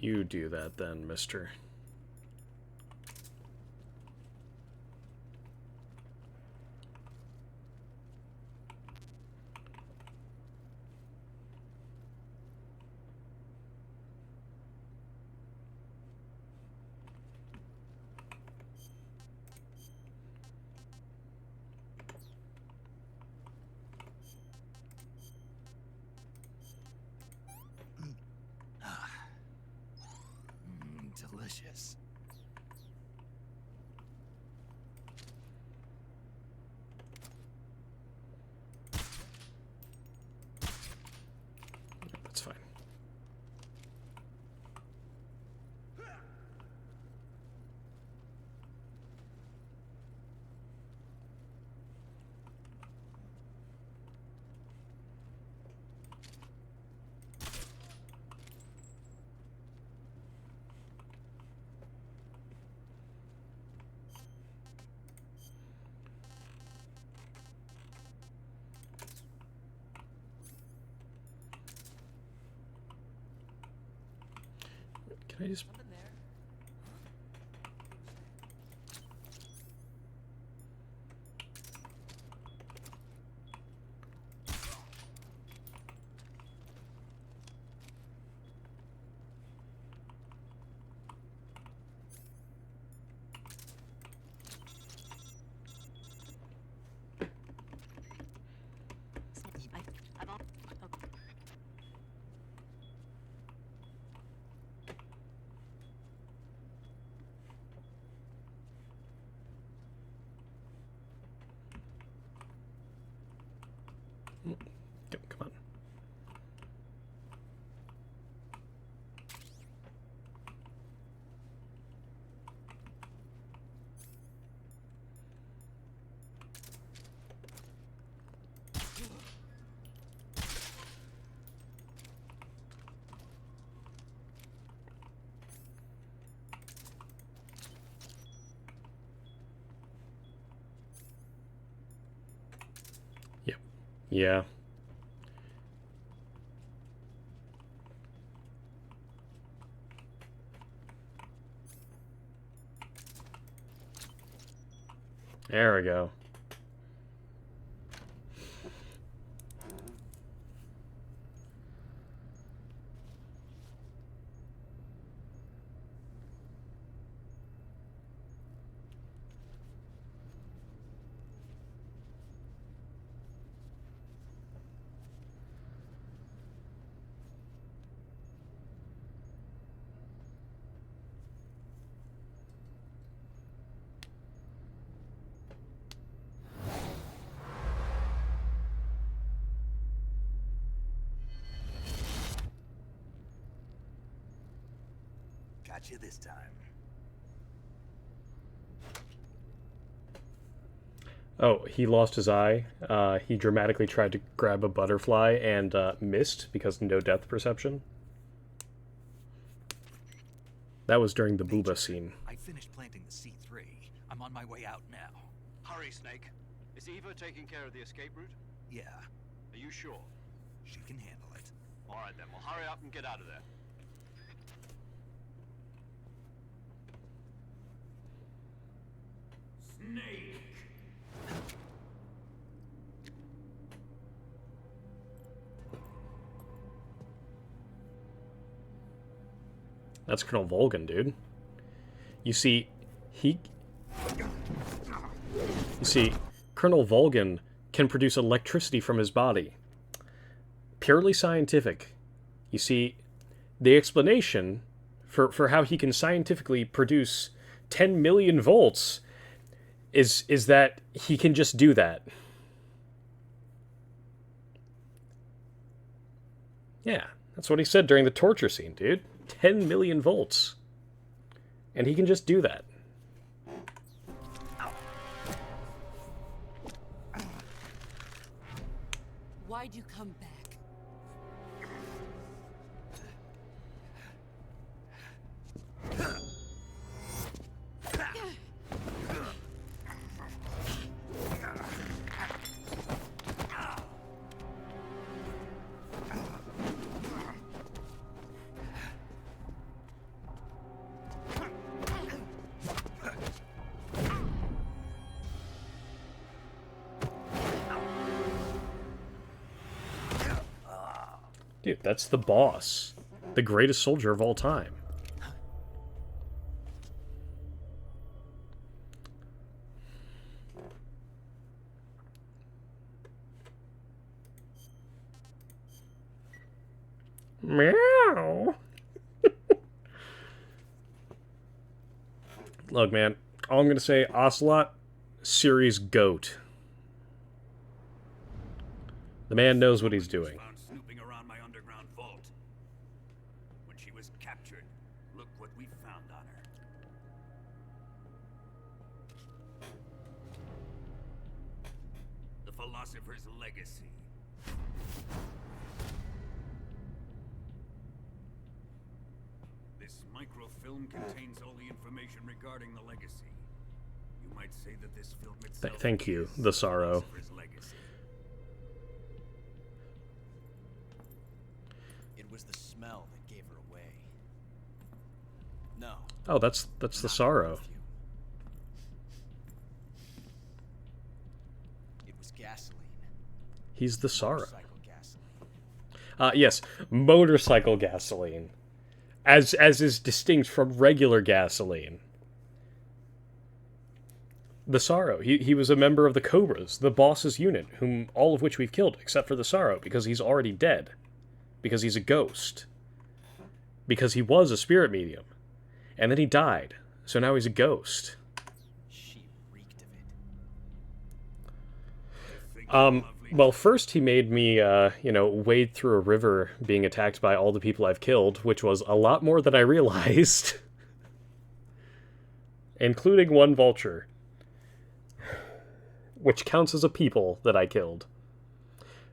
You do that then, mister. Delicious. That's fine. Can I just... Come on. Yeah. There we go. Got you this time. Oh, he lost his eye. He dramatically tried to grab a butterfly and missed because no depth perception. That was during the booba scene. I finished planting the C3. I'm on my way out now. Hurry, Snake. Is Eva taking care of the escape route? Yeah, Are you sure? she can handle it. All right then, well hurry up and get out of there. Snake! That's Colonel Volgan, dude. You see, Colonel Volgan can produce electricity from his body. Purely scientific. You see, the explanation for how he can scientifically produce 10 million volts is that he can just do that. Yeah, that's what he said during the torture scene, dude. 10 million volts. And he can just do that. Why'd you come back? Dude, that's the boss. The greatest soldier of all time. Meow. Look, man, all I'm going to say, Ocelot, series GOAT. The man knows what he's doing. Found snooping around my underground vault. When she was captured, look what we found on her. The philosopher's legacy. This microfilm contains all the information regarding the legacy. You might say that this film itself Thank you, is the Sorrow. philosopher's legacy. It was the smell that gave her away. No. Oh, that's the Sorrow. with you. It was gasoline. He's the Sorrow. Motorcycle gasoline. Yes, motorcycle gasoline. As is distinct from regular gasoline. The Sorrow. He was a member of the Cobras, the boss's unit, whom all of which we've killed, except for the Sorrow, because he's already dead. Because he's a ghost. Because he was a spirit medium. And then he died. So now he's a ghost. She reeked of it. Well, first he made me, wade through a river being attacked by all the people I've killed, which was a lot more than I realized. Including one vulture. Which counts as a people that I killed.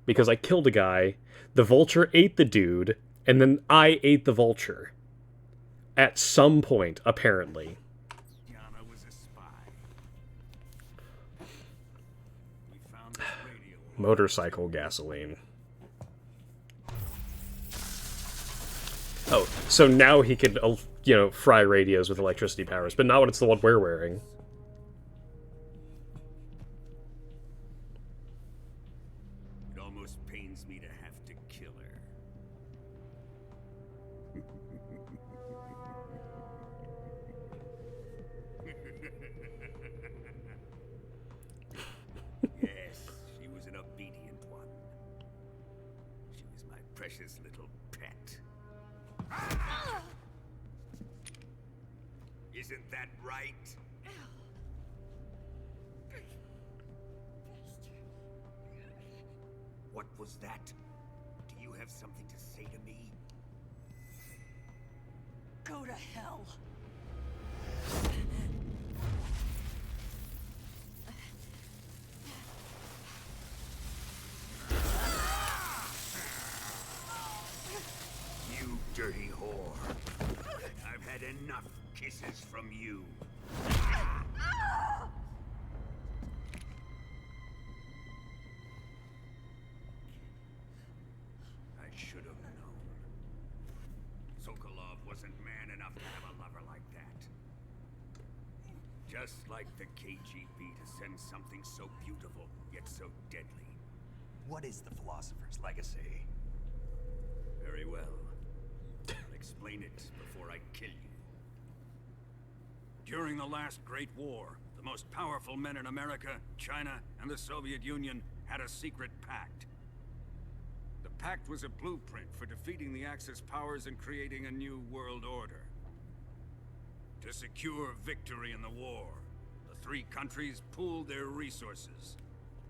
Because I killed a guy, the vulture ate the dude, and then I ate the vulture. At some point, apparently. Yana was a spy. We found this radio Motorcycle gasoline. Oh, so now he can, fry radios with electricity powers, but not when it's the one we're wearing. It almost pains me to have to kill her. Yes, she was an obedient one. She was my precious little pet. Isn't that right? What was that? Do you have something to say to me? Go to hell. You dirty whore. I've had enough kisses from you. I should have known. Sokolov wasn't man enough to have a lover like that. Just like the KGB to send something so beautiful, yet so deadly. What is the Philosopher's Legacy? Very well. I'll explain it before I kill you. During the last Great War, the most powerful men in America, China, and the Soviet Union had a secret pact. The pact was a blueprint for defeating the Axis powers and creating a new world order. To secure victory in the war, the three countries pooled their resources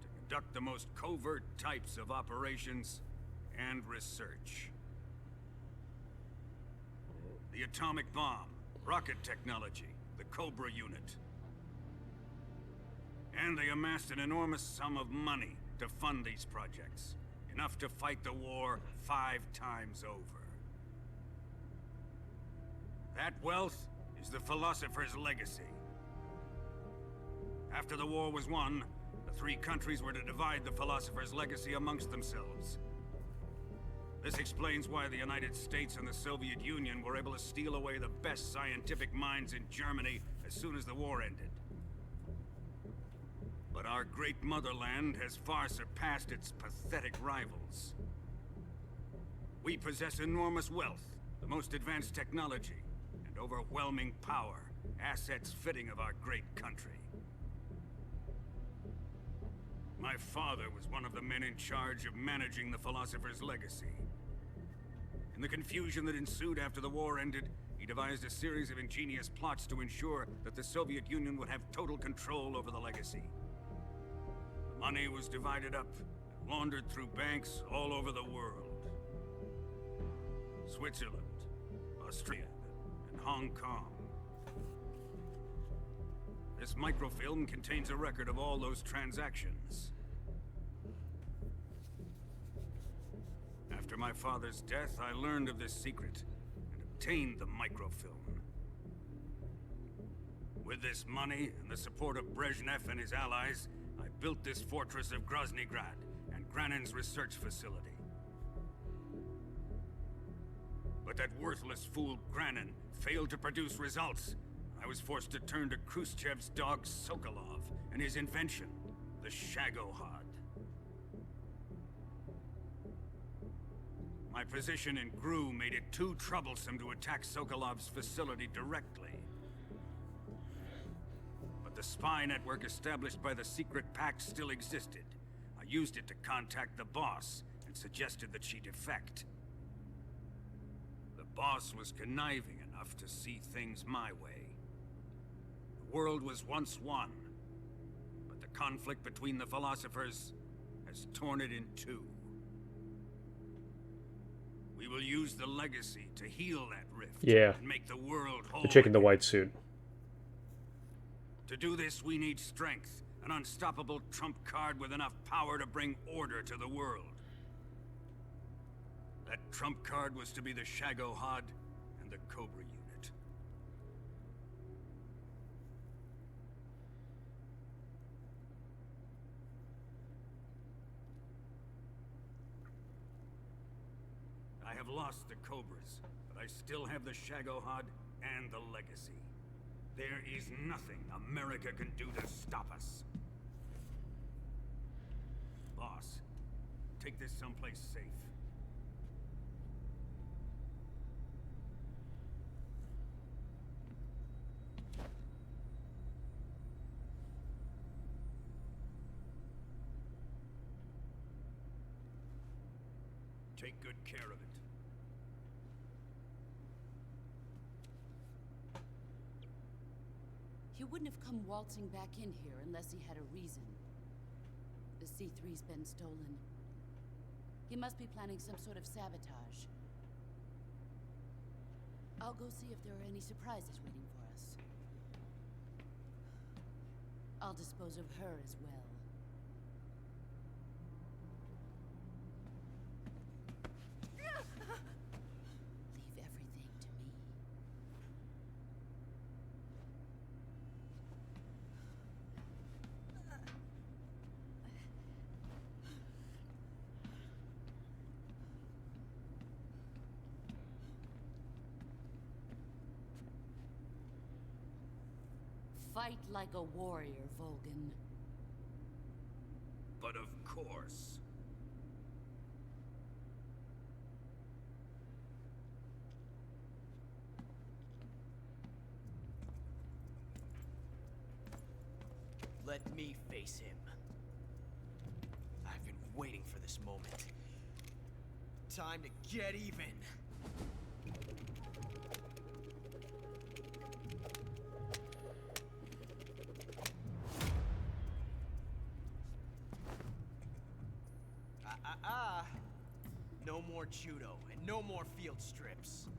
to conduct the most covert types of operations and research. The atomic bomb, rocket technology, the Cobra unit. And they amassed an enormous sum of money to fund these projects. Enough to fight the war 5 times over. That wealth is the Philosopher's Legacy. After the war was won, the three countries were to divide the Philosopher's Legacy amongst themselves. This explains why the United States and the Soviet Union were able to steal away the best scientific minds in Germany as soon as the war ended. But our great motherland has far surpassed its pathetic rivals. We possess enormous wealth, the most advanced technology, and overwhelming power, assets fitting of our great country. My father was one of the men in charge of managing the Philosopher's Legacy. In the confusion that ensued after the war ended, he devised a series of ingenious plots to ensure that the Soviet Union would have total control over the legacy. The money was divided up and laundered through banks all over the world. Switzerland, Austria, and Hong Kong. This microfilm contains a record of all those transactions. After my father's death, I learned of this secret and obtained the microfilm. With this money and the support of Brezhnev and his allies, I built this fortress of Groznygrad and Granin's research facility. But that worthless fool Granin failed to produce results. I was forced to turn to Khrushchev's dog Sokolov and his invention, the Shagohod. My position in GRU made it too troublesome to attack Sokolov's facility directly. But the spy network established by the secret pact still existed. I used it to contact the boss and suggested that she defect. The boss was conniving enough to see things my way. The world was once one, but the conflict between the philosophers has torn it in two. We will use the legacy to heal that rift and make the world whole. The chick in the white suit. To do this, we need strength, an unstoppable trump card with enough power to bring order to the world. That trump card was to be the Shagohod and the Cobra unit. I have lost the Cobras, but I still have the Shagohod and the Legacy. There is nothing America can do to stop us. Boss, take this someplace safe. Take good care of it. He wouldn't have come waltzing back in here unless he had a reason. The C3's been stolen. He must be planning some sort of sabotage. I'll go see if there are any surprises waiting for us. I'll dispose of her as well. Leave everything to me. Fight like a warrior, Volgan. But of course. Let me face him. I've been waiting for this moment. Time to get even. No more judo, and no more field strips.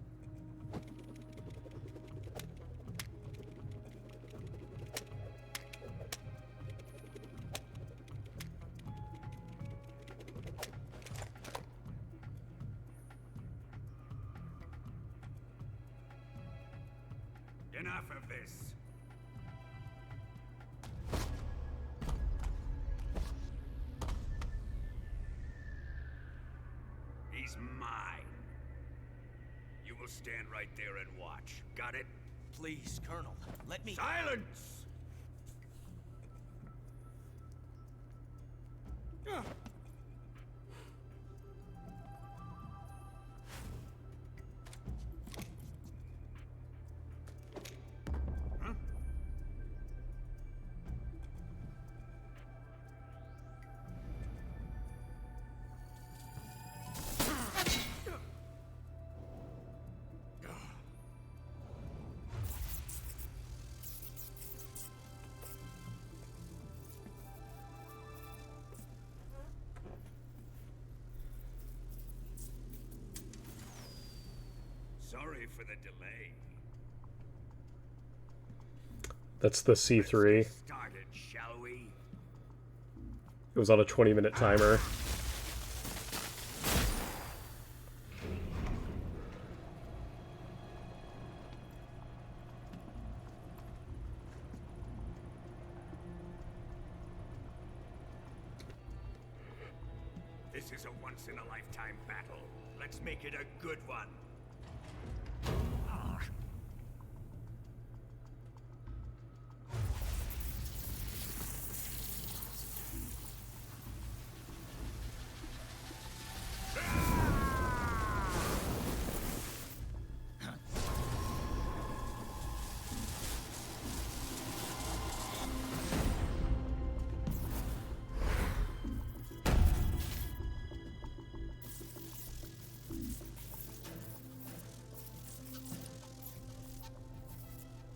Enough of this. He's mine. You will stand right there and watch. Got it? Please, Colonel, let me— Silence! Sorry for the delay. That's the C3. Started, shall we? It was on a 20-minute timer. This is a once-in-a-lifetime battle. Let's make it a good one.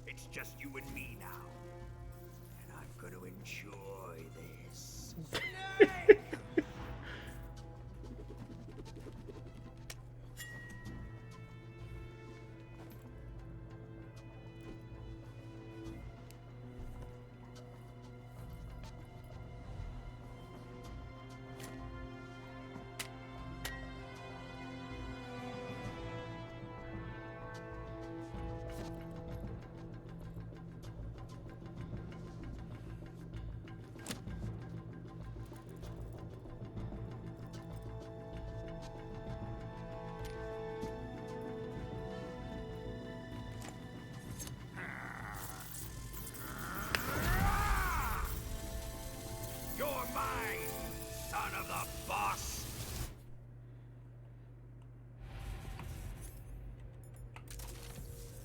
It's just you and me now. And I'm going to enjoy this. the boss.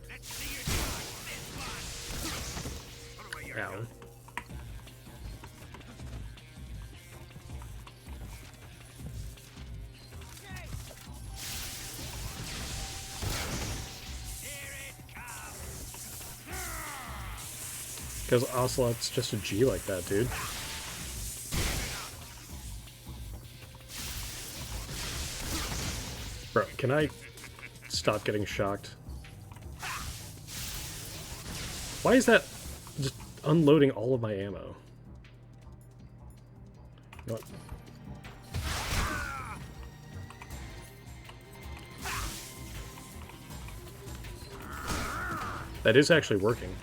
Let's see you charge this one. Put away your Ow. gun. Here it comes. Because Ocelot's just a G like that, dude. Bro, can I stop getting shocked? Why is that just unloading all of my ammo? You know what? That is actually working.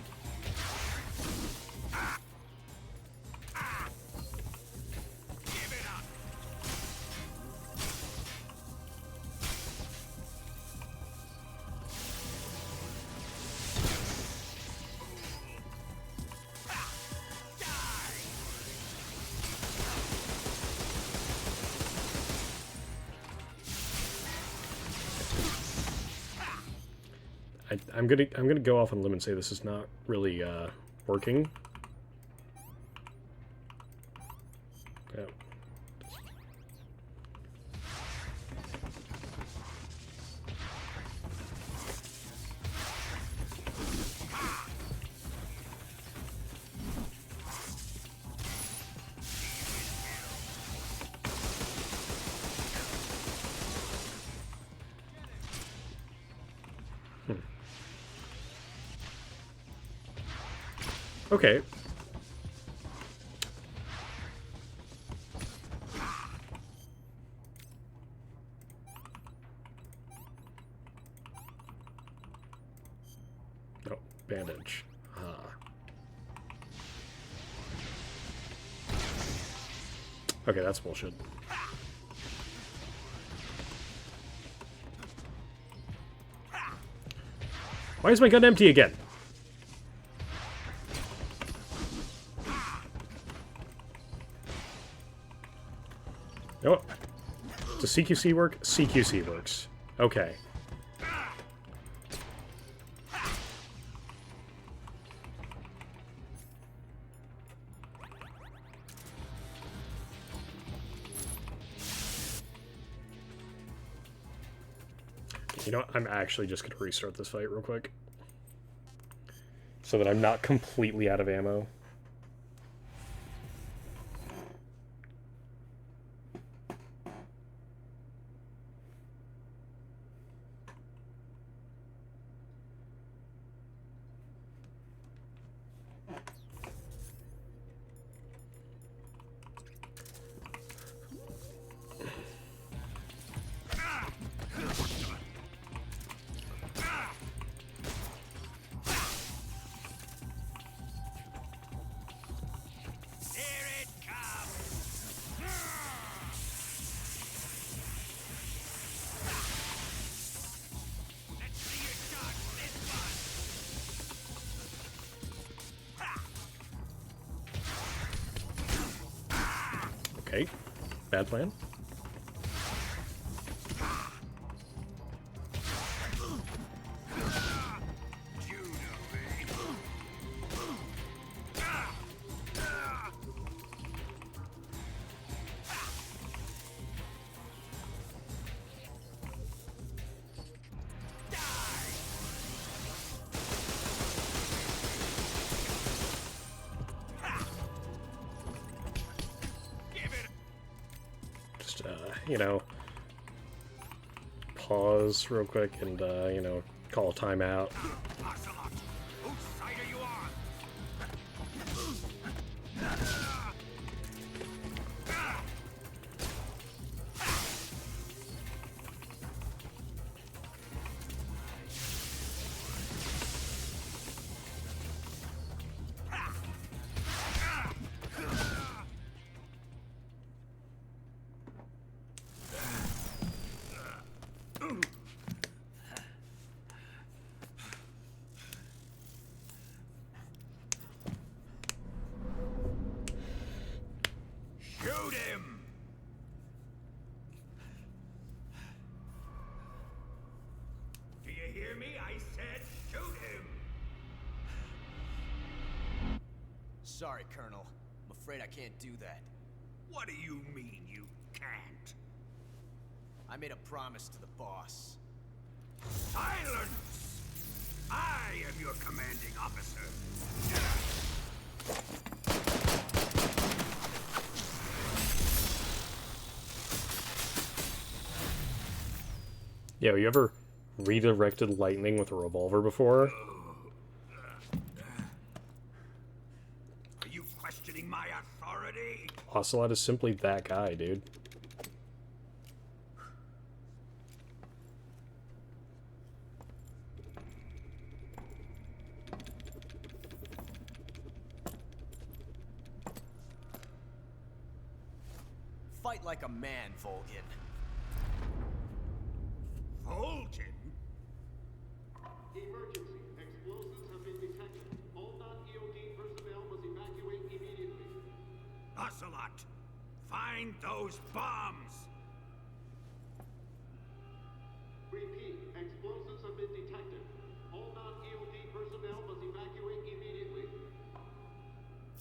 I'm gonna go off on a limb and say this is not really working. Yeah. Okay. Oh, bandage. Okay, that's bullshit. Why is my gun empty again? Oh, does CQC work? CQC works. Okay. You know what? I'm actually just going to restart this fight real quick. So that I'm not completely out of ammo. Okay, bad plan. You know, pause real quick and, you know, call a timeout. sorry, Colonel. I'm afraid I can't do that. What do you mean you can't? I made a promise to the boss. Silence! I am your commanding officer. Yo, you ever redirected lightning with a revolver before? Are you questioning my authority? Ocelot is simply that guy, dude. Fight like a man, Volgin. Volgin? Emergency. Explosives have been detected. All non-EOD personnel must evacuate immediately. Ocelot, find those bombs! Repeat. Explosives have been detected. All non-EOD personnel must evacuate immediately.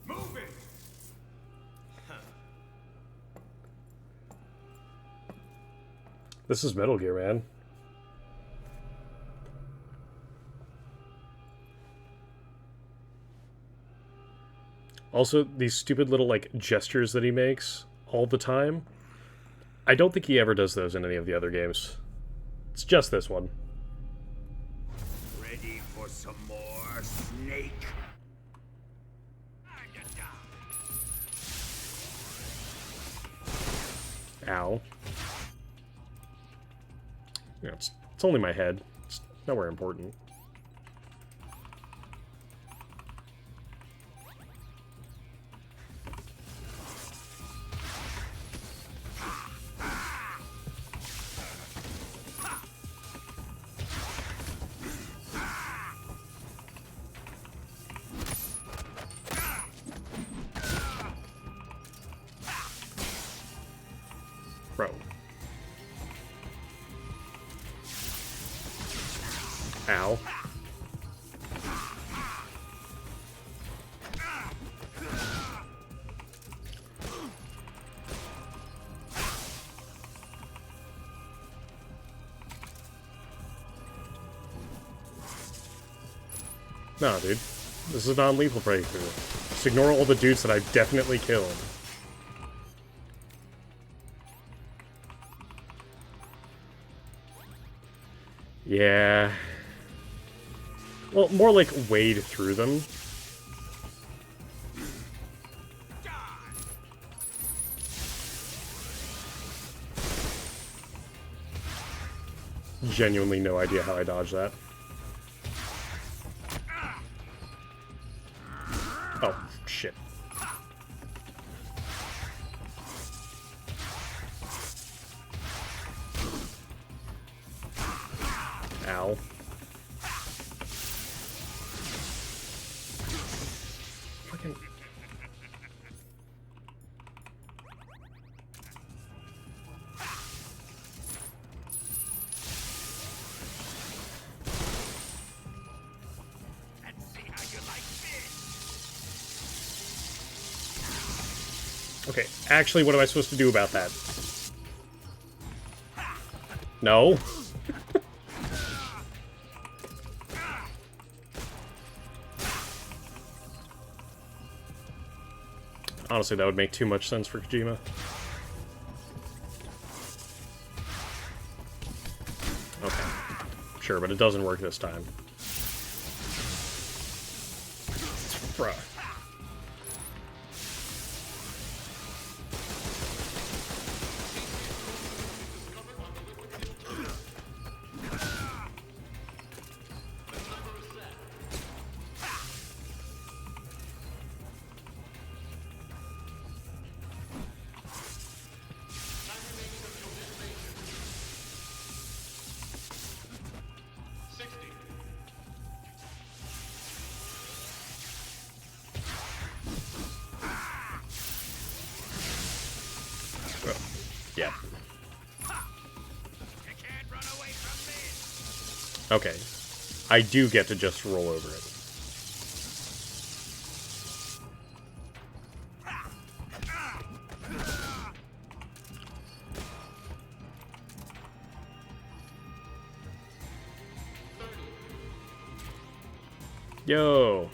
Move it! This is Metal Gear, man. Also, these stupid little, like, gestures that he makes all the time. I don't think he ever does those in any of the other games. It's just this one. Ready for some more, Snake? Ow. Yeah, it's only my head. It's nowhere important. Bro. Ow. No, dude. This is a non-lethal breakthrough. Just ignore all the dudes that I've definitely killed. Yeah. Well, more like wade through them. Genuinely no idea how I dodged that. Oh, shit. Ow. Fucking... Okay, actually, what am I supposed to do about that? No? Honestly, that would make too much sense for Kojima. Okay. Sure, but it doesn't work this time. Bruh. Yeah. Okay. I do get to just roll over it. Yo.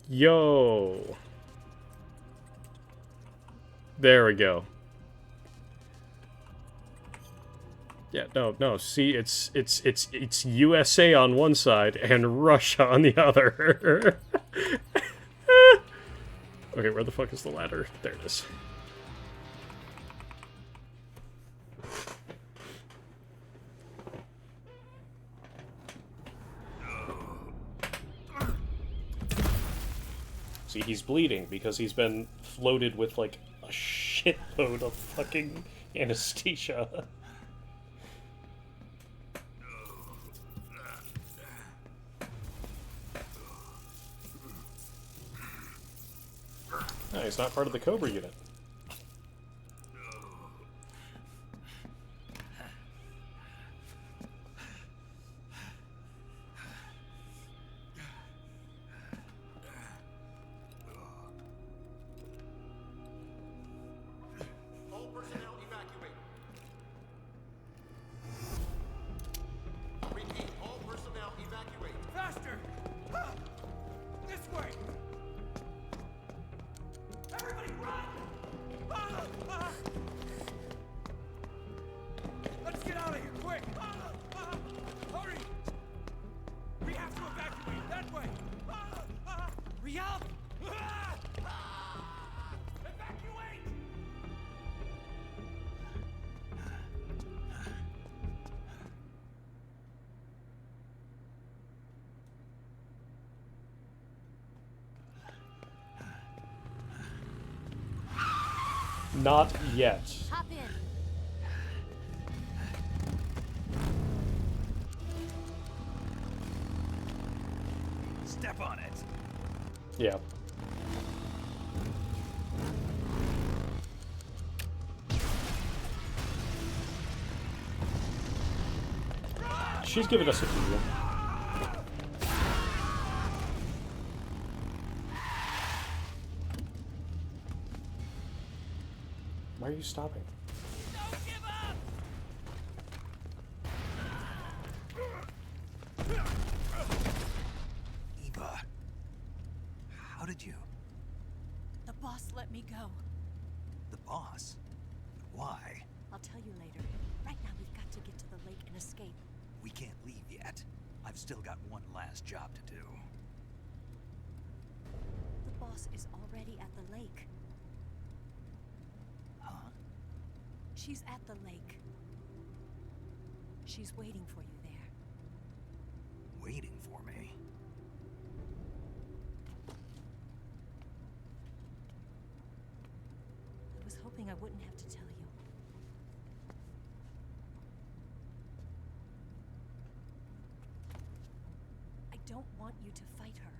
Yo. There we go. Yeah, no. See, it's USA on one side and Russia on the other. Okay, where the fuck is the ladder? There it is. See, he's bleeding because he's been floated with, like, a shitload of fucking anesthesia. No, he's not part of the Cobra unit. All personnel evacuate. Repeat, all personnel evacuate. Faster! This way! Everybody run! Let's get out of here, quick! Hurry! We have to evacuate, that way! Hurry up! Evacuate! Not yet. Hop in. Step on it. Yeah. She's giving us a clue. Why are you stopping? Don't give up! Eva. How did you? The boss let me go. The boss? Why? I'll tell you later. Right now, we've got to get to the lake and escape. We can't leave yet. I've still got one last job to do. The boss is already at the lake. Huh? She's at the lake. She's waiting for you there. Waiting for me? I was hoping I wouldn't have to tell you. I don't want you to fight her.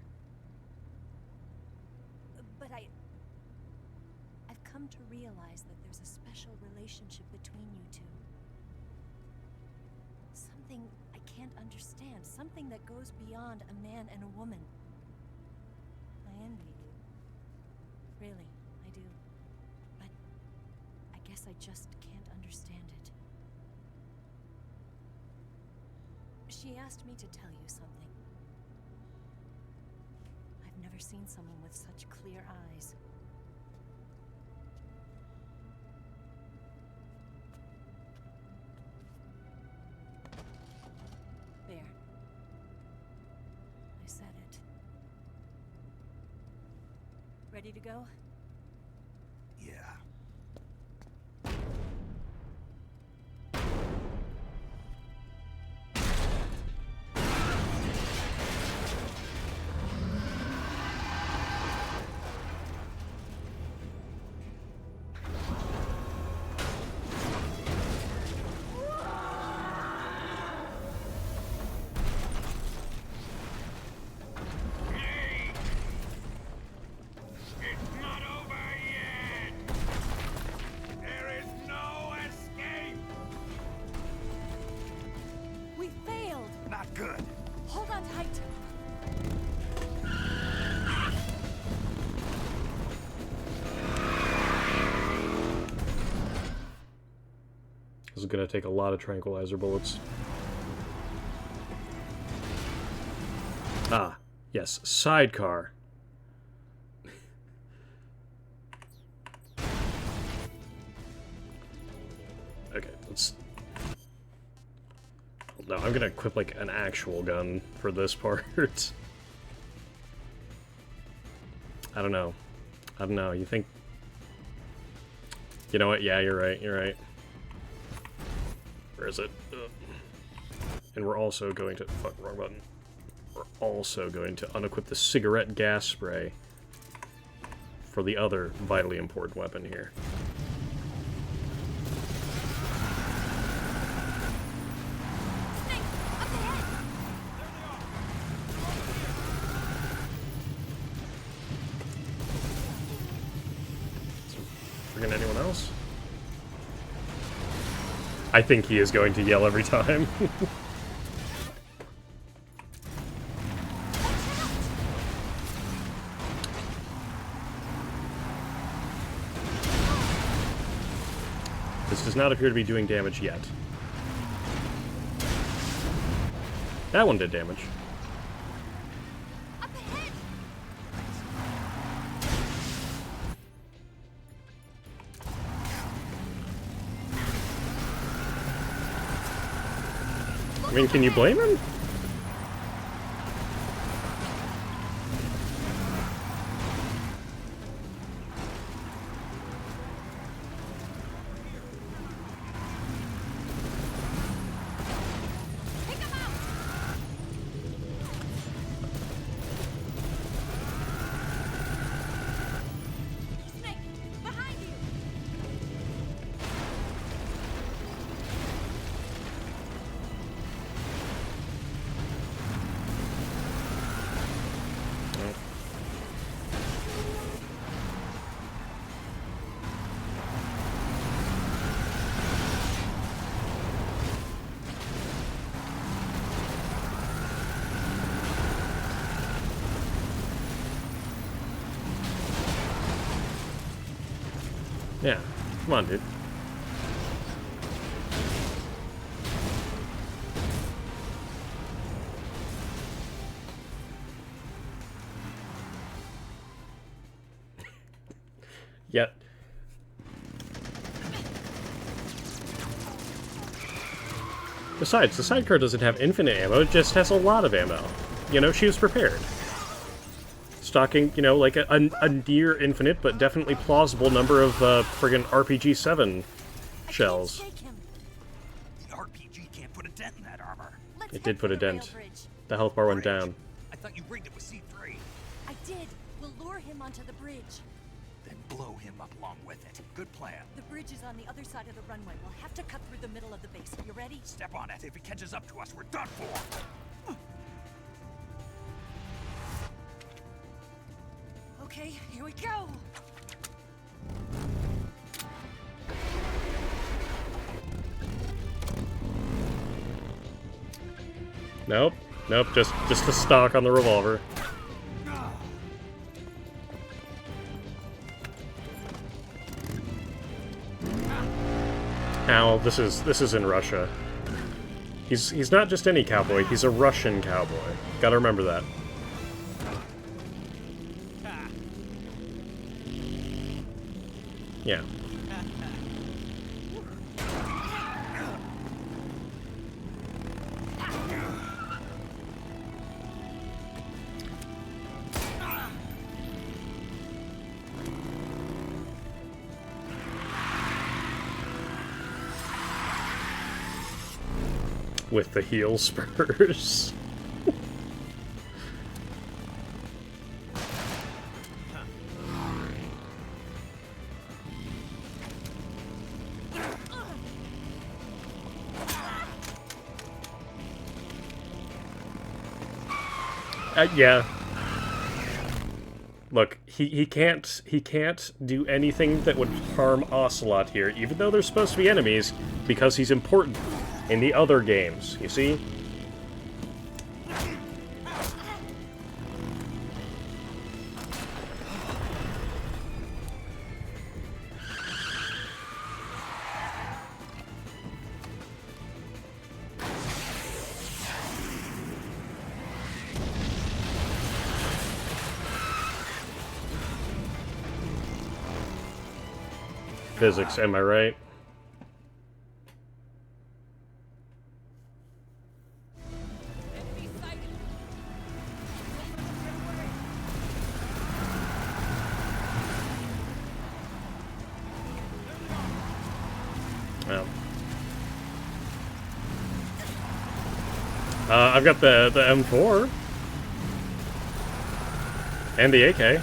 But I've come to realize that there's a special relationship between you two. Something I can't understand. Something that goes beyond a man and a woman. I envy you. Really, I do. But I guess I just can't understand it. She asked me to tell you something. I've never seen someone with such clear eyes. There. I said it. Ready to go? Yeah. It's not over yet! is going to take a lot of tranquilizer bullets. Ah, yes, sidecar. Okay, let's... No, I'm gonna equip, like, an actual gun for this part. I don't know. I don't know, you think... You know what? Yeah, you're right, you're right. Where is it? Ugh. And we're also going to... Fuck, wrong button. We're also going to unequip the cigarette gas spray for the other vitally important weapon here. Friggin' anyone else? I think he is going to yell every time. This does not appear to be doing damage yet. That one did damage. I mean, can you blame him? Yeah, come on, dude. Yet. Besides, the sidecar doesn't have infinite ammo, it just has a lot of ammo. You know, she was prepared. Stocking, you know, like a near infinite, but definitely plausible number of friggin' RPG-7 shells. The RPG can't put a dent in that armor. Let's It did put a head for the dent. rail bridge. The health bar went down. I thought you rigged it with C3. I did. We'll lure him onto the bridge. Then blow him up along with it. Good plan. The bridge is on the other side of the runway. We'll have to cut through the middle of the base. You ready? Step on it. If he catches up to us, we're done for. Okay, here we go. Nope. Nope, just a stock on the revolver. Ow, this is in Russia. He's not just any cowboy, he's a Russian cowboy. Gotta remember that. Yeah. With the heel spurs. Yeah. Look, he can't do anything that would harm Ocelot here, even though they're supposed to be enemies, because he's important in the other games, you see? Physics, am I right? Well. I've got the M4. And the AK.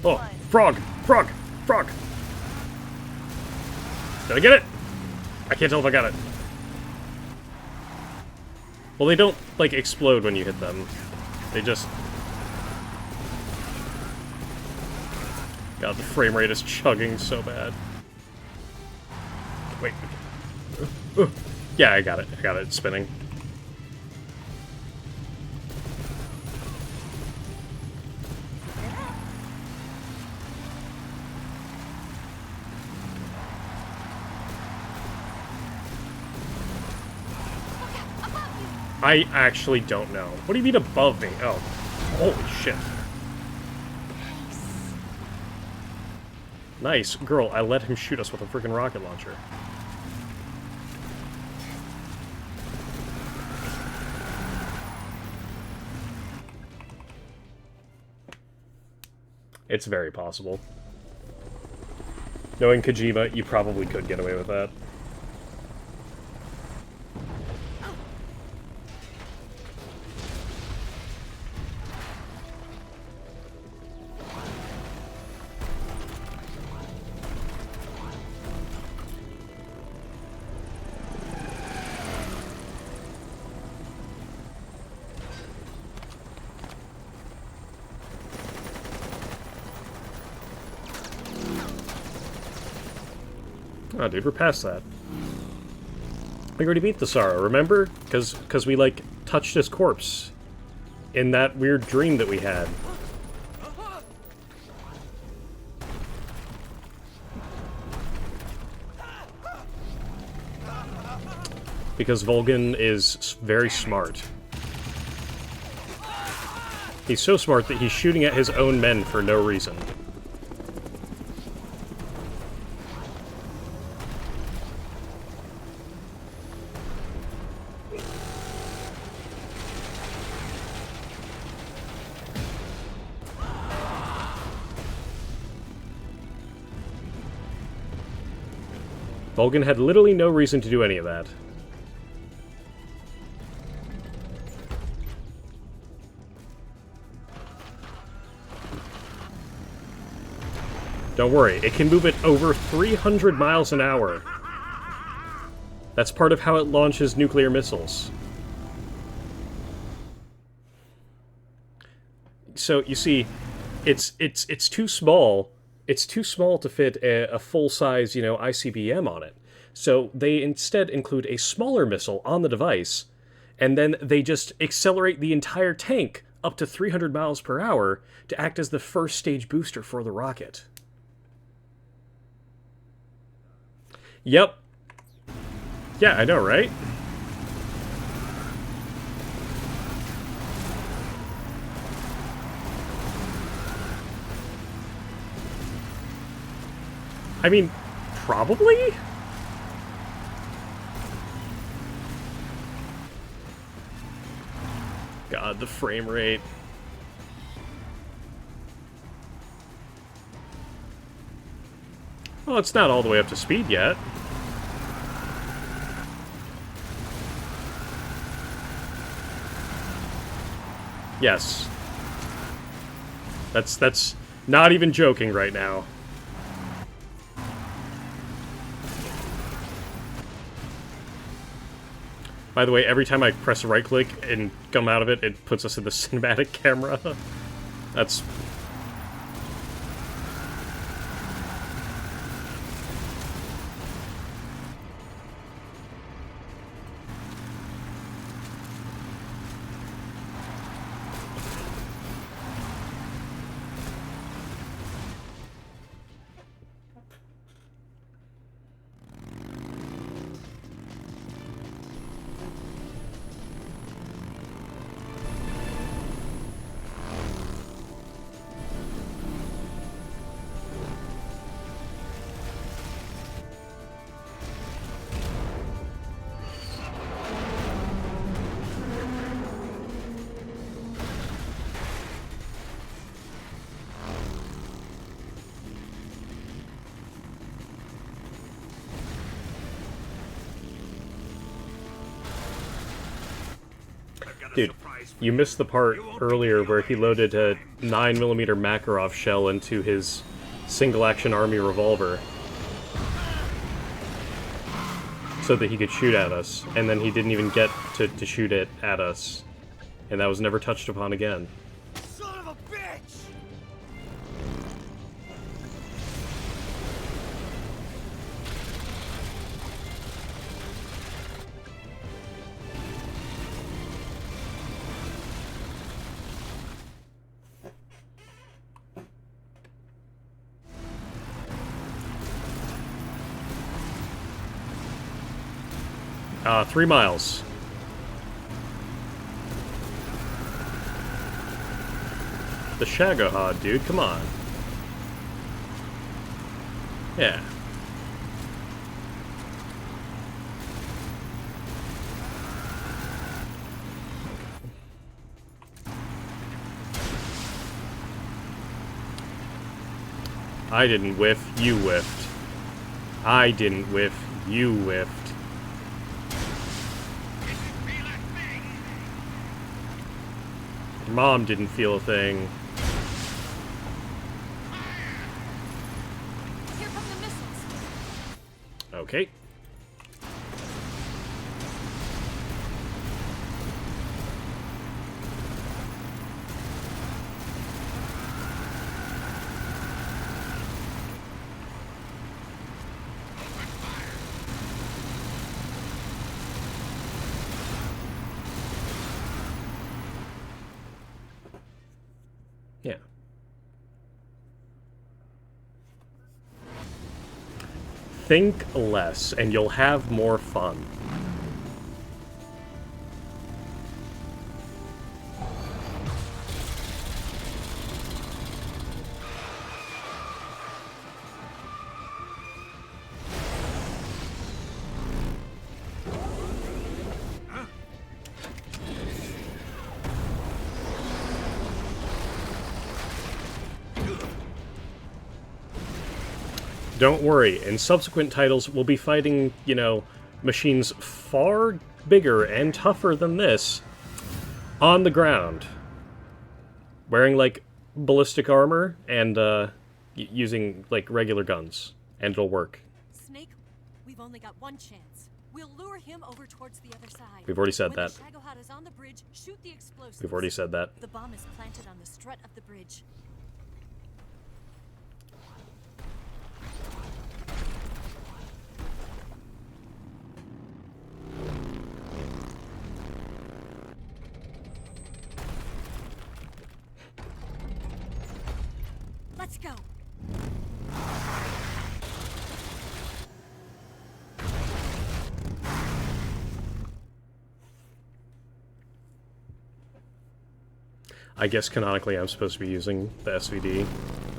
Oh, frog! Frog! Frog! Did I get it? I can't tell if I got it. Well, they don't, like, explode when you hit them. They just... God, the frame rate is chugging so bad. Wait. Yeah, I got it. I got it. It's spinning. I actually don't know. What do you mean above me? Oh. Holy shit. Nice. Girl, I let him shoot us with a freaking rocket launcher. It's very possible. Knowing Kojima, you probably could get away with that. Oh, dude, we're past that. We already beat the Sorrow, remember? Because we, like, touched his corpse in that weird dream that we had. Because Volgin is very smart. He's so smart that he's shooting at his own men for no reason. Volgin had literally no reason to do any of that. Don't worry, it can move at over 300 miles an hour. That's part of how it launches nuclear missiles. So, you see, it's too small. It's too small to fit a full-size, you know, ICBM on it. So they instead include a smaller missile on the device, and then they just accelerate the entire tank up to 300 miles per hour to act as the first stage booster for the rocket. Yep. Yeah, I know, right? I mean, probably? God, the frame rate. Well, it's not all the way up to speed yet. Yes. That's not even joking right now. By the way, every time I press right click and come out of it, it puts us in the cinematic camera. That's... Dude, you missed the part earlier where he loaded a 9mm Makarov shell into his single-action army revolver so that he could shoot at us, and then he didn't even get to shoot it at us, and that was never touched upon again. Son of a bitch! 3 miles. The Shagohod, dude, come on. Yeah. I didn't whiff, you whiffed. I didn't whiff, you whiffed. Your mom didn't feel a thing. Here come the missiles. Okay. Yeah. Think less, and you'll have more fun. Don't worry, in subsequent titles, we'll be fighting, you know, machines far bigger and tougher than this on the ground. Wearing, like, ballistic armor and, using, like, regular guns. And it'll work. Snake, we've only got one chance. We'll lure him over towards the other side. We've already said when that. The Shagohod is on the bridge, shoot the explosives. We've already said that. The bomb is planted on the strut of the bridge. Let's go. I guess canonically I'm supposed to be using the SVD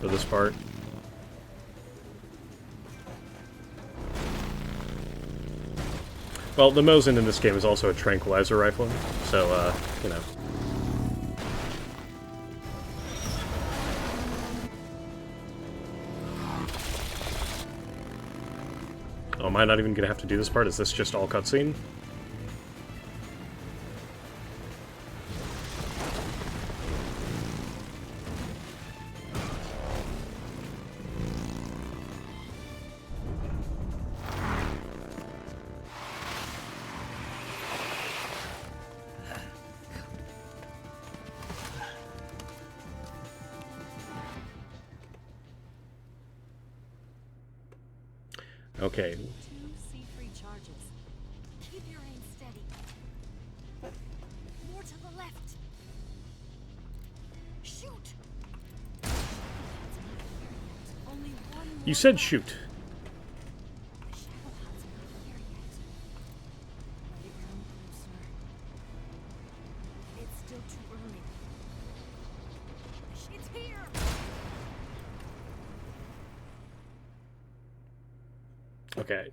for this part. Well, the Mosin in this game is also a tranquilizer rifle, so, you know. Oh, am I not even gonna have to do this part? Is this just all cutscene? Okay. 2 C3 charges. Keep your aim steady. More to the left. Shoot! Only one more. You said shoot. The Shagohod's not here yet. Let it come closer. It's still too early. It's here! Okay.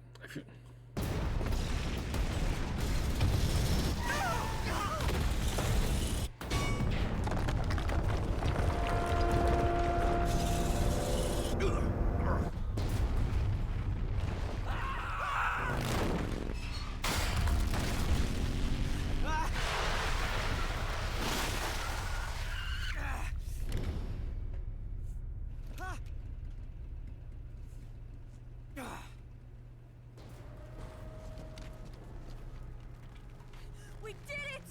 We did it!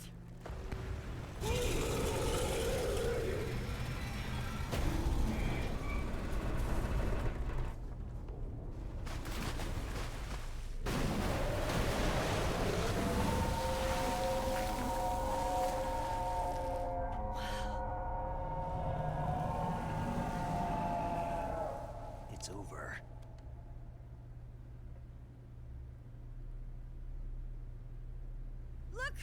It's over. Look!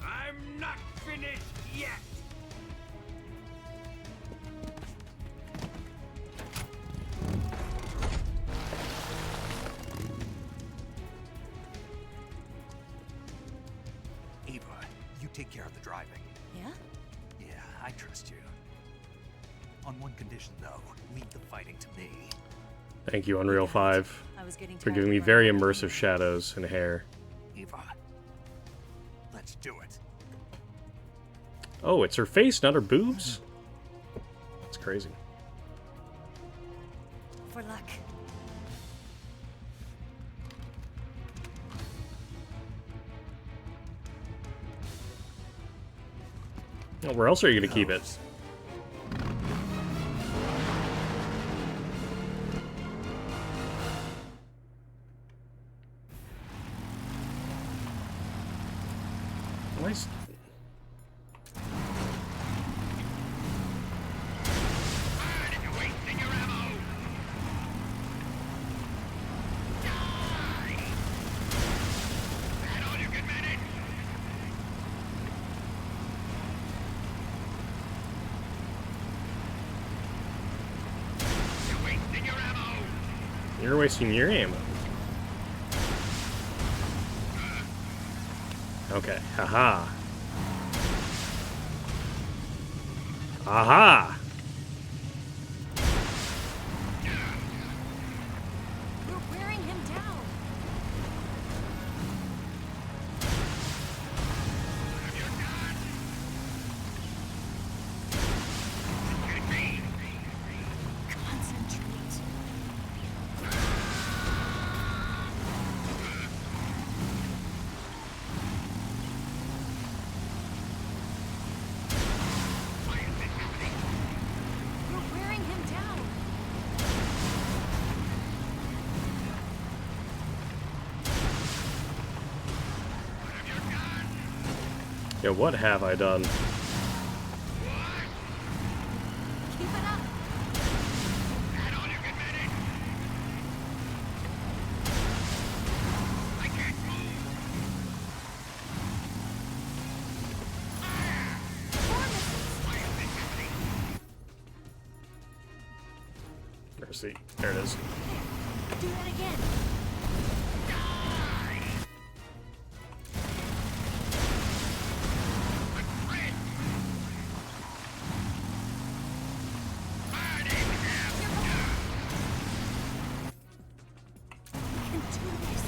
I'm not finished yet! Eva, you take care of the driving. Yeah? Yeah, I trust you. On one condition, though, leave the fighting to me. Thank you, Unreal 5, I was getting for tired giving of me running very around immersive here. shadows and hair. Eva, let's do it. Oh, it's her face, not her boobs? That's crazy. For luck. Oh, where else are you going to keep it? Nice. You're wasting your ammo. Okay, haha. Aha! We're wearing him down. Concentrate. We're wearing him down. Yeah, what have I done? Keep it up. Mercy. There it is. Do that again. We can do this.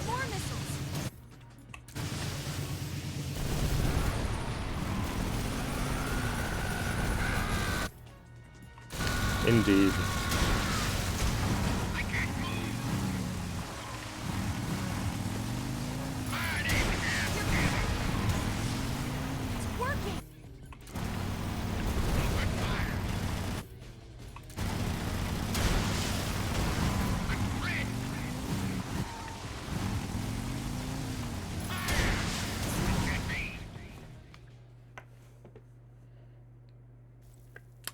More missiles. Indeed. It's working.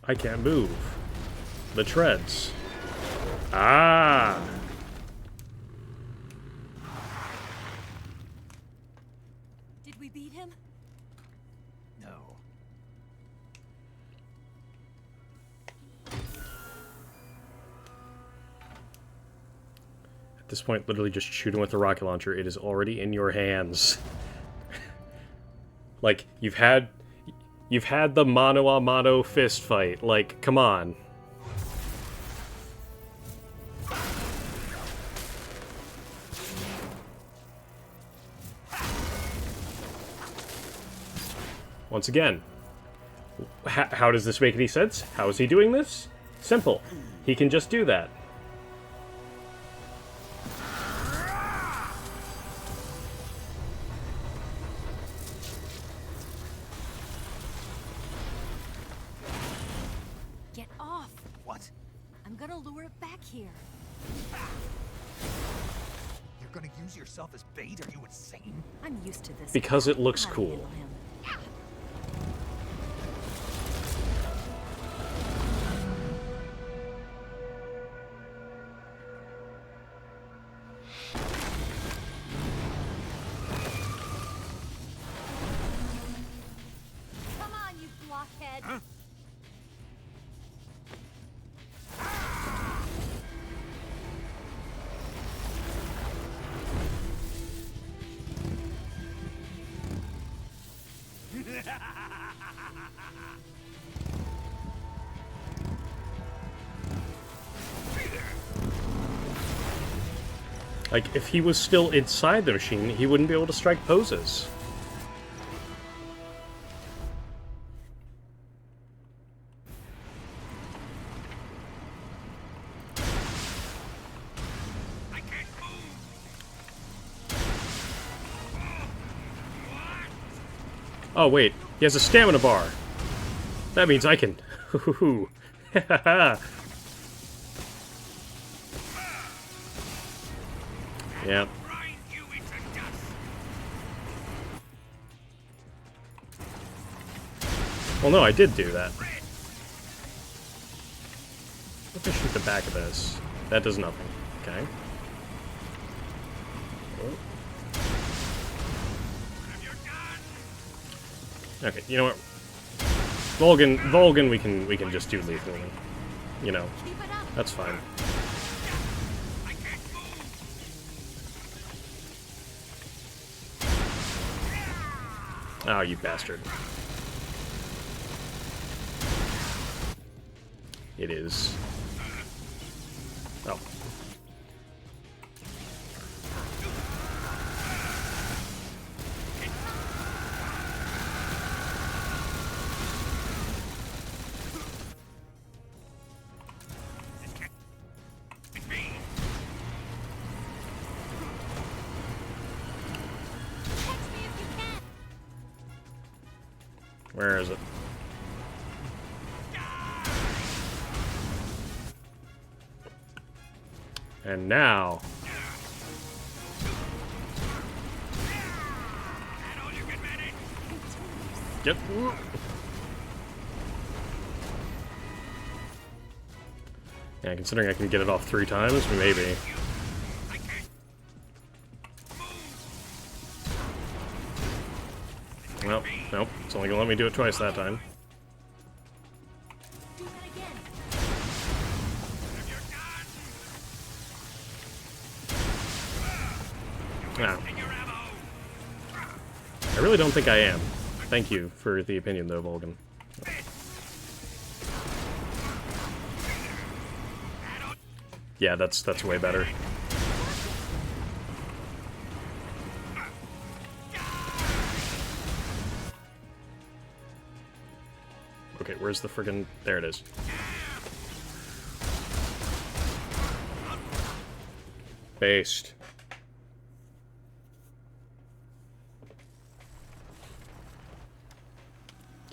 I can't move. The treads. Ah! Did we beat him? No. this point, literally just shoot him with the rocket launcher. It is already in your hands. Like, you've had the mano-a-mano fist fight. Like, come on. Once again, how does this make any sense? How is he doing this? Simple. He can just do that. Get off! What? I'm gonna lure it back here. You're gonna use yourself as bait? Are you insane? I'm used to this. Because it looks How to cool. handle him. Come on, you blockhead! Like, if he was still inside the machine, he wouldn't be able to strike poses. Oh, wait. He has a stamina bar. That means I can... Yeah. Well, no, I did do that. Let me shoot the back of this. That does nothing. Okay. Okay, you know what? Volgan, we can just do lethally. You know, that's fine. Oh, you bastard. It is. Oh. Where is it? And now... Yep. Yeah, considering I can get it off 3 times, maybe. Well, nope. It's only gonna let me do it twice that time. Wow. I really don't think I am. Thank you for the opinion, though, Volgan. Yeah, that's way better. Okay, where's the friggin... There it is. Based.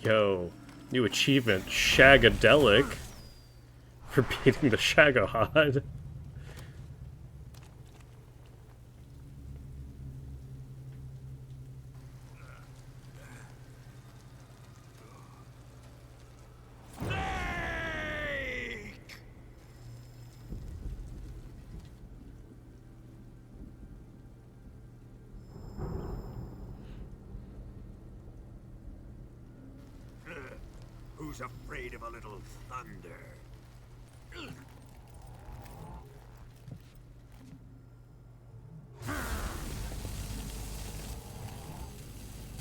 Yo, new achievement, Shagadelic, for beating the Shagohod. Who's afraid of a little thunder?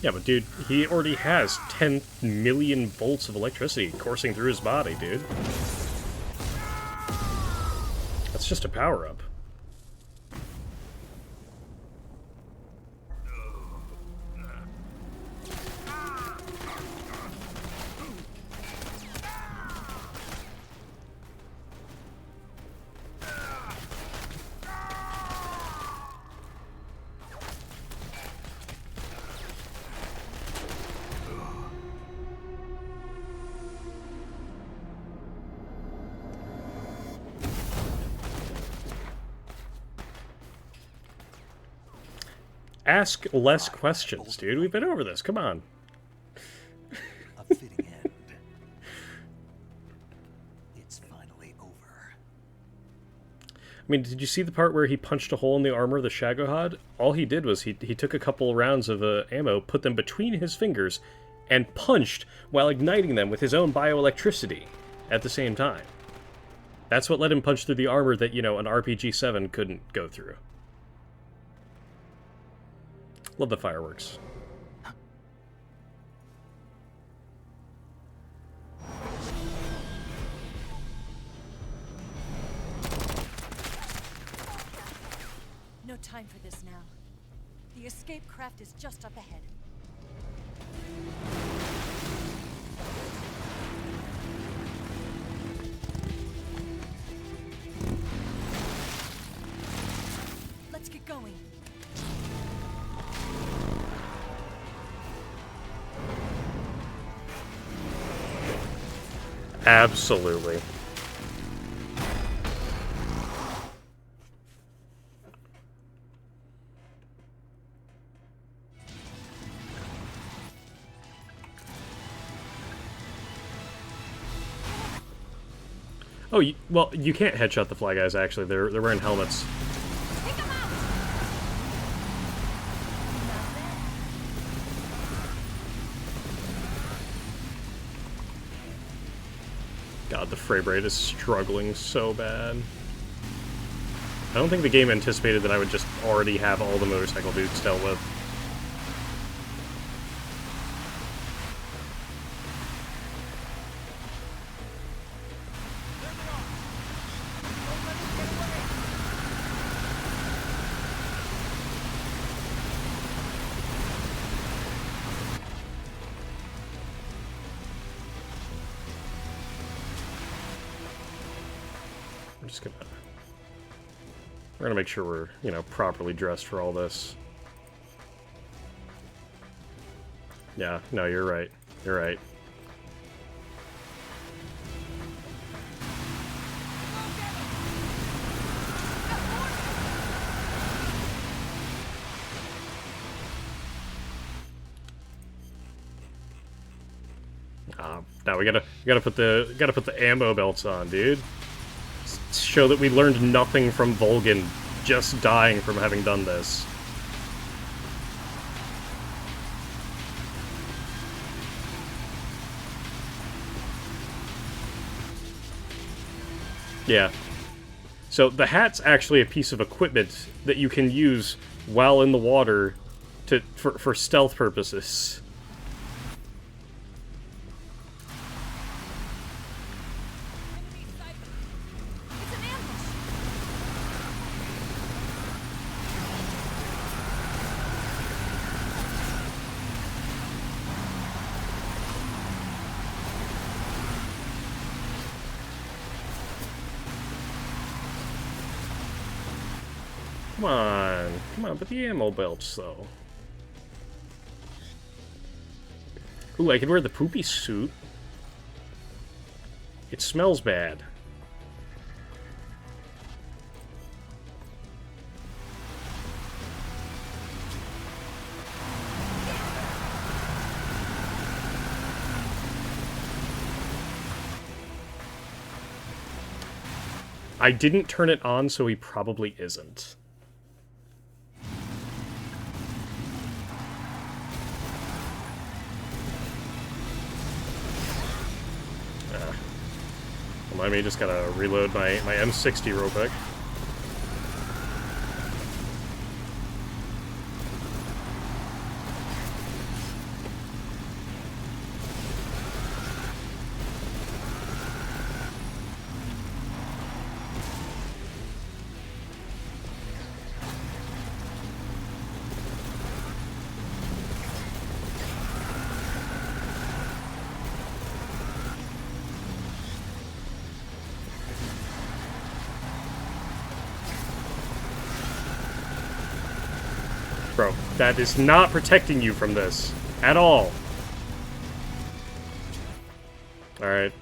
Yeah, but dude, he already has 10 million volts of electricity coursing through his body, dude. That's just a power-up. Ask less questions, dude. We've been over this. Come on. A fitting end. It's finally over. I mean, did you see the part where he punched a hole in the armor of the Shagohod? All he did was he took a couple rounds of ammo, put them between his fingers, and punched while igniting them with his own bioelectricity at the same time. That's what let him punch through the armor that, you know, an RPG-7 couldn't go through. Love the fireworks. No time for this now. The escape craft is just up ahead. Let's get going. Absolutely. Oh, well, you can't headshot the fly guys, actually. They're wearing helmets. God, the frame rate is struggling so bad. I don't think the game anticipated that I would just already have all the motorcycle dudes dealt with. We're gonna make sure we're, you know, properly dressed for all this. Yeah, no, you're right. You're right. Now we gotta put the ammo belts on, dude. Show that we learned nothing from Volgin, just dying from having done this. Yeah. So the hat's actually a piece of equipment that you can use while in the water for stealth purposes. Come on, but the ammo belts, though. Ooh, I could wear the poopy suit. It smells bad. I didn't turn it on, so he probably isn't. Remind me, just gotta reload my M60 real quick. Bro, that is not protecting you from this. At all. Alright.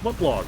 What log?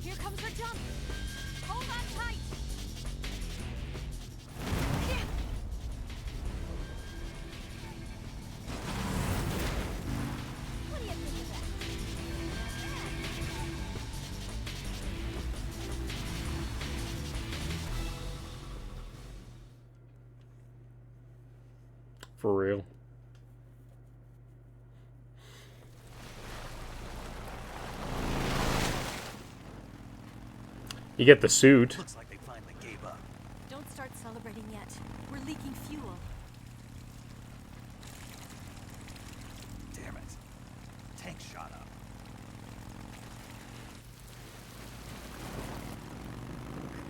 Here comes her jump. Hold on tight. What do you think of that? For real. You get the suit. Looks like they finally gave up. Don't start celebrating yet. We're leaking fuel. Damn it. Tank shot up.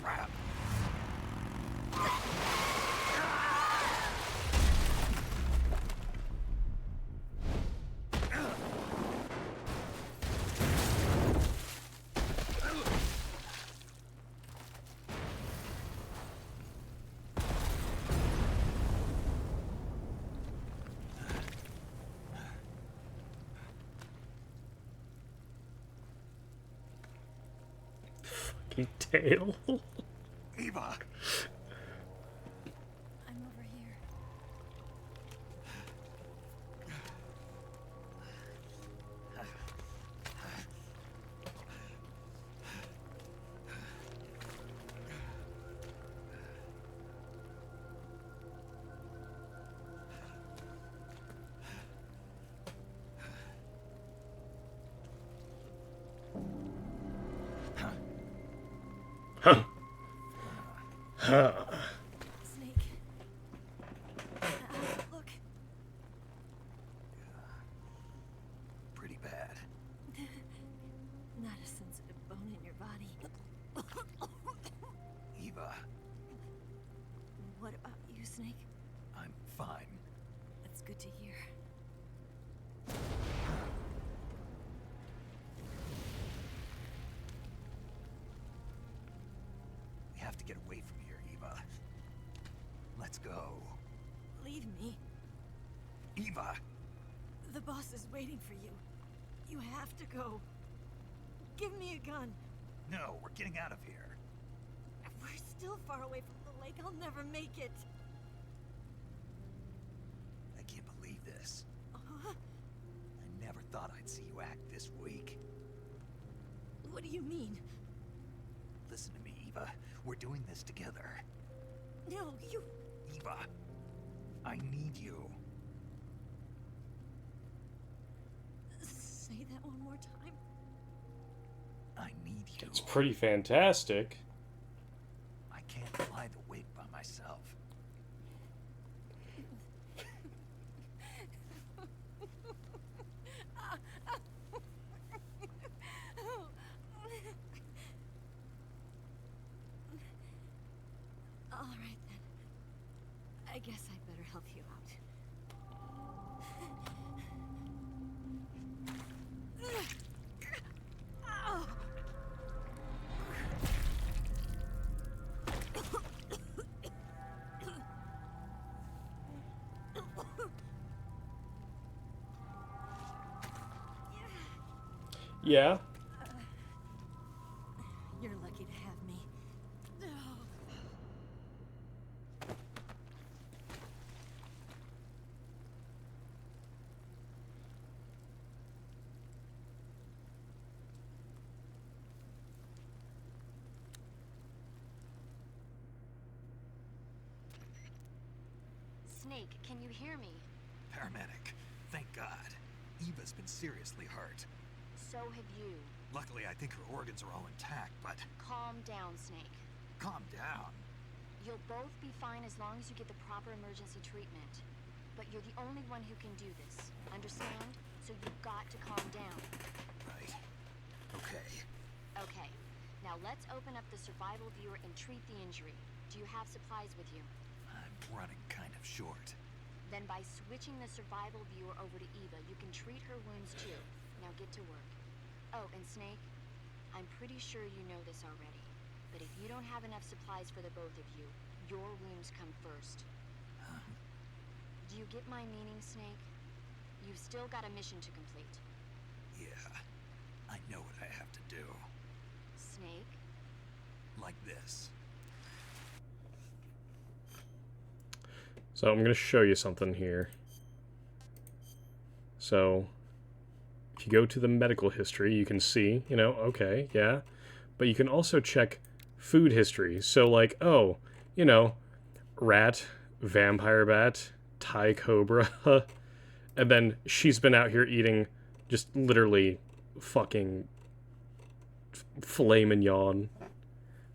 Crap. Fucking tail. Eva! I'm over here. Huh. Snake. Look. Pretty bad. Not a sensitive bone in your body. Eva, What about you, Snake? I'm fine. That's good to hear. We have to get away from here, Eva. Let's go. Leave me. Eva! The boss is waiting for you. You have to go. Give me a gun. No, we're getting out of here. We're still far away from the lake. I'll never make it. I can't believe this. I never thought I'd see you act this weak. What do you mean? Listen to me, Eva. We're doing this together. No, you... Eva, I need you. Say that one more time. I need you. It's pretty fantastic. I can't fly the wig by myself. All right then. I guess I'd better help you out. Yeah. You're lucky to have me. Snake, can you hear me? Paramedic. Thank God. Eva's been seriously hurt. So have you. Luckily, I think her organs are all intact, but... Calm down, Snake. Calm down. You'll both be fine as long as you get the proper emergency treatment. But you're the only one who can do this. Understand? So you've got to calm down. Right. Okay. Okay. Now let's open up the survival viewer and treat the injury. Do you have supplies with you? I'm running kind of short. Then by switching the survival viewer over to Eva, you can treat her wounds too. Now get to work. Oh, and Snake, I'm pretty sure you know this already, but if you don't have enough supplies for the both of you, your wounds come first. Do you get my meaning, Snake? You've still got a mission to complete. Yeah. I know what I have to do. Snake? Like this. So I'm going to show you something here. So if you go to the medical history, you can see, you know, okay, yeah. But you can also check food history. So like, oh, you know, rat, vampire bat, Thai cobra. And then she's been out here eating just literally fucking filet mignon,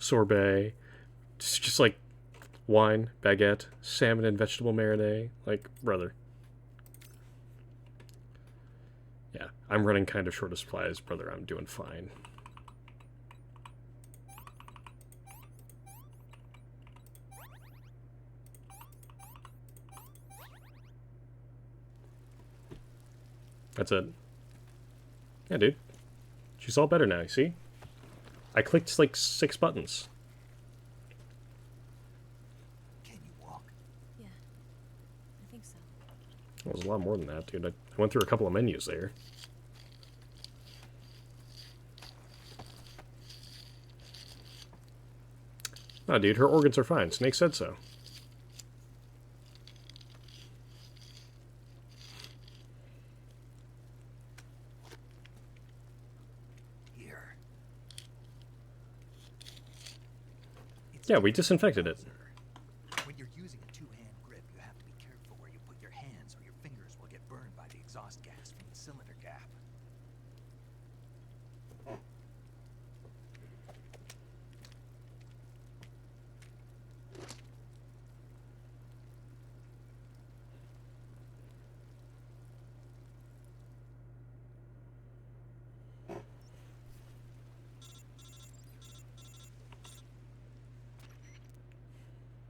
sorbet. It's just like wine, baguette, salmon and vegetable marinade. Like, brother. Yeah, I'm running kind of short of supplies, brother. I'm doing fine. That's it. Yeah, dude. She's all better now, you see? I clicked like 6 buttons. Can you walk? Yeah, I think so. It was a lot more than that, dude. I went through a couple of menus there. No, dude, her organs are fine. Snake said so. Here. Yeah, we disinfected it. When you're using a two-hand grip, you have to be careful where you put your hands or your fingers will get burned by the exhaust gas from the cylinder gap.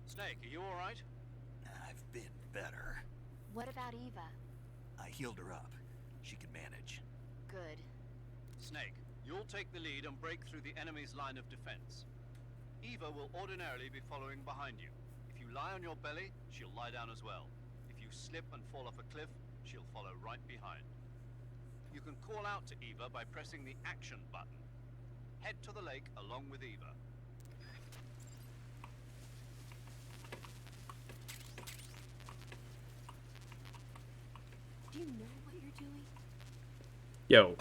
Snake, are you alright? I've been better. What about Eva? I healed her up. She can manage. Good. Snake, you'll take the lead and break through the enemy's line of defense. Eva will ordinarily be following behind you. If you lie on your belly, she'll lie down as well. If you slip and fall off a cliff, she'll follow right behind. You can call out to Eva by pressing the action button. Head to the lake along with Eva. Do you know what you're doing? Yo.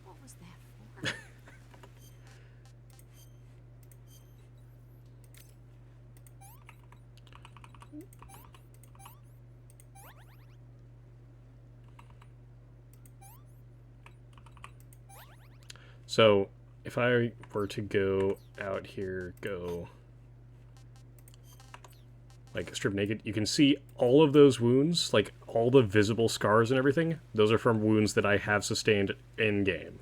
What was that for? So, if I were to go out here, like strip naked, you can see all of those wounds, like all the visible scars and everything. Those are from wounds that I have sustained in game.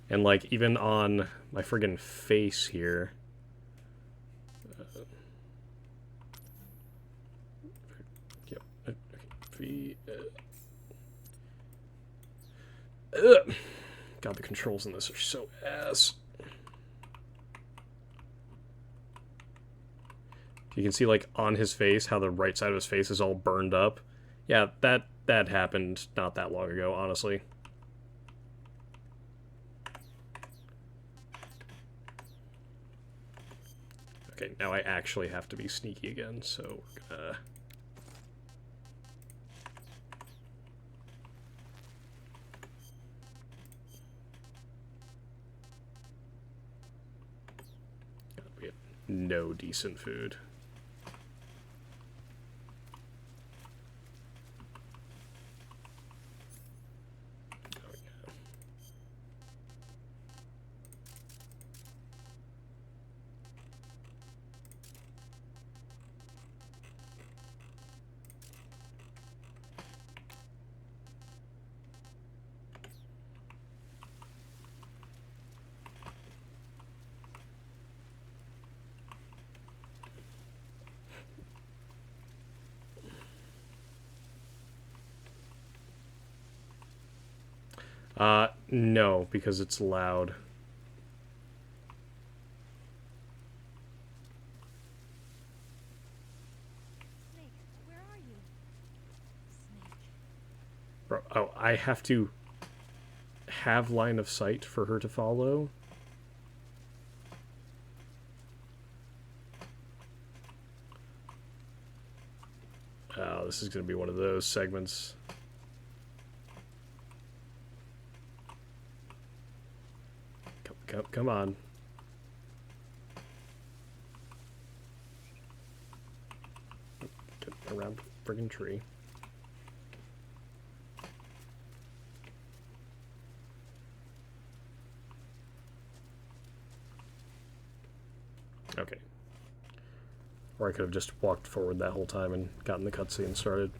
And like even on my friggin' face here. Yep. Okay. God, the controls in this are so ass. You can see, like, on his face, how the right side of his face is all burned up. Yeah, that happened not that long ago, honestly. Okay, now I actually have to be sneaky again, so we're gonna... God, we have no decent food. No, because it's loud. Snake, where are you? Snake. Bro, oh, I have to have line of sight for her to follow? Oh, this is going to be one of those segments. Come on. Get around the friggin' tree. Okay. Or I could have just walked forward that whole time and gotten the cutscene started.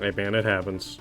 Hey man, it happens.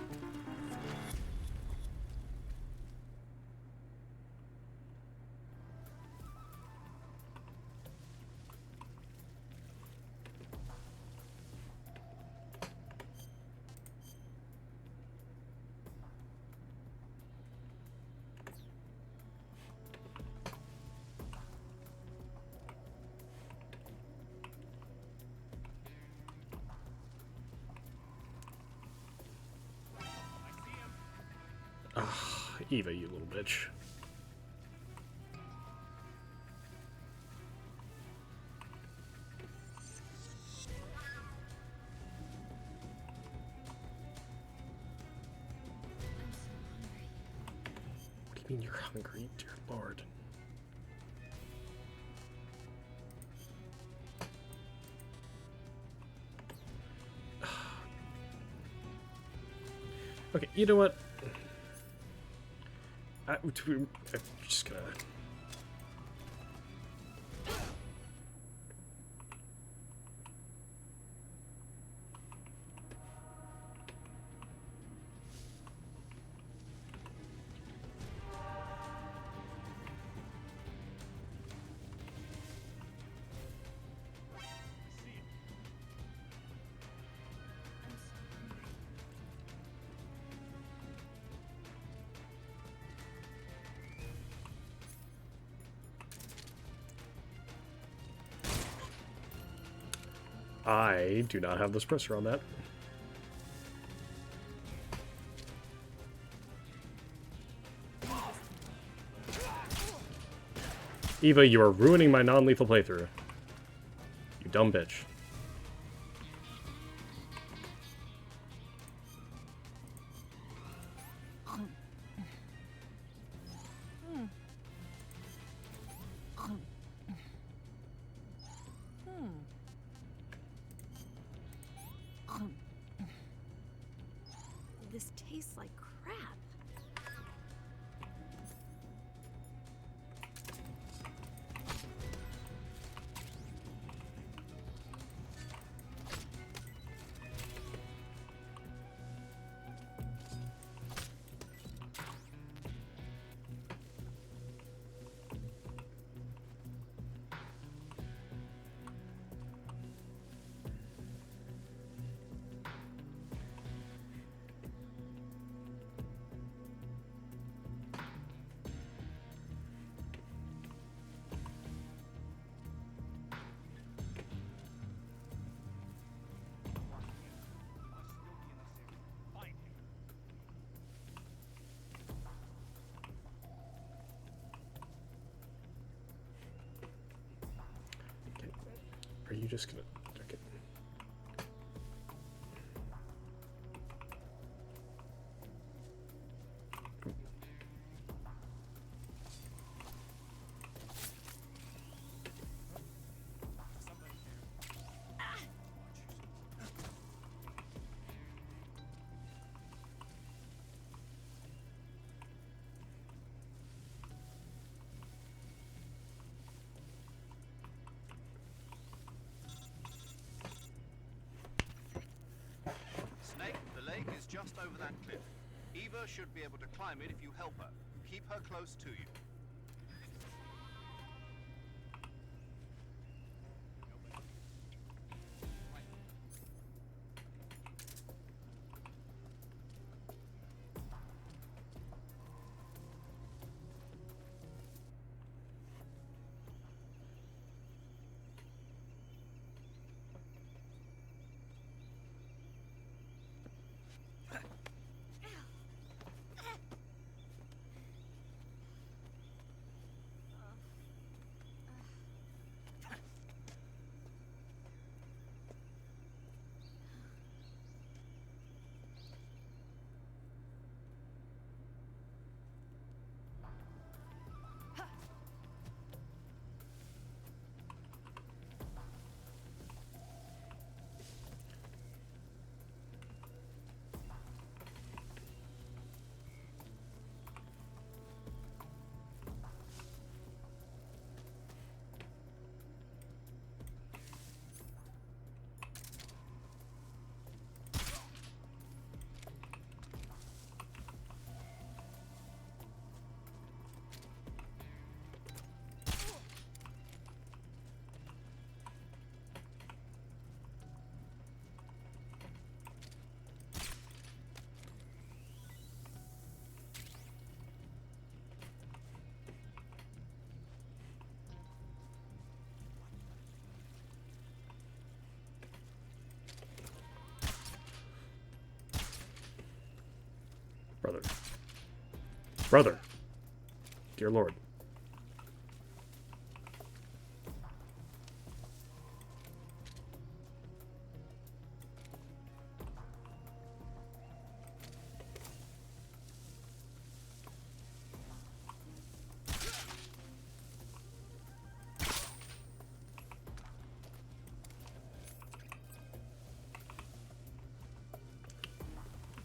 Ah, Eva, you little bitch. What do you mean you're hungry, dear lord? Okay, you know what? I'm just gonna... I do not have the suppressor on that. Eva, you are ruining my non-lethal playthrough. You dumb bitch. This tastes like crap. Are you just gonna... Okay. Snake, the lake is just over that cliff. Eva should be able to climb it if you help her. Keep her close to you. Brother. Brother. Dear Lord.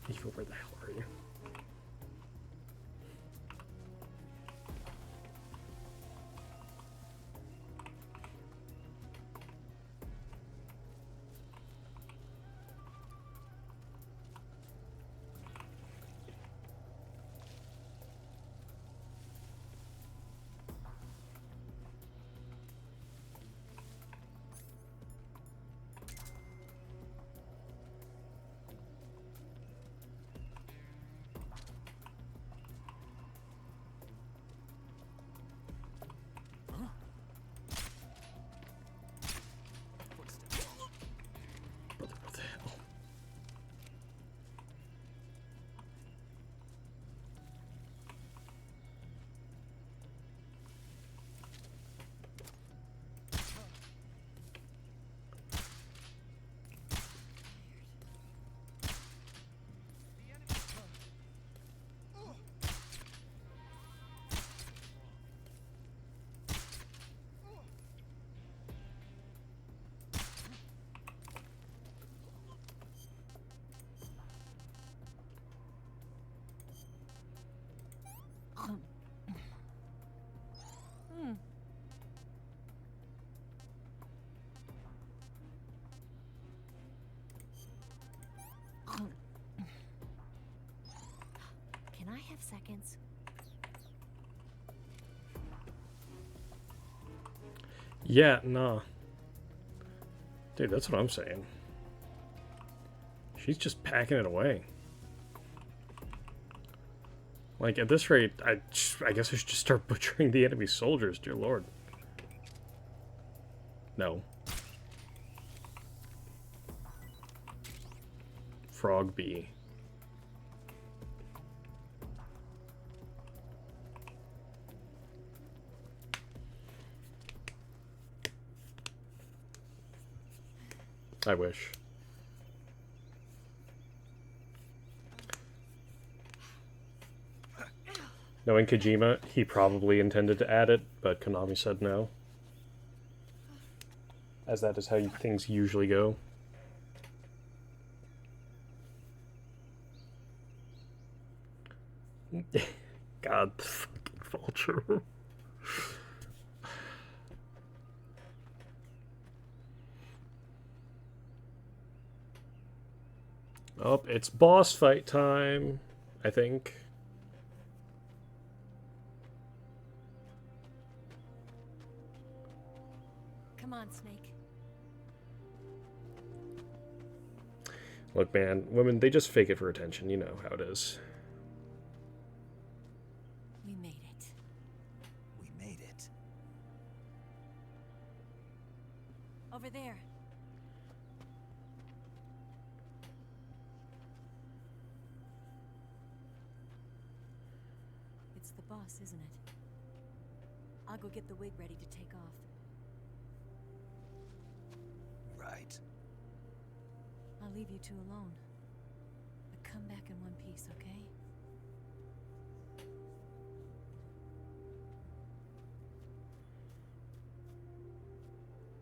Eva, where the hell are you? Can I have seconds? Yeah, nah. Dude, that's what I'm saying. She's just packing it away. Like, at this rate, I guess I should just start butchering the enemy soldiers, dear lord. No. Frog bee. I wish. Knowing Kojima, he probably intended to add it, but Konami said no. As that is how things usually go. God, the fucking vulture. Oh, it's boss fight time, I think. Come on, Snake. Look, man, women, they just fake it for attention. You know how it is. We made it. We made it. Over there. It's the boss, isn't it? I'll go get the wig ready to take off. Right. I'll leave you two alone. But come back in one piece, okay?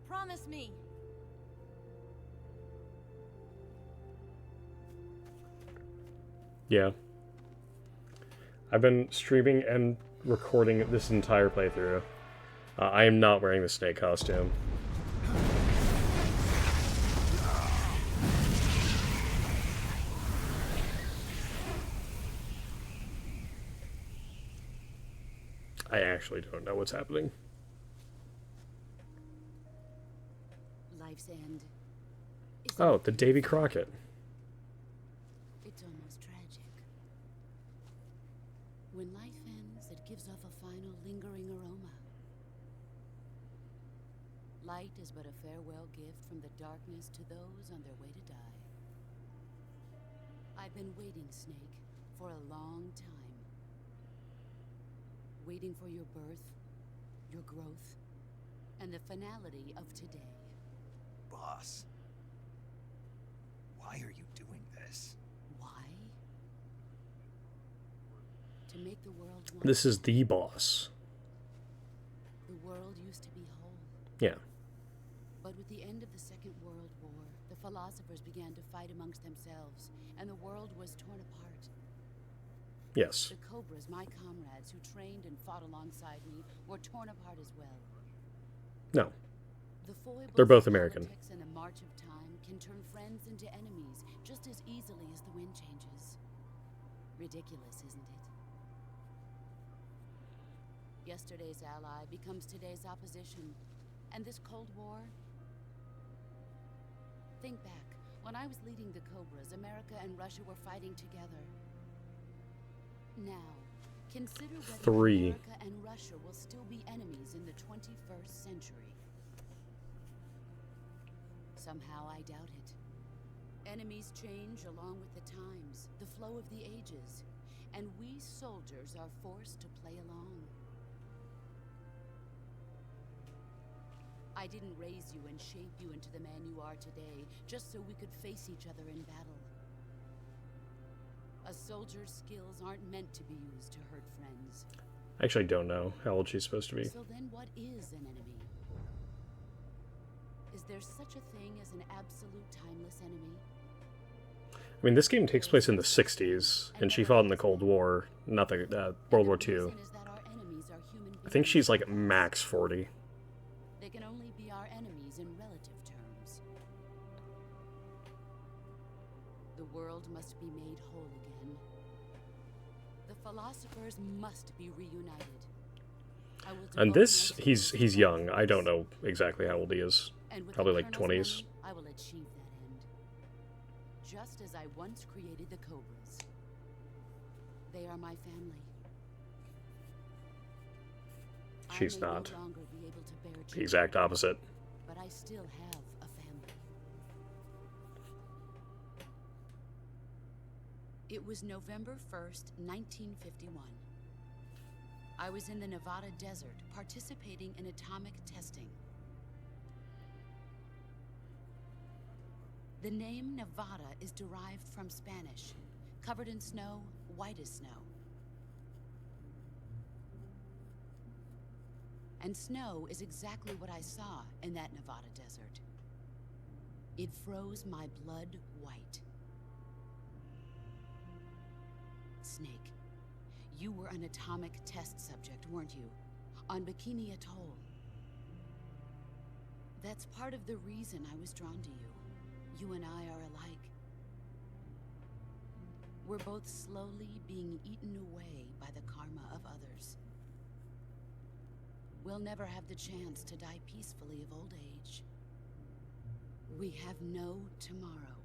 Promise me! Yeah. I've been streaming and recording this entire playthrough. I am not wearing the snake costume. I actually don't know what's happening. Life's end. Oh, the Davy Crockett. It's almost tragic. When life ends, it gives off a final lingering aroma. Light is but a farewell gift from the darkness to those on their way to die. I've been waiting, Snake, for a long time. Waiting for your birth, your growth, and the finality of today. Boss. Why are you doing this? Why? To make the world one. This is the boss. The world used to be whole. Yeah. But with the end of the Second World War, the philosophers began to fight amongst themselves, and the world was torn apart. Yes. The Cobras, my comrades who trained and fought alongside me, were torn apart as well. No. The foibles They're both of American. Politics and the march of time can turn friends into enemies just as easily as the wind changes. Ridiculous, isn't it? Yesterday's ally becomes today's opposition. And this Cold War? Think back. When I was leading the Cobras, America and Russia were fighting together. Now, consider whether America and Russia will still be enemies in the 21st century. Somehow I doubt it. Enemies change along with the times, the flow of the ages, and we soldiers are forced to play along. I didn't raise you and shape you into the man you are today, just so we could face each other in battle. A soldier's skills aren't meant to be used to hurt friends. I actually don't know how old she's supposed to be. So then what is an enemy? Is there such a thing as an absolute timeless enemy? I mean, this game takes place in the 60s, and she fought in the Cold War, not the World War II. I think she's like max 40. They can only be our enemies in relative terms. The world must be made whole again. The philosophers must be reunited. And this, he's young. I don't know exactly how old he is. Probably like 20s. Money, I will achieve that end. Just as I once created the Cobras. They are my family. She's I may not. no longer be able to bear The exact children, opposite. but I still have a family. It was November 1st, 1951. I was in the Nevada desert participating in atomic testing. The name Nevada is derived from Spanish, covered in snow, white as snow. And snow is exactly what I saw in that Nevada desert. It froze my blood white. Snake, you were an atomic test subject, weren't you? On Bikini Atoll. That's part of the reason I was drawn to you. You and I are alike. We're both slowly being eaten away by the karma of others. We'll never have the chance to die peacefully of old age. We have no tomorrow.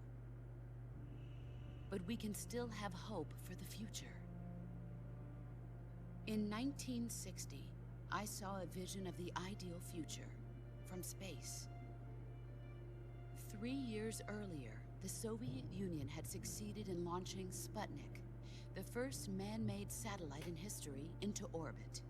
But we can still have hope for the future. In 1960, I saw a vision of the ideal future from space. 3 years earlier, the Soviet Union had succeeded in launching Sputnik, the first man-made satellite in history, into orbit.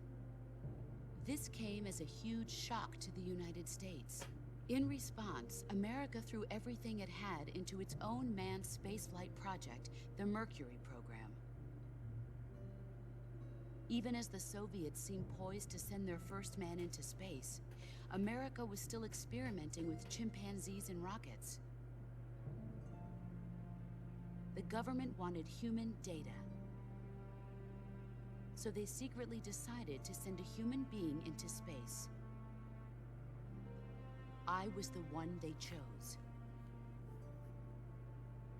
This came as a huge shock to the United States. In response, America threw everything it had into its own manned spaceflight project, the Mercury program. Even as the Soviets seemed poised to send their first man into space, America was still experimenting with chimpanzees and rockets. The government wanted human data. So they secretly decided to send a human being into space. I was the one they chose.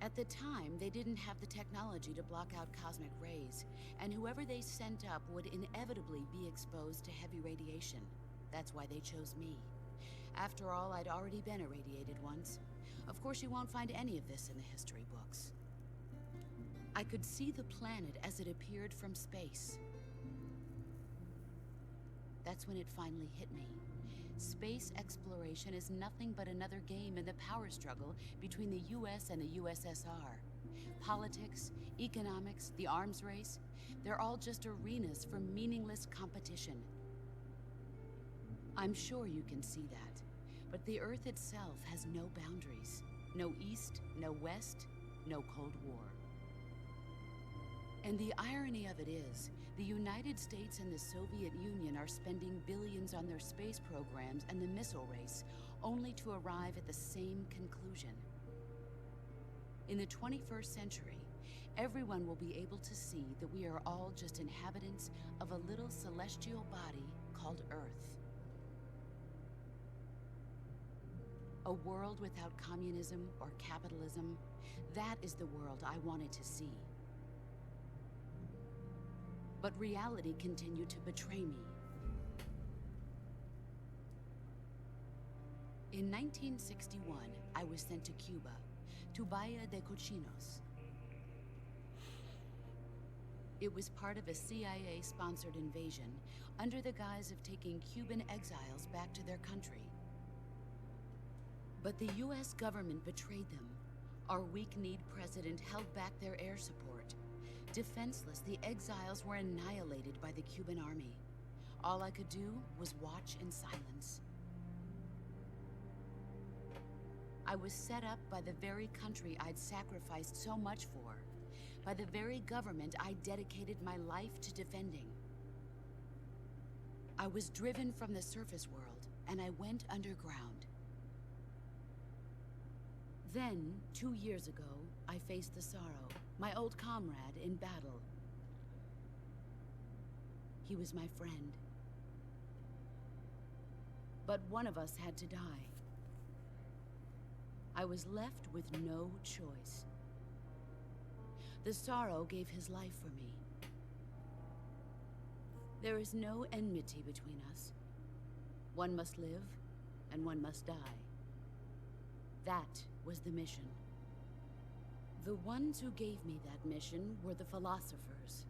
At the time, they didn't have the technology to block out cosmic rays, and whoever they sent up would inevitably be exposed to heavy radiation. That's why they chose me. After all, I'd already been irradiated once. Of course, you won't find any of this in the history books. I could see the planet as it appeared from space. That's when it finally hit me. Space exploration is nothing but another game in the power struggle between the US and the USSR. Politics, economics, the arms race, they're all just arenas for meaningless competition. I'm sure you can see that, but the Earth itself has no boundaries. No East, no West, no Cold War. And the irony of it is, the United States and the Soviet Union are spending billions on their space programs and the missile race, only to arrive at the same conclusion. In the 21st century, everyone will be able to see that we are all just inhabitants of a little celestial body called Earth. A world without communism or capitalism, that is the world I wanted to see. But reality continued to betray me. In 1961, I was sent to Cuba, to Bahia de Cochinos. It was part of a CIA-sponsored invasion under the guise of taking Cuban exiles back to their country. But the US government betrayed them. Our weak-kneed president held back their air support. Defenseless, the exiles were annihilated by the Cuban army. All I could do was watch in silence. I was set up by the very country I'd sacrificed so much for, by the very government I dedicated my life to defending. I was driven from the surface world, and I went underground. Then, 2 years ago, I faced the Sorrow, my old comrade in battle. He was my friend. But one of us had to die. I was left with no choice. The Sorrow gave his life for me. There is no enmity between us. One must live, and one must die. That was the mission. The ones who gave me that mission were the philosophers.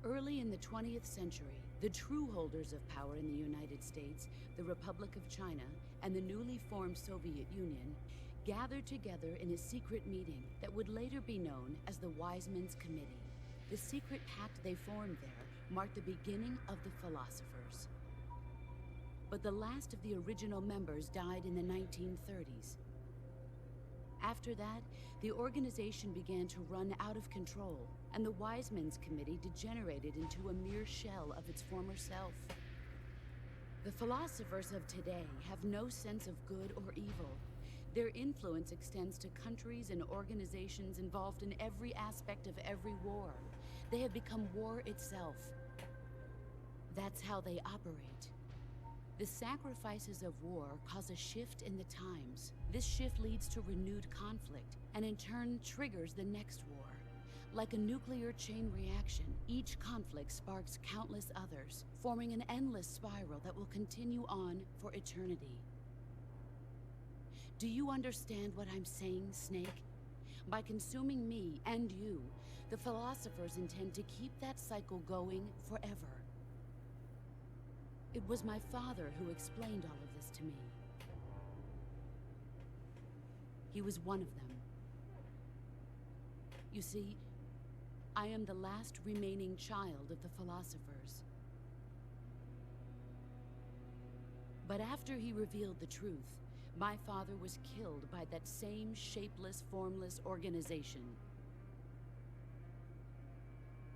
Early in the 20th century, the true holders of power in the United States, the Republic of China, and the newly formed Soviet Union gathered together in a secret meeting that would later be known as the Wise Men's Committee. The secret pact they formed there marked the beginning of the philosophers. But the last of the original members died in the 1930s. After that, the organization began to run out of control, and the Wise Men's Committee degenerated into a mere shell of its former self. The philosophers of today have no sense of good or evil. Their influence extends to countries and organizations involved in every aspect of every war. They have become war itself. That's how they operate. The sacrifices of war cause a shift in the times. This shift leads to renewed conflict, and in turn triggers the next war. Like a nuclear chain reaction, each conflict sparks countless others, forming an endless spiral that will continue on for eternity. Do you understand what I'm saying, Snake? By consuming me and you, the philosophers intend to keep that cycle going forever. It was my father who explained all of this to me. He was one of them. You see, I am the last remaining child of the philosophers. But after he revealed the truth, my father was killed by that same shapeless, formless organization.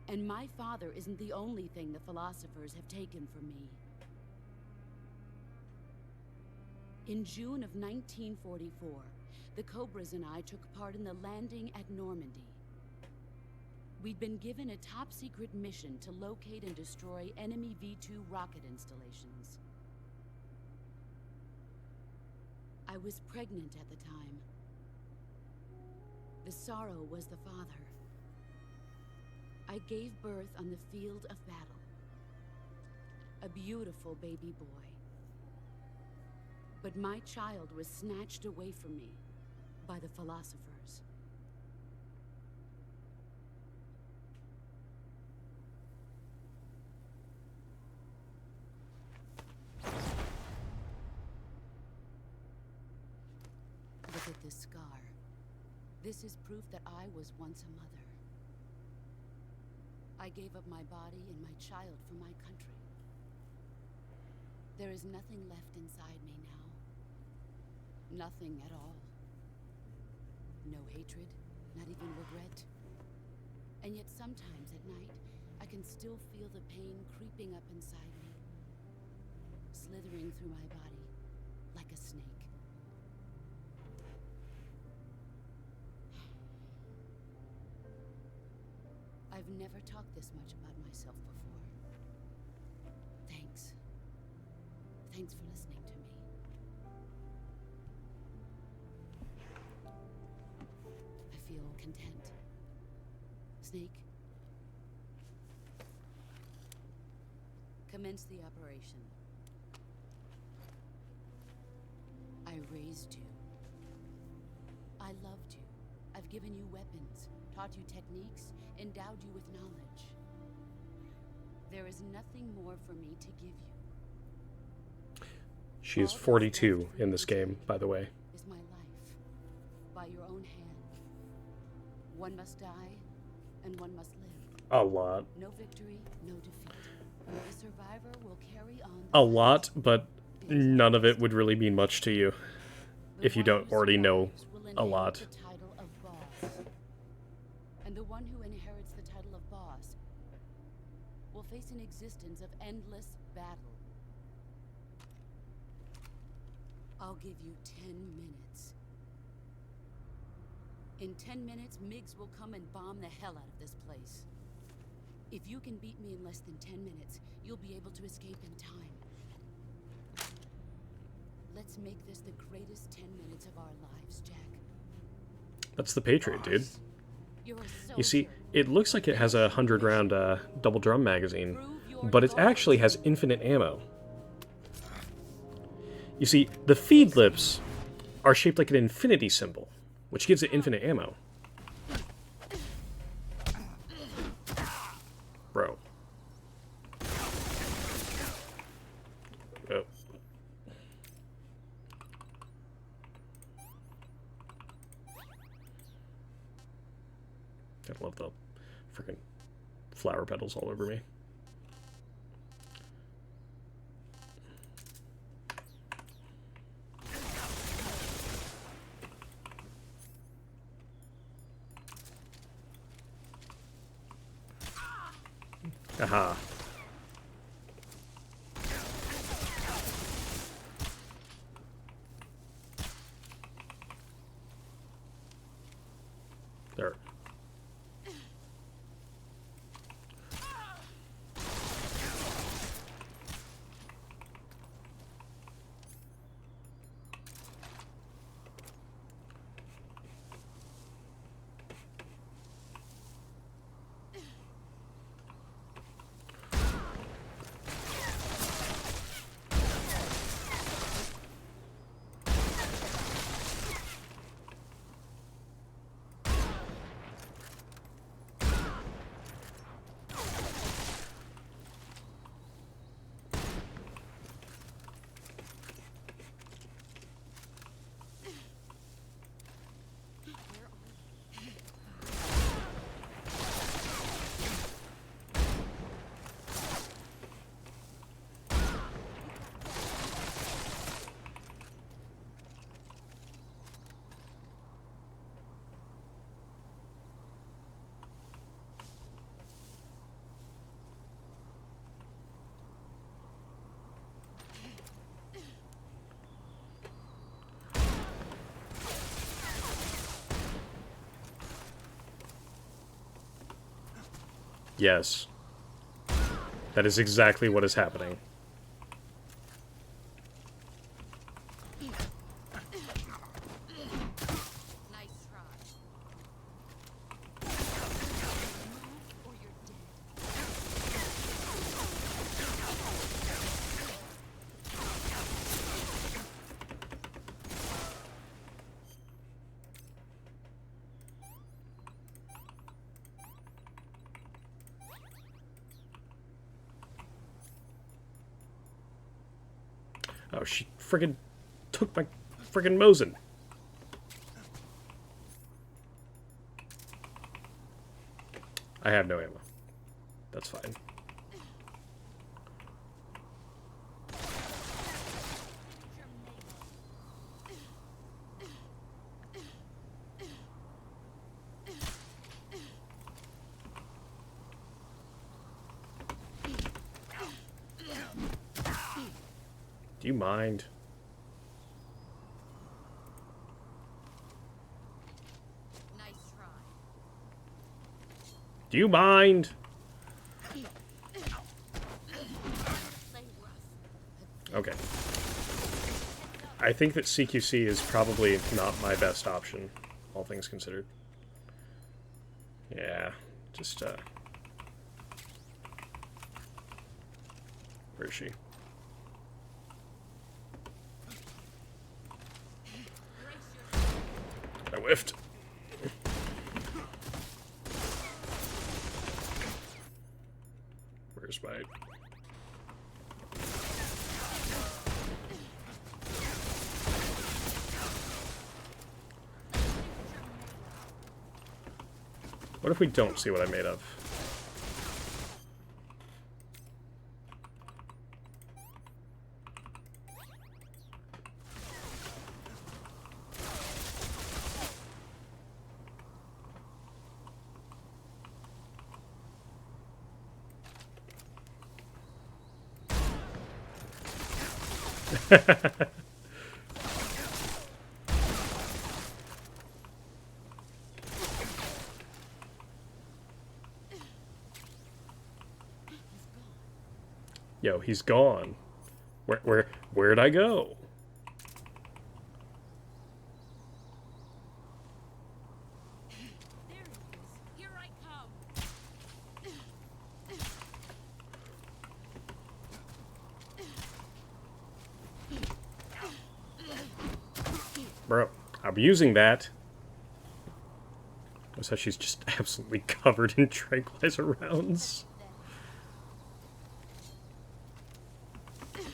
And my father isn't the only thing the philosophers have taken from me. In June of 1944, the Cobras and I took part in the landing at Normandy. We'd been given a top-secret mission to locate and destroy enemy V-2 rocket installations. I was pregnant at the time. The Sorrow was the father. I gave birth on the field of battle. A beautiful baby boy. But my child was snatched away from me by the philosophers. Look at this scar. This is proof that I was once a mother. I gave up my body and my child for my country. There is nothing left inside me now. Nothing at all. No hatred, not even regret. And yet sometimes at night, I can still feel the pain creeping up inside me, slithering through my body like a snake. I've never talked this much about myself before. Thanks. Thanks for listening to me. I feel content. Snake, commence the operation. I raised you. I loved you. I've given you weapons, taught you techniques, endowed you with knowledge. There is nothing more for me to give you. She is 42 in this game, by the way. Is my life, by your own hand. One must die, and one must live. A lot. No victory, no defeat. The survivor will carry on. A lot, but none of it would really mean much to you if you don't already know a lot. The title of boss. And the one who inherits the title of boss will face an existence of endless battle. I'll give you 10 minutes. In 10 minutes, Miggs will come and bomb the hell out of this place. If you can beat me in less than 10 minutes, you'll be able to escape in time. Let's make this the greatest 10 minutes of our lives, Jack. That's the Patriot, dude. You're a You see, soldier. it looks like it has a 100-round double drum magazine, but it actually has infinite ammo. You see, the feed lips are shaped like an infinity symbol, which gives it infinite ammo. Bro. Oh. I love the freaking flower petals all over me. Aha. There. Yes. That is exactly what is happening. Nice try. Or you're Oh, she friggin' took my friggin' Mosin. I have no ammo. That's fine. Do you mind? nice try. Do you mind? Play rough. Okay. I think that CQC is probably not my best option, all things considered. Yeah, just, where is she? I whiffed. Where's my... What if we don't see what I'm made of? Yo, he's gone. Where'd I go? There he is. Here I come. Bro, I'm using that. Notice how she's just absolutely covered in tranquilizer rounds. Here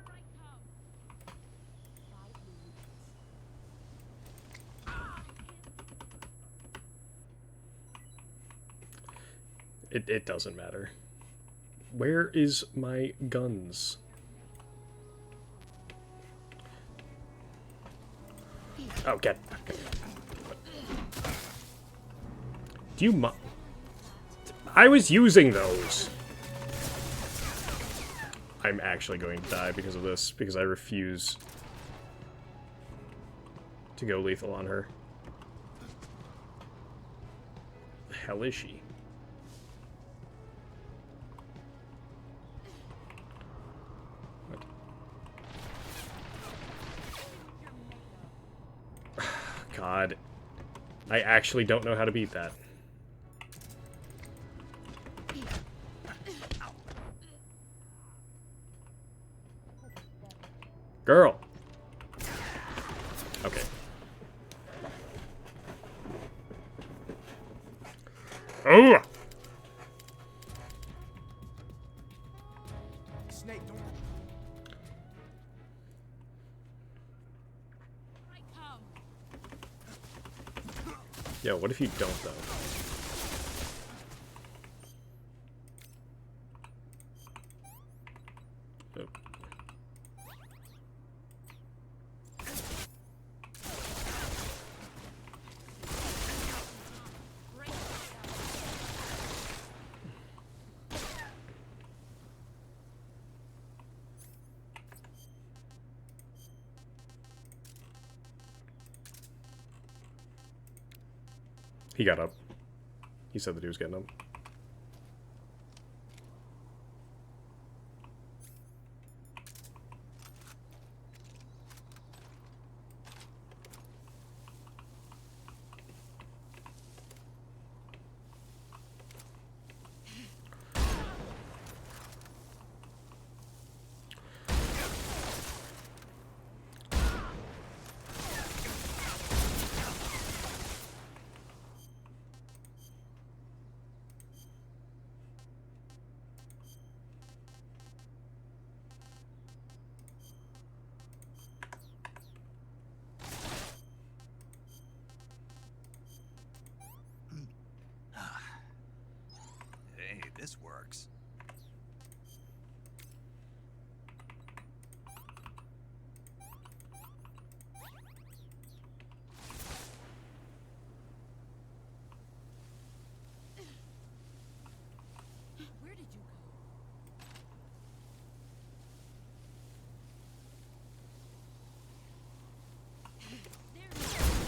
I come. 5 minutes. It doesn't matter. Where is my guns? Oh, get. Do you I was using those. I'm actually going to die because of this, because I refuse to go lethal on her. The hell is she? God. I actually don't know how to beat that. Girl. Okay. Oh! Snake, don't. Here I come. Yo, what if you don't, though? Oh. He got up. He said that he was getting up. Hey, this works. Where did you go? There he is.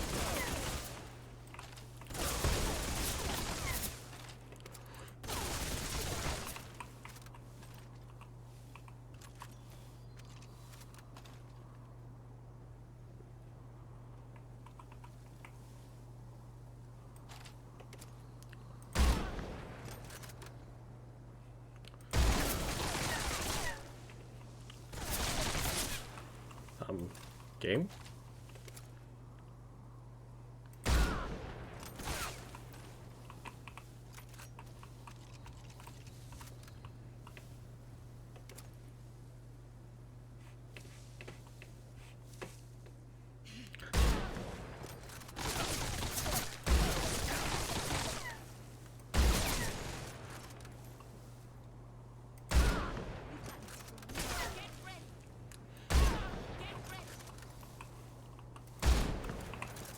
Game?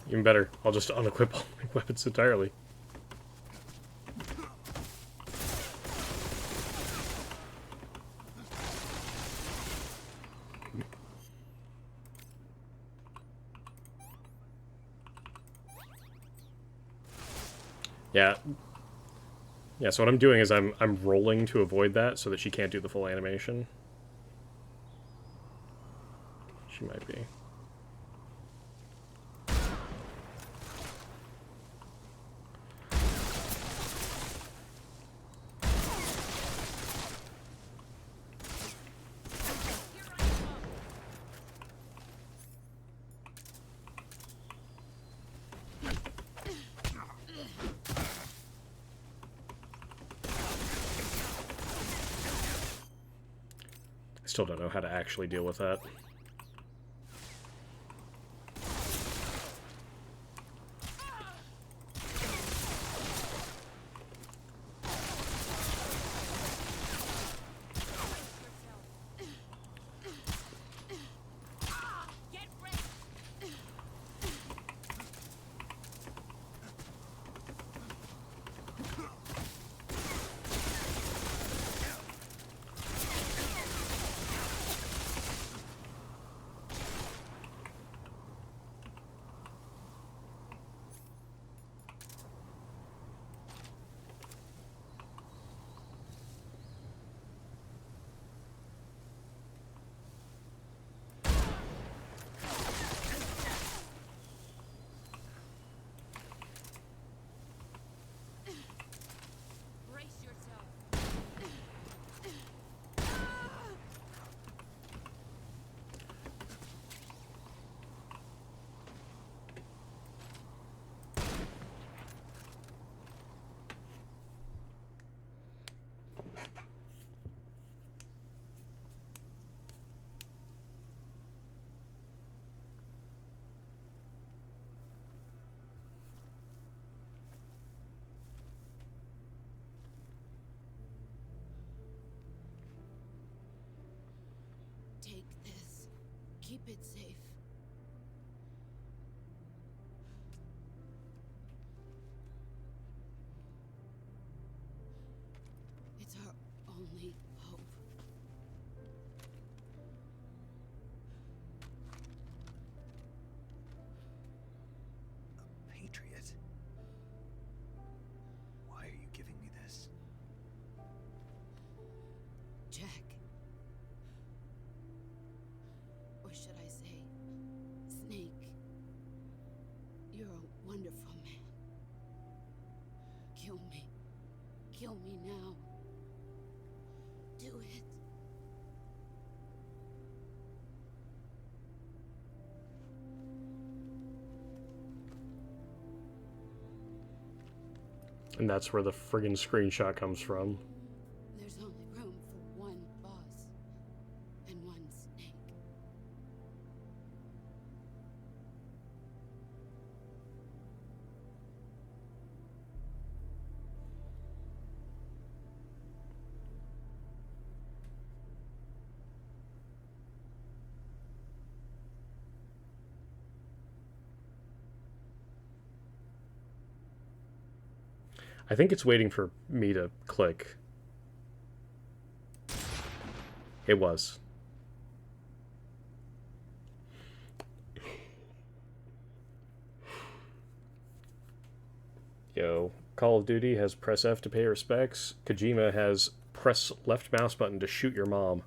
Even better, I'll just unequip all my weapons entirely. Yeah. Yeah, so what I'm doing is I'm rolling to avoid that so that she can't do the full animation. She might be. I still don't know how to actually deal with that. Take this. Keep it safe. It's our only hope. A patriot? Why are you giving me this? Jack. Or should I say, Snake? You're a wonderful man. Kill me. Kill me now. Do it. And that's where the friggin' screenshot comes from. There's only room for one boss and one snake. I think it's waiting for me to click. It was. Yo, Call of Duty has press F to pay respects. Kojima has press left mouse button to shoot your mom.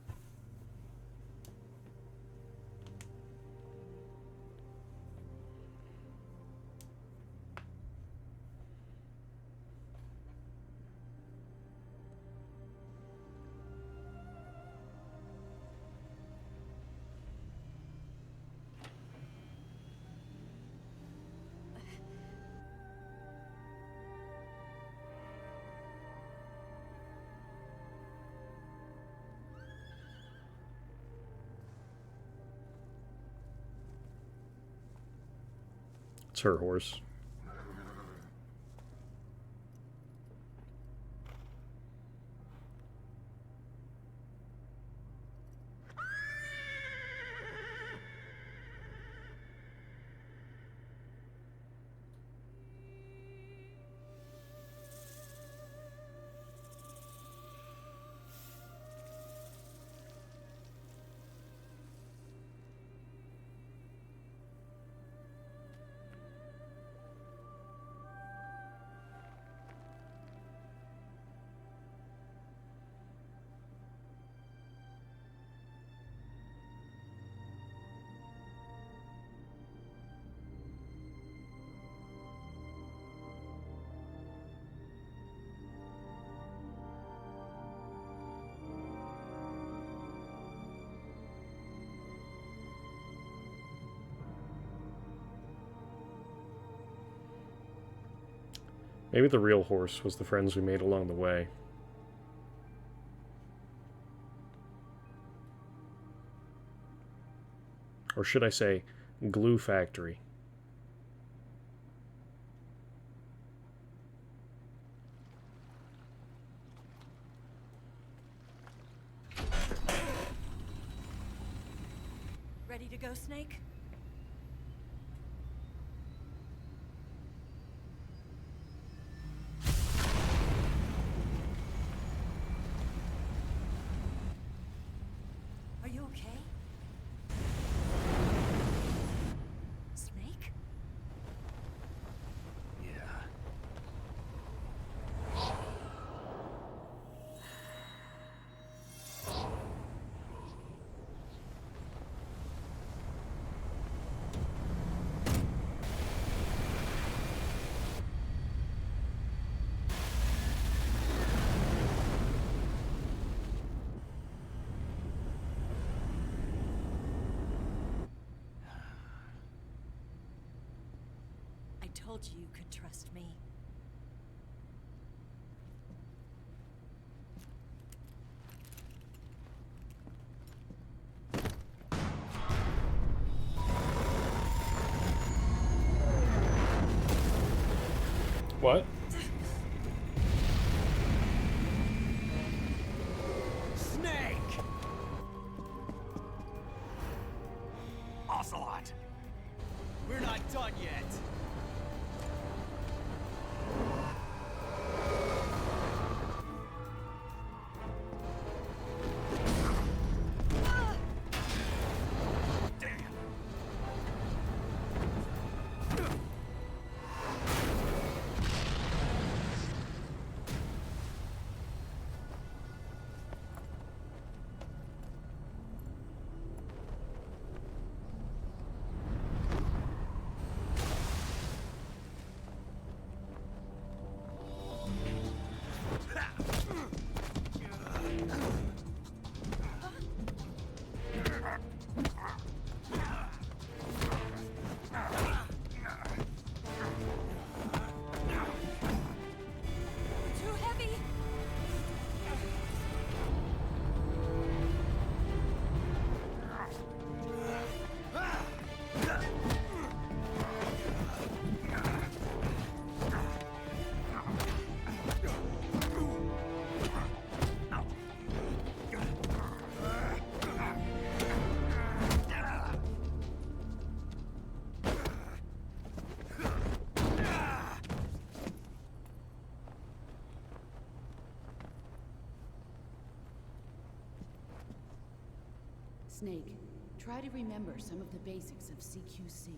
It's her horse. Maybe the real horse was the friends we made along the way. Or should I say, glue factory. Ready to go, Snake? Are you okay? Snake? Yeah. I told you you could trust me. What? Snake! Ocelot! We're not done yet. Too heavy! Snake, try to remember some of the basics of CQC.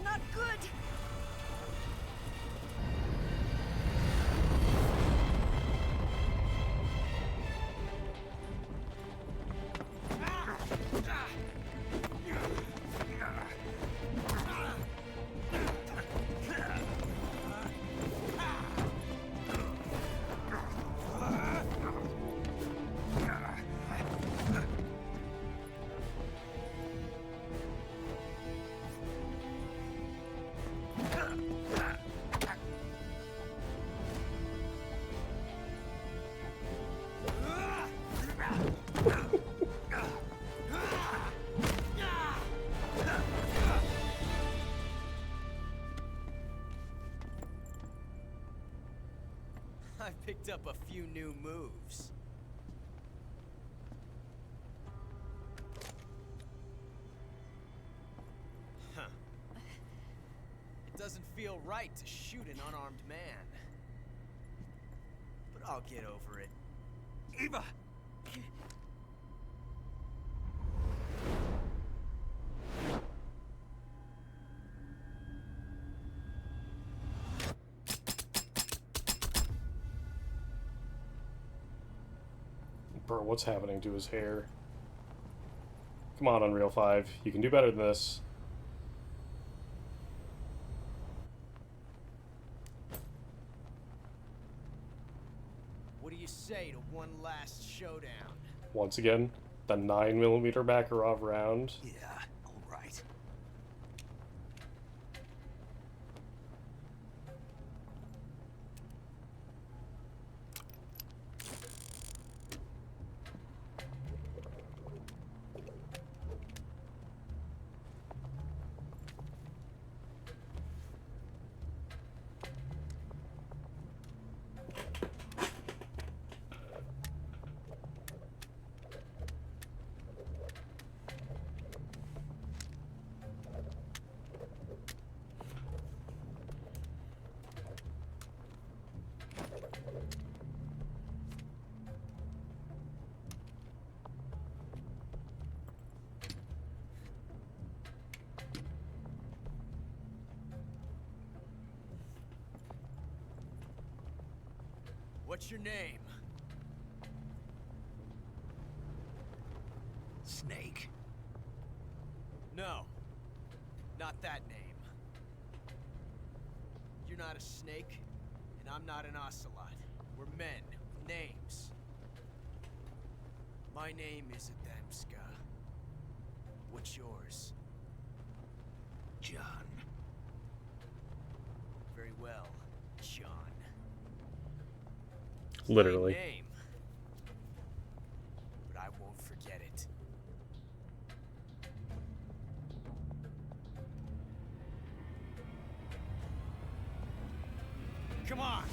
Not good! I picked up a few new moves. Huh. It doesn't feel right to shoot an unarmed man. But I'll get over it. Eva! Bro, what's happening to his hair? Come on, Unreal 5. You can do better than this. What do you say to one last showdown? Once again, the 9mm Makarov round. Yeah, all right. What's your name? Snake. No. Not that name. You're not a snake, and I'm not an ocelot. We're men with names. My name is Adamska. What's yours? John. Very well, John. Literally. My name. But I won't forget it. Come on!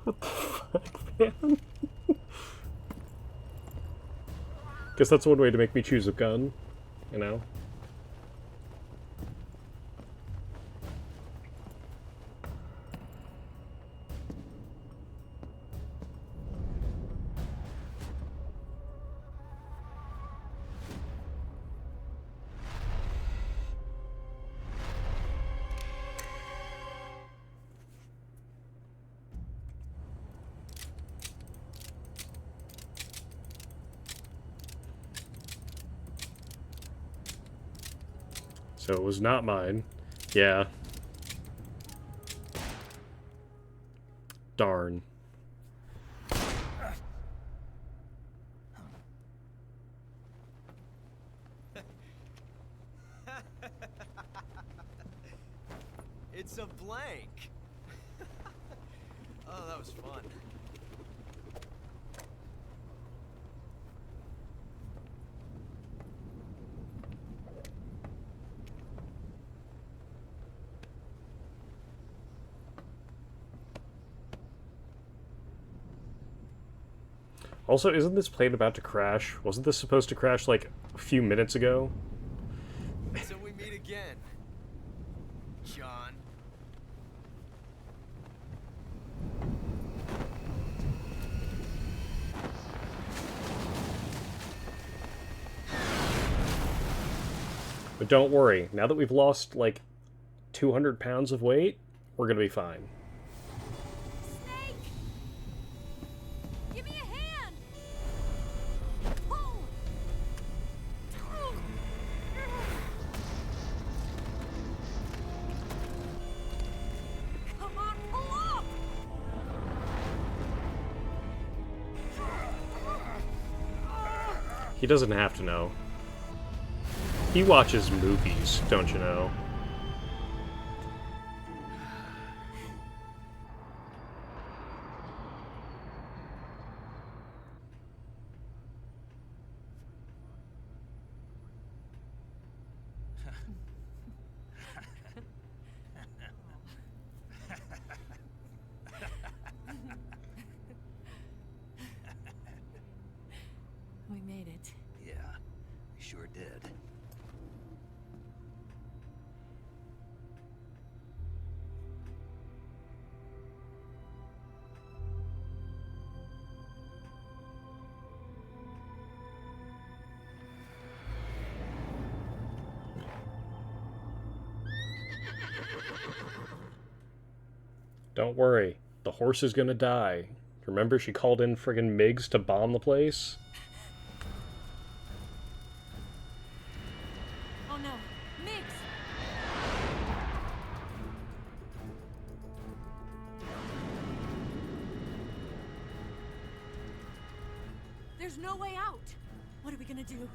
What the fuck, man? Guess that's one way to make me choose a gun, you know? So it was not mine. Yeah. Darn. It's a blank. Oh, that was fun. Also, isn't this plane about to crash? Wasn't this supposed to crash like a few minutes ago? So we meet again, John. But don't worry, now that we've lost like 200 pounds of weight, we're gonna be fine. Snake! Give me a hand! Pull! Come on, pull up! He doesn't have to know. He watches movies, don't you know? We made it. Yeah, we sure did. Don't worry, the horse is gonna die. Remember she called in friggin' MiGs to bomb the place? There's no way out. What are we gonna do?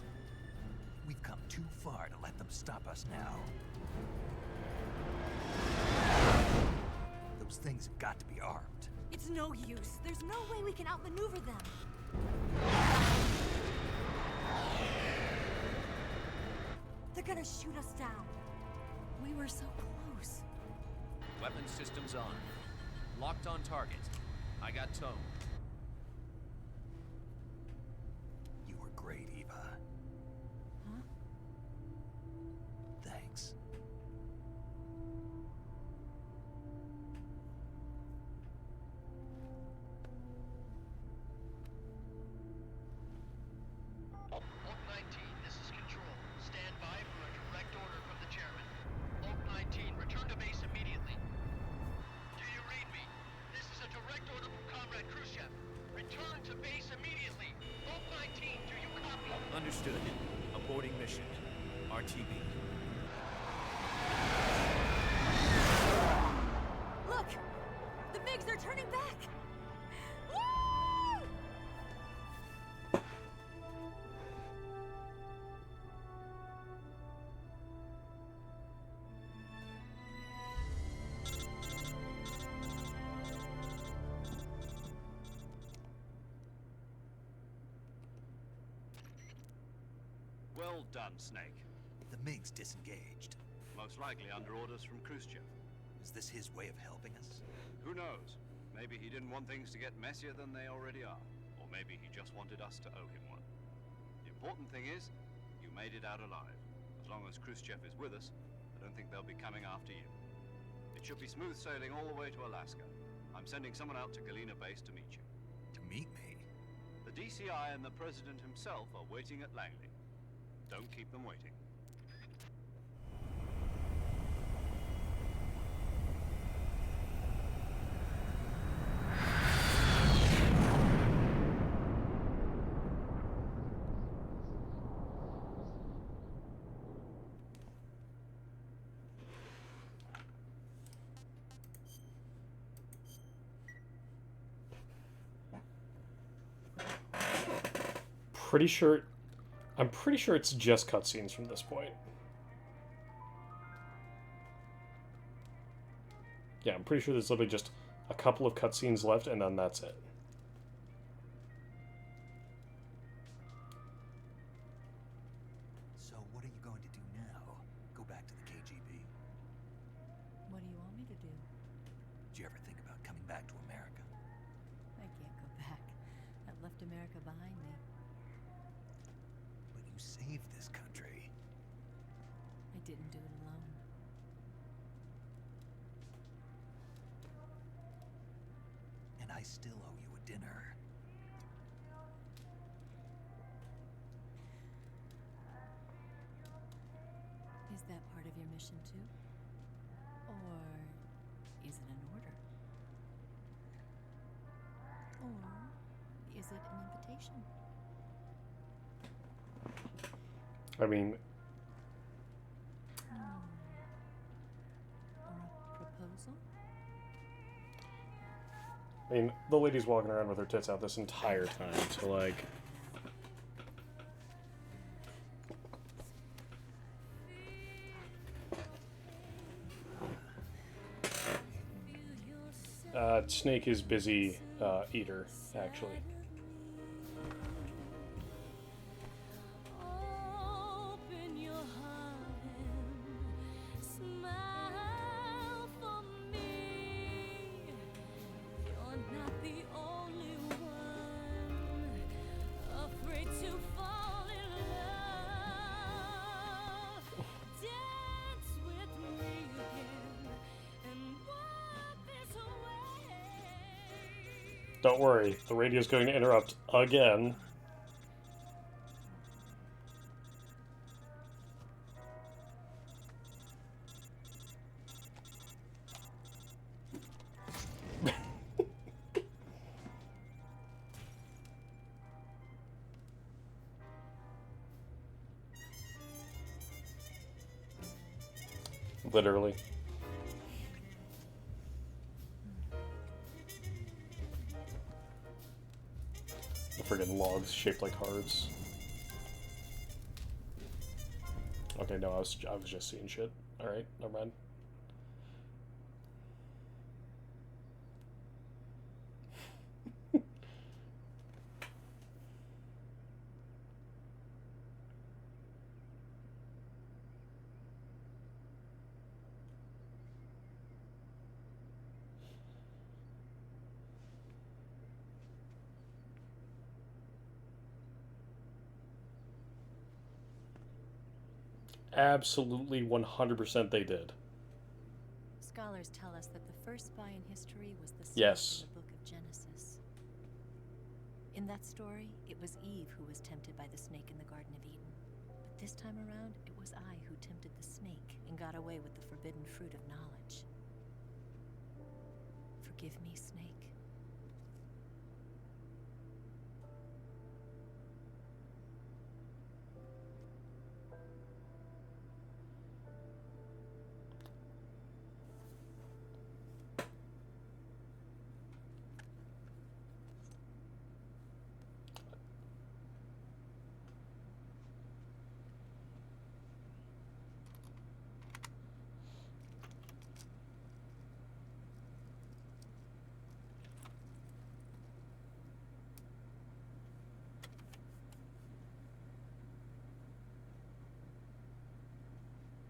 We've come too far to let them stop us now. Those things have got to be armed. It's no use. There's no way we can outmaneuver them. They're gonna shoot us down. We were so close. Weapon systems on. Locked on target. I got tone. You were great, Eva. Huh? Thanks. Oak 19, this is Control. Stand by for a direct order from the chairman. Oak 19, return to base immediately. Do you read me? This is a direct order from Comrade Khrushchev. Return to base immediately. Oak 19, do you copy? Understood. Aborting mission. RTB. Look! The MiGs are turning back! Woo! Well done, Snake. The MiG's disengaged. Most likely under orders from Khrushchev. Is this his way of helping us? Who knows? Maybe he didn't want things to get messier than they already are. Or maybe he just wanted us to owe him one. The important thing is, you made it out alive. As long as Khrushchev is with us, I don't think they'll be coming after you. It should be smooth sailing all the way to Alaska. I'm sending someone out to Galena Base to meet you. To meet me? The DCI and the President himself are waiting at Langley. Don't keep them waiting. I'm pretty sure it's just cutscenes from this point. Yeah, I'm pretty sure there's literally just a couple of cutscenes left, and then that's it. So what are you going to do now? Go back to the KGB? What do you want me to do? Did you ever think about coming back to America? I can't go back. I've left America behind me. But you saved this country. I didn't do it alone. And I still owe you a dinner. Is that part of your mission too? Or is it an order? Or is it an invitation? I mean, Or a proposal? the lady's walking around with her tits out this entire time, so like... Snake is busy, eater, actually. Open your heart and smile for me. You're not the only one afraid to fall in love. Dance with me again and wipe this away. Don't worry, the radio's going to interrupt again. Literally. Friggin' logs shaped like hearts. Okay, no, I was just seeing shit. Alright, never mind. Absolutely 100% they did. Scholars tell us that the first spy in history was the snake Yes. in the book of Genesis. In that story, it was Eve who was tempted by the snake in the Garden of Eden. But this time around, it was I who tempted the snake and got away with the forbidden fruit of knowledge. Forgive me, Snake.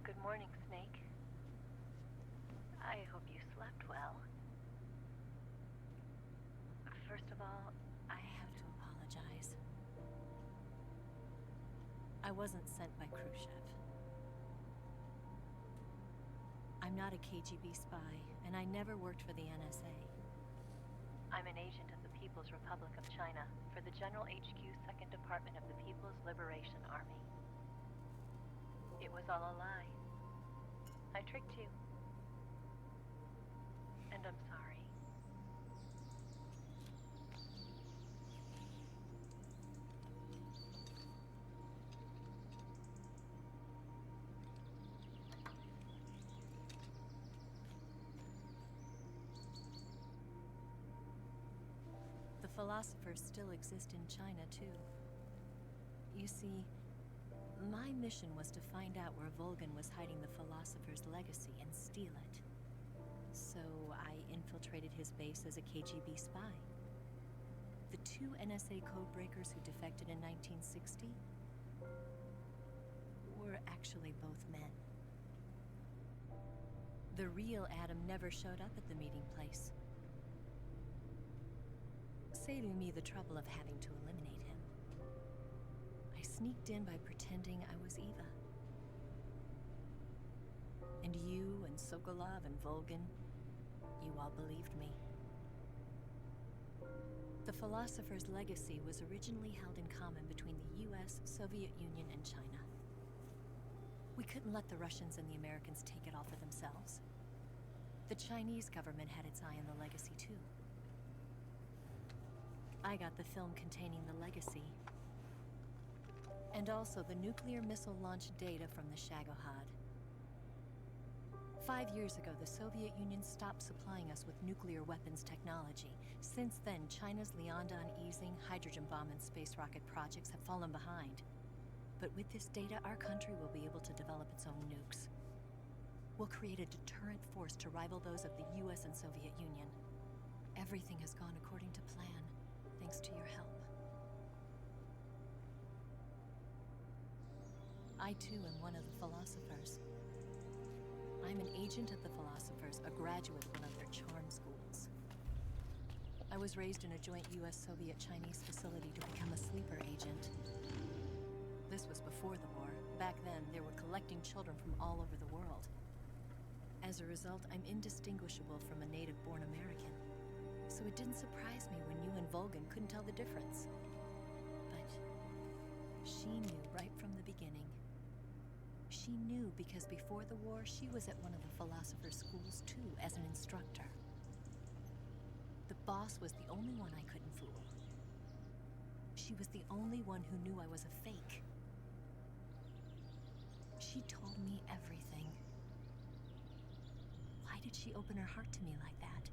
Good morning, Snake. I hope you slept well. First of all, I have to apologize. I wasn't sent by Khrushchev. I'm not a KGB spy, and I never worked for the NSA. I'm an agent of the People's Republic of China for the General HQ 2nd Department of the People's Liberation Army. It was all a lie. I tricked you. And I'm sorry. The philosophers still exist in China, too. You see, my mission was to find out where Volgan was hiding the philosopher's legacy and steal it. So I infiltrated his base as a KGB spy. The two NSA codebreakers who defected in 1960 were actually both men. The real Adam never showed up at the meeting place, saving me the trouble of having to eliminate him. I sneaked in by pretending I was Eva. And you and Sokolov and Volgan, you all believed me. The philosopher's legacy was originally held in common between the US, Soviet Union, and China. We couldn't let the Russians and the Americans take it all for themselves. The Chinese government had its eye on the legacy, too. I got the film containing the legacy, and also the nuclear missile launch data from the Shagohod. 5 years ago, the Soviet Union stopped supplying us with nuclear weapons technology. Since then, China's Liaodong easing, hydrogen bomb, and space rocket projects have fallen behind. But with this data, our country will be able to develop its own nukes. We'll create a deterrent force to rival those of the US and Soviet Union. Everything has gone according to plan, thanks to your help. I too am one of the philosophers. I'm an agent of the philosophers, a graduate of one of their charm schools. I was raised in a joint US-Soviet-Chinese facility to become a sleeper agent. This was before the war. Back then, they were collecting children from all over the world. As a result, I'm indistinguishable from a native-born American. So it didn't surprise me when you and Volgan couldn't tell the difference. But she knew right from the beginning. She knew because before the war, she was at one of the philosopher's schools too, as an instructor. The boss was the only one I couldn't fool. She was the only one who knew I was a fake. She told me everything. Why did she open her heart to me like that?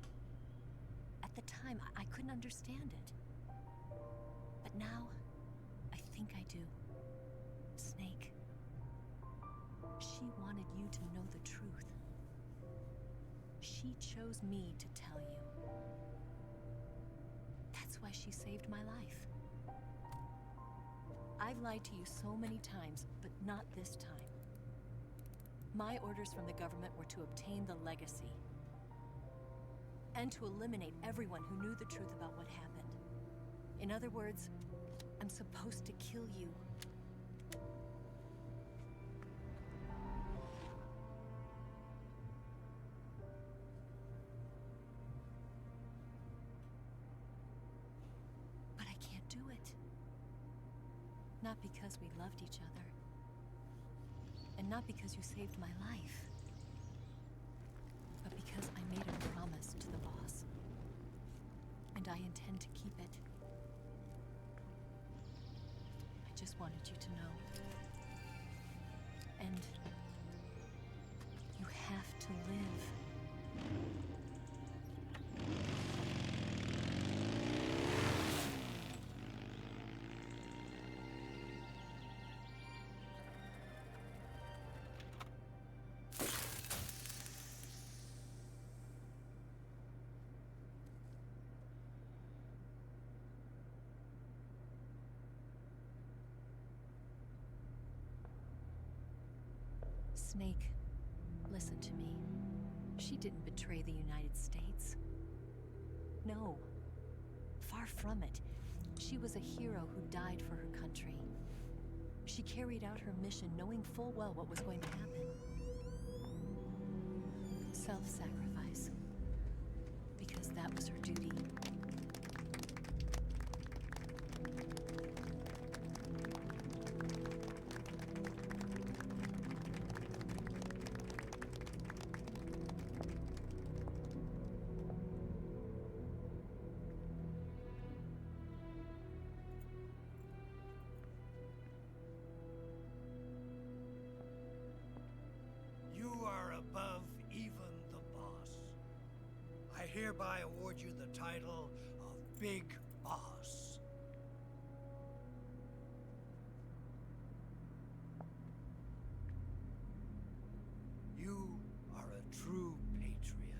At the time, I couldn't understand it. But now think I do. Snake. She wanted you to know the truth. She chose me to tell you. That's why she saved my life. I've lied to you so many times, but not this time. My orders from the government were to obtain the legacy. And to eliminate everyone who knew the truth about what happened. In other words, I'm supposed to kill you. But I can't do it. Not because we loved each other. And not because you saved my life. But because I made a promise to the boss. And I intend to keep it. I just wanted you to know. And you have to live. Snake, listen to me. She didn't betray the United States. No. Far from it. She was a hero who died for her country. She carried out her mission knowing full well what was going to happen. Self-sacrifice. Because that was her duty. You are above even the boss. I hereby award you the title of Big Boss. You are a true patriot.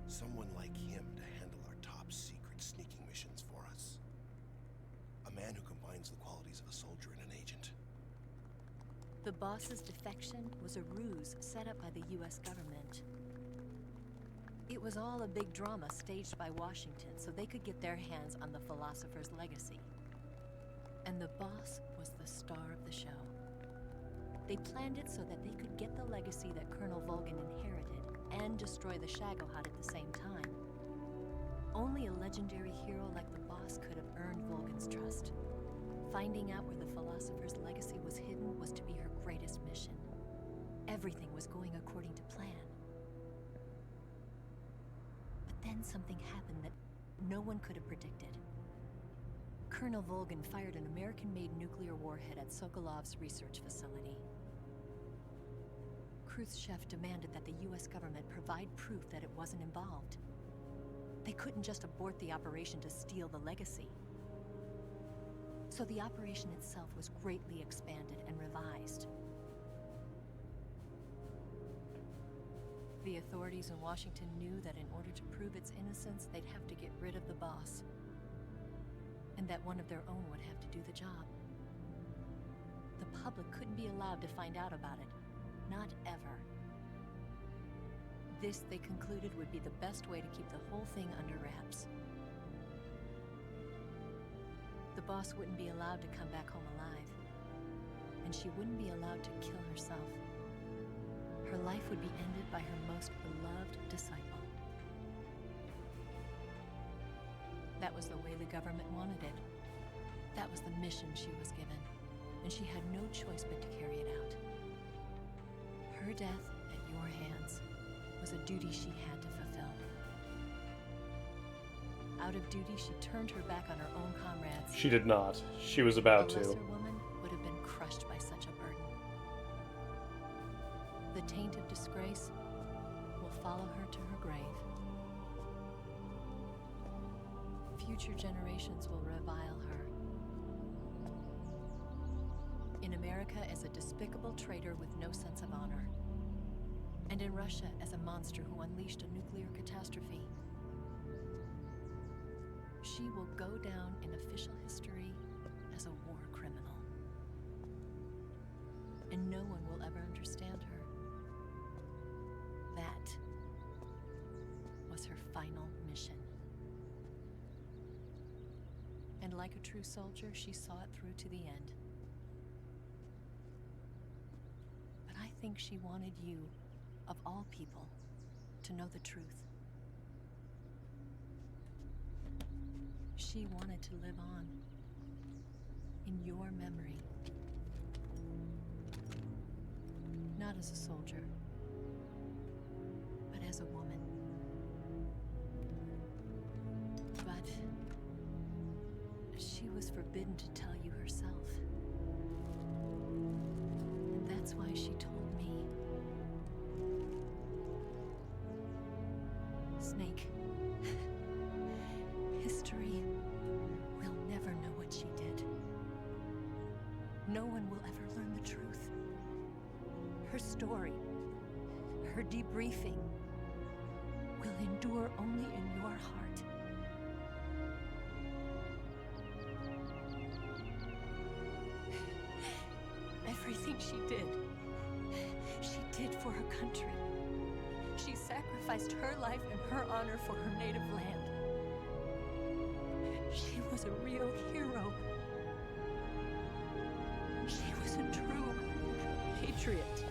Someone like him to handle our top secret sneaking missions for us. A man who combines the qualities of a soldier and an agent. The boss's defection was a ruse set up by the US government. It was all a big drama staged by Washington so they could get their hands on the philosopher's legacy. And the boss was the star of the show. They planned it so that they could get the legacy that Colonel Volgin inherited and destroy the Shagohod at the same time. Only a legendary hero like the boss could have earned Volgin's trust. Finding out where the philosopher's legacy was hidden was to be her greatest mission. Everything was going according to plan. But then something happened that no one could have predicted. Colonel Volgin fired an American-made nuclear warhead at Sokolov's research facility. Khrushchev demanded that the US government provide proof that it wasn't involved. They couldn't just abort the operation to steal the legacy. So the operation itself was greatly expanded and revised. The authorities in Washington knew that in order to prove its innocence, they'd have to get rid of the boss. And that one of their own would have to do the job. public couldn't be allowed to find out about it. Not ever. This, they concluded, would be the best way to keep the whole thing under wraps. The boss wouldn't be allowed to come back home alive, and she wouldn't be allowed to kill herself. Her life would be ended by her most beloved disciple. That was the way the government wanted it. That was the mission she was given, and she had no choice but to carry it out. Her death at your hands was a duty she had to fulfill. Out of duty, she turned her back on her own comrades. She did not. She was about A lesser to. woman would have been crushed by such a burden. The taint of disgrace will follow her to her grave. Future generations will revile her. In America as a despicable traitor with no sense of honor. And in Russia as a monster who unleashed a nuclear catastrophe. She will go down in official history as a war criminal. And no one will ever understand her. That was her final mission. And like a true soldier, she saw it through to the end. But I think she wanted you, of all people, to know the truth. She wanted to live on in your memory. Not as a soldier, but as a woman. But she was forbidden to tell you herself. And that's why she told me. Snake, history will never know what she did. No one will ever learn the truth. Her story, her debriefing, will endure only in your heart. Everything she did for her country. She sacrificed her life and her honor for her native land. She was a real hero. She was a true patriot.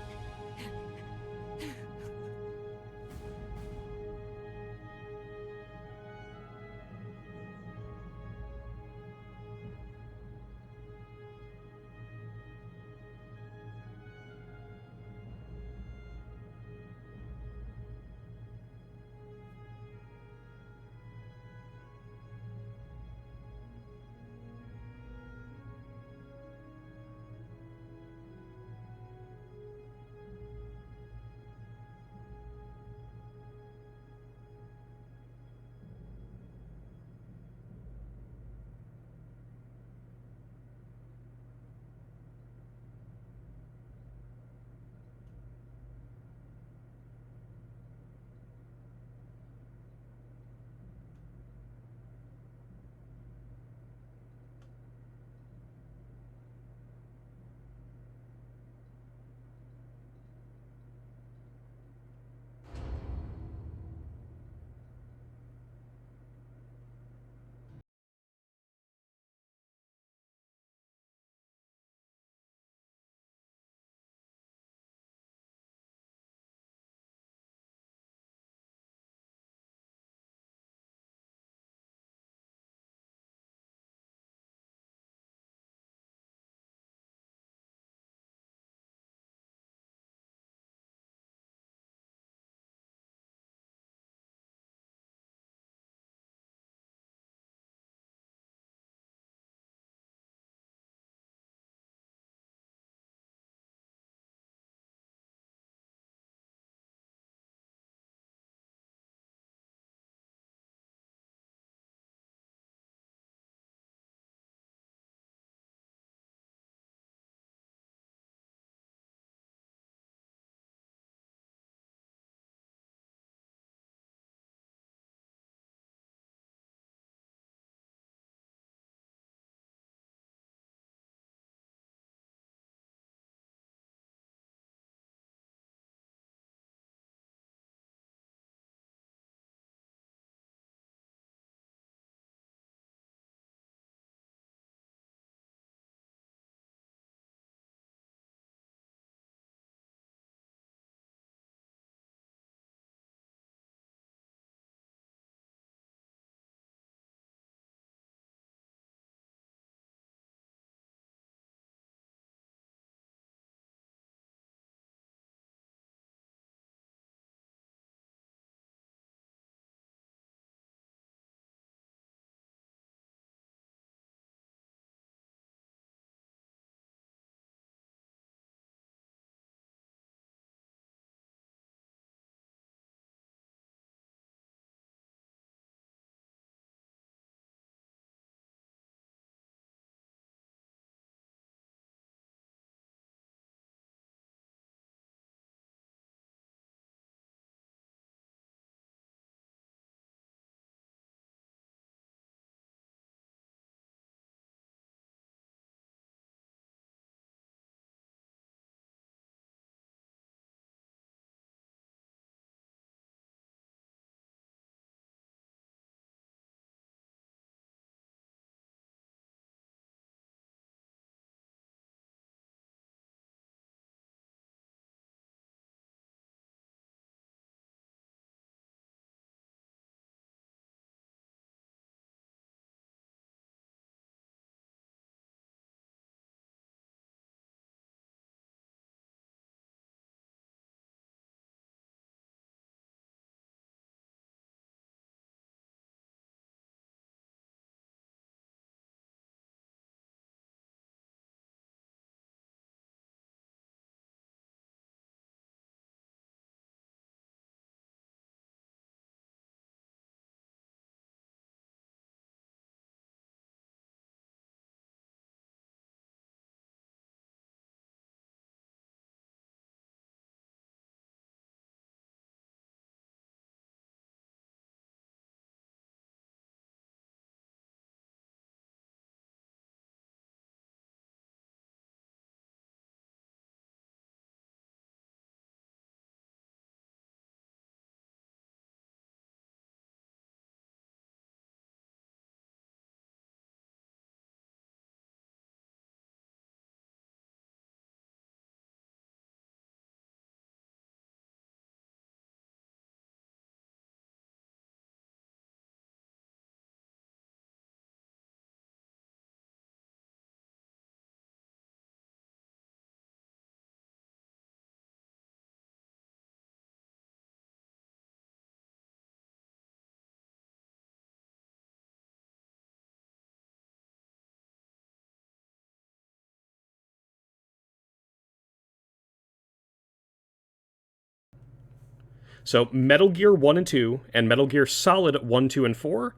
So Metal Gear 1 and 2 and Metal Gear Solid 1, 2, and 4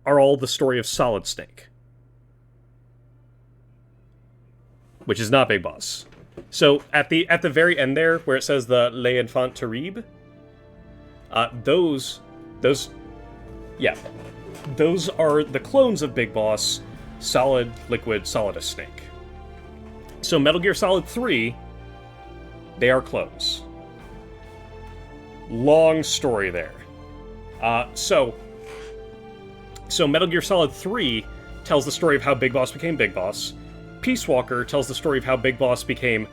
are all the story of Solid Snake, which is not Big Boss. So at the very end there, where it says the Les Enfants Terribles, those are the clones of Big Boss, Solid, Liquid, Solidus Snake. So Metal Gear Solid 3, they are clones. Long story there. So Metal Gear Solid 3 tells the story of how Big Boss became Big Boss. Peace Walker tells the story of how Big Boss became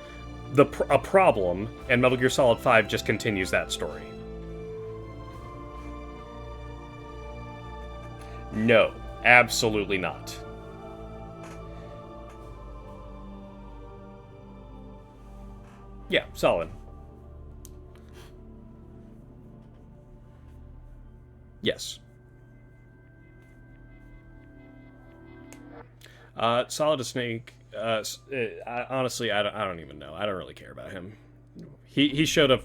a problem, and Metal Gear Solid 5 just continues that story. No, absolutely not. Yeah, solid. Yes. Solid Snake. Honestly, I don't even know. I don't really care about him. He showed up.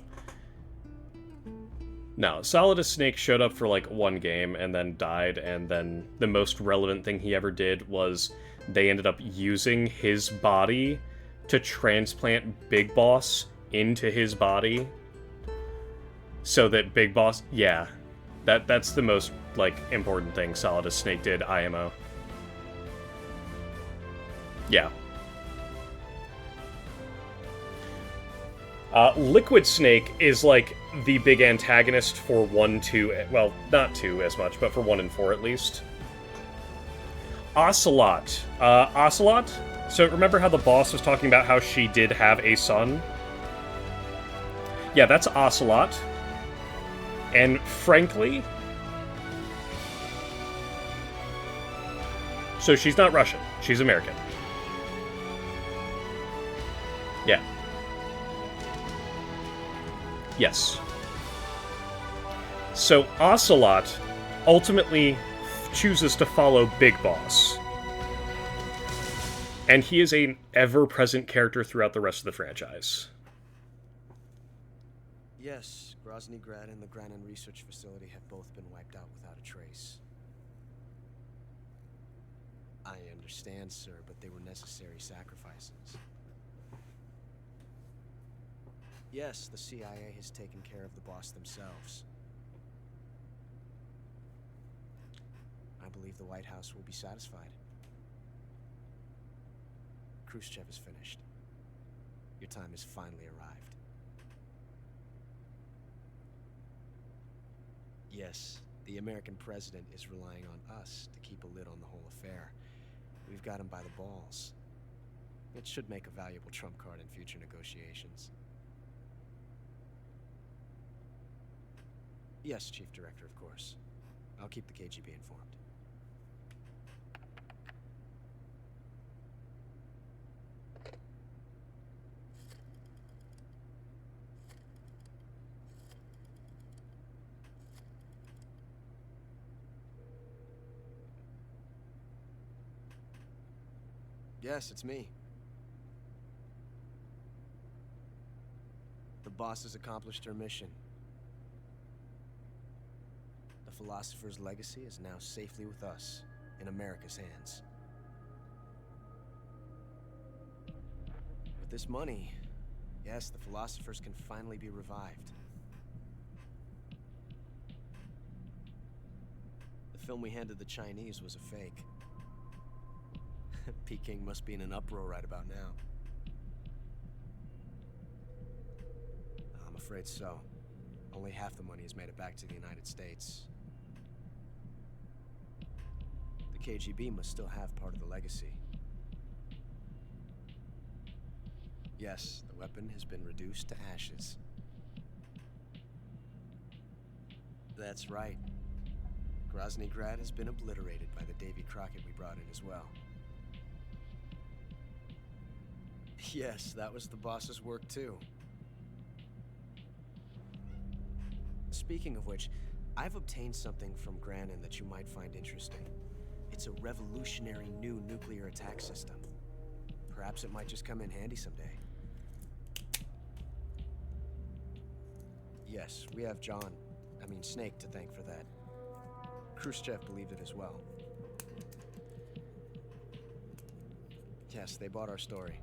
No, Solidus Snake showed up for like one game and then died, and then the most relevant thing he ever did was they ended up using his body to transplant Big Boss into his body so that Big Boss, yeah, that's the most like important thing Solidus Snake did, IMO. Yeah. Liquid Snake is like the big antagonist for 1, 2, well, not 2 as much, but for 1 and 4 at least. Ocelot. Ocelot? So remember how the boss was talking about how she did have a son? Yeah, that's Ocelot. And frankly... So she's not Russian. She's American. Yeah. Yes. So Ocelot ultimately chooses to follow Big Boss. And he is an ever-present character throughout the rest of the franchise. Yes, Grozny Grad and the Granin Research Facility have both been wiped out without a trace. I understand, sir, but they were necessary sacrifices. Yes, the CIA has taken care of the boss themselves. I believe the White House will be satisfied. Khrushchev is finished. Your time has finally arrived. Yes, the American president is relying on us to keep a lid on the whole affair. We've got him by the balls. It should make a valuable trump card in future negotiations. Yes, Chief Director, of course. I'll keep the KGB informed. Yes, it's me. The boss has accomplished her mission. The philosopher's legacy is now safely with us, in America's hands. With this money, yes, the philosophers can finally be revived. The film we handed the Chinese was a fake. Peking must be in an uproar right about now. I'm afraid so. Only half the money has made it back to the United States. The KGB must still have part of the legacy. Yes, the weapon has been reduced to ashes. That's right. Grozny Grad has been obliterated by the Davy Crockett we brought in as well. Yes, that was the boss's work too. Speaking of which, I've obtained something from Granin that you might find interesting. It's a revolutionary new nuclear attack system. Perhaps it might just come in handy someday. Yes, we have Snake to thank for that. Khrushchev believed it as well. Yes, they bought our story.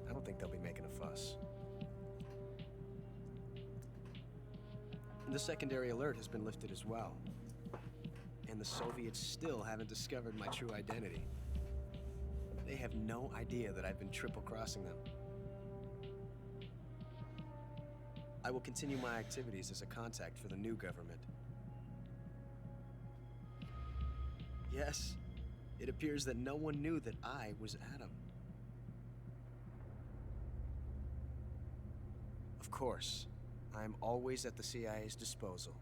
I don't think they'll be making a fuss. The secondary alert has been lifted as well. And the Soviets still haven't discovered my true identity. They have no idea that I've been triple-crossing them. I will continue my activities as a contact for the new government. Yes, it appears that no one knew that I was Adam. Of course, I am always at the CIA's disposal,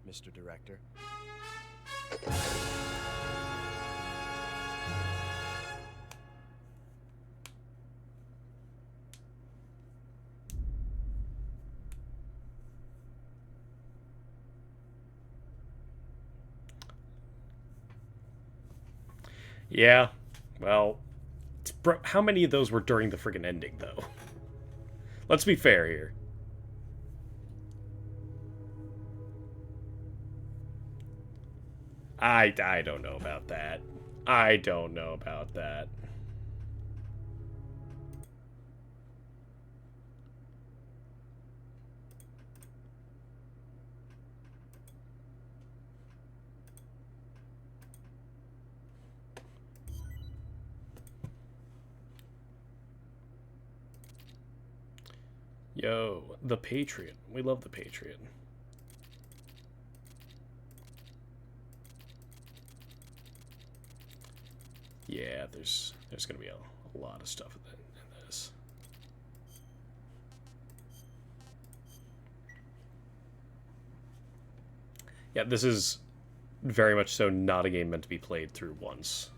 Mr. Director. Yeah, well, how many of those were during the friggin' ending, though? Let's be fair here. I don't know about that. I don't know about that. Yo, the Patriot. We love the Patriot. Yeah, there's gonna be a lot of stuff in this. Yeah, this is very much so not a game meant to be played through once.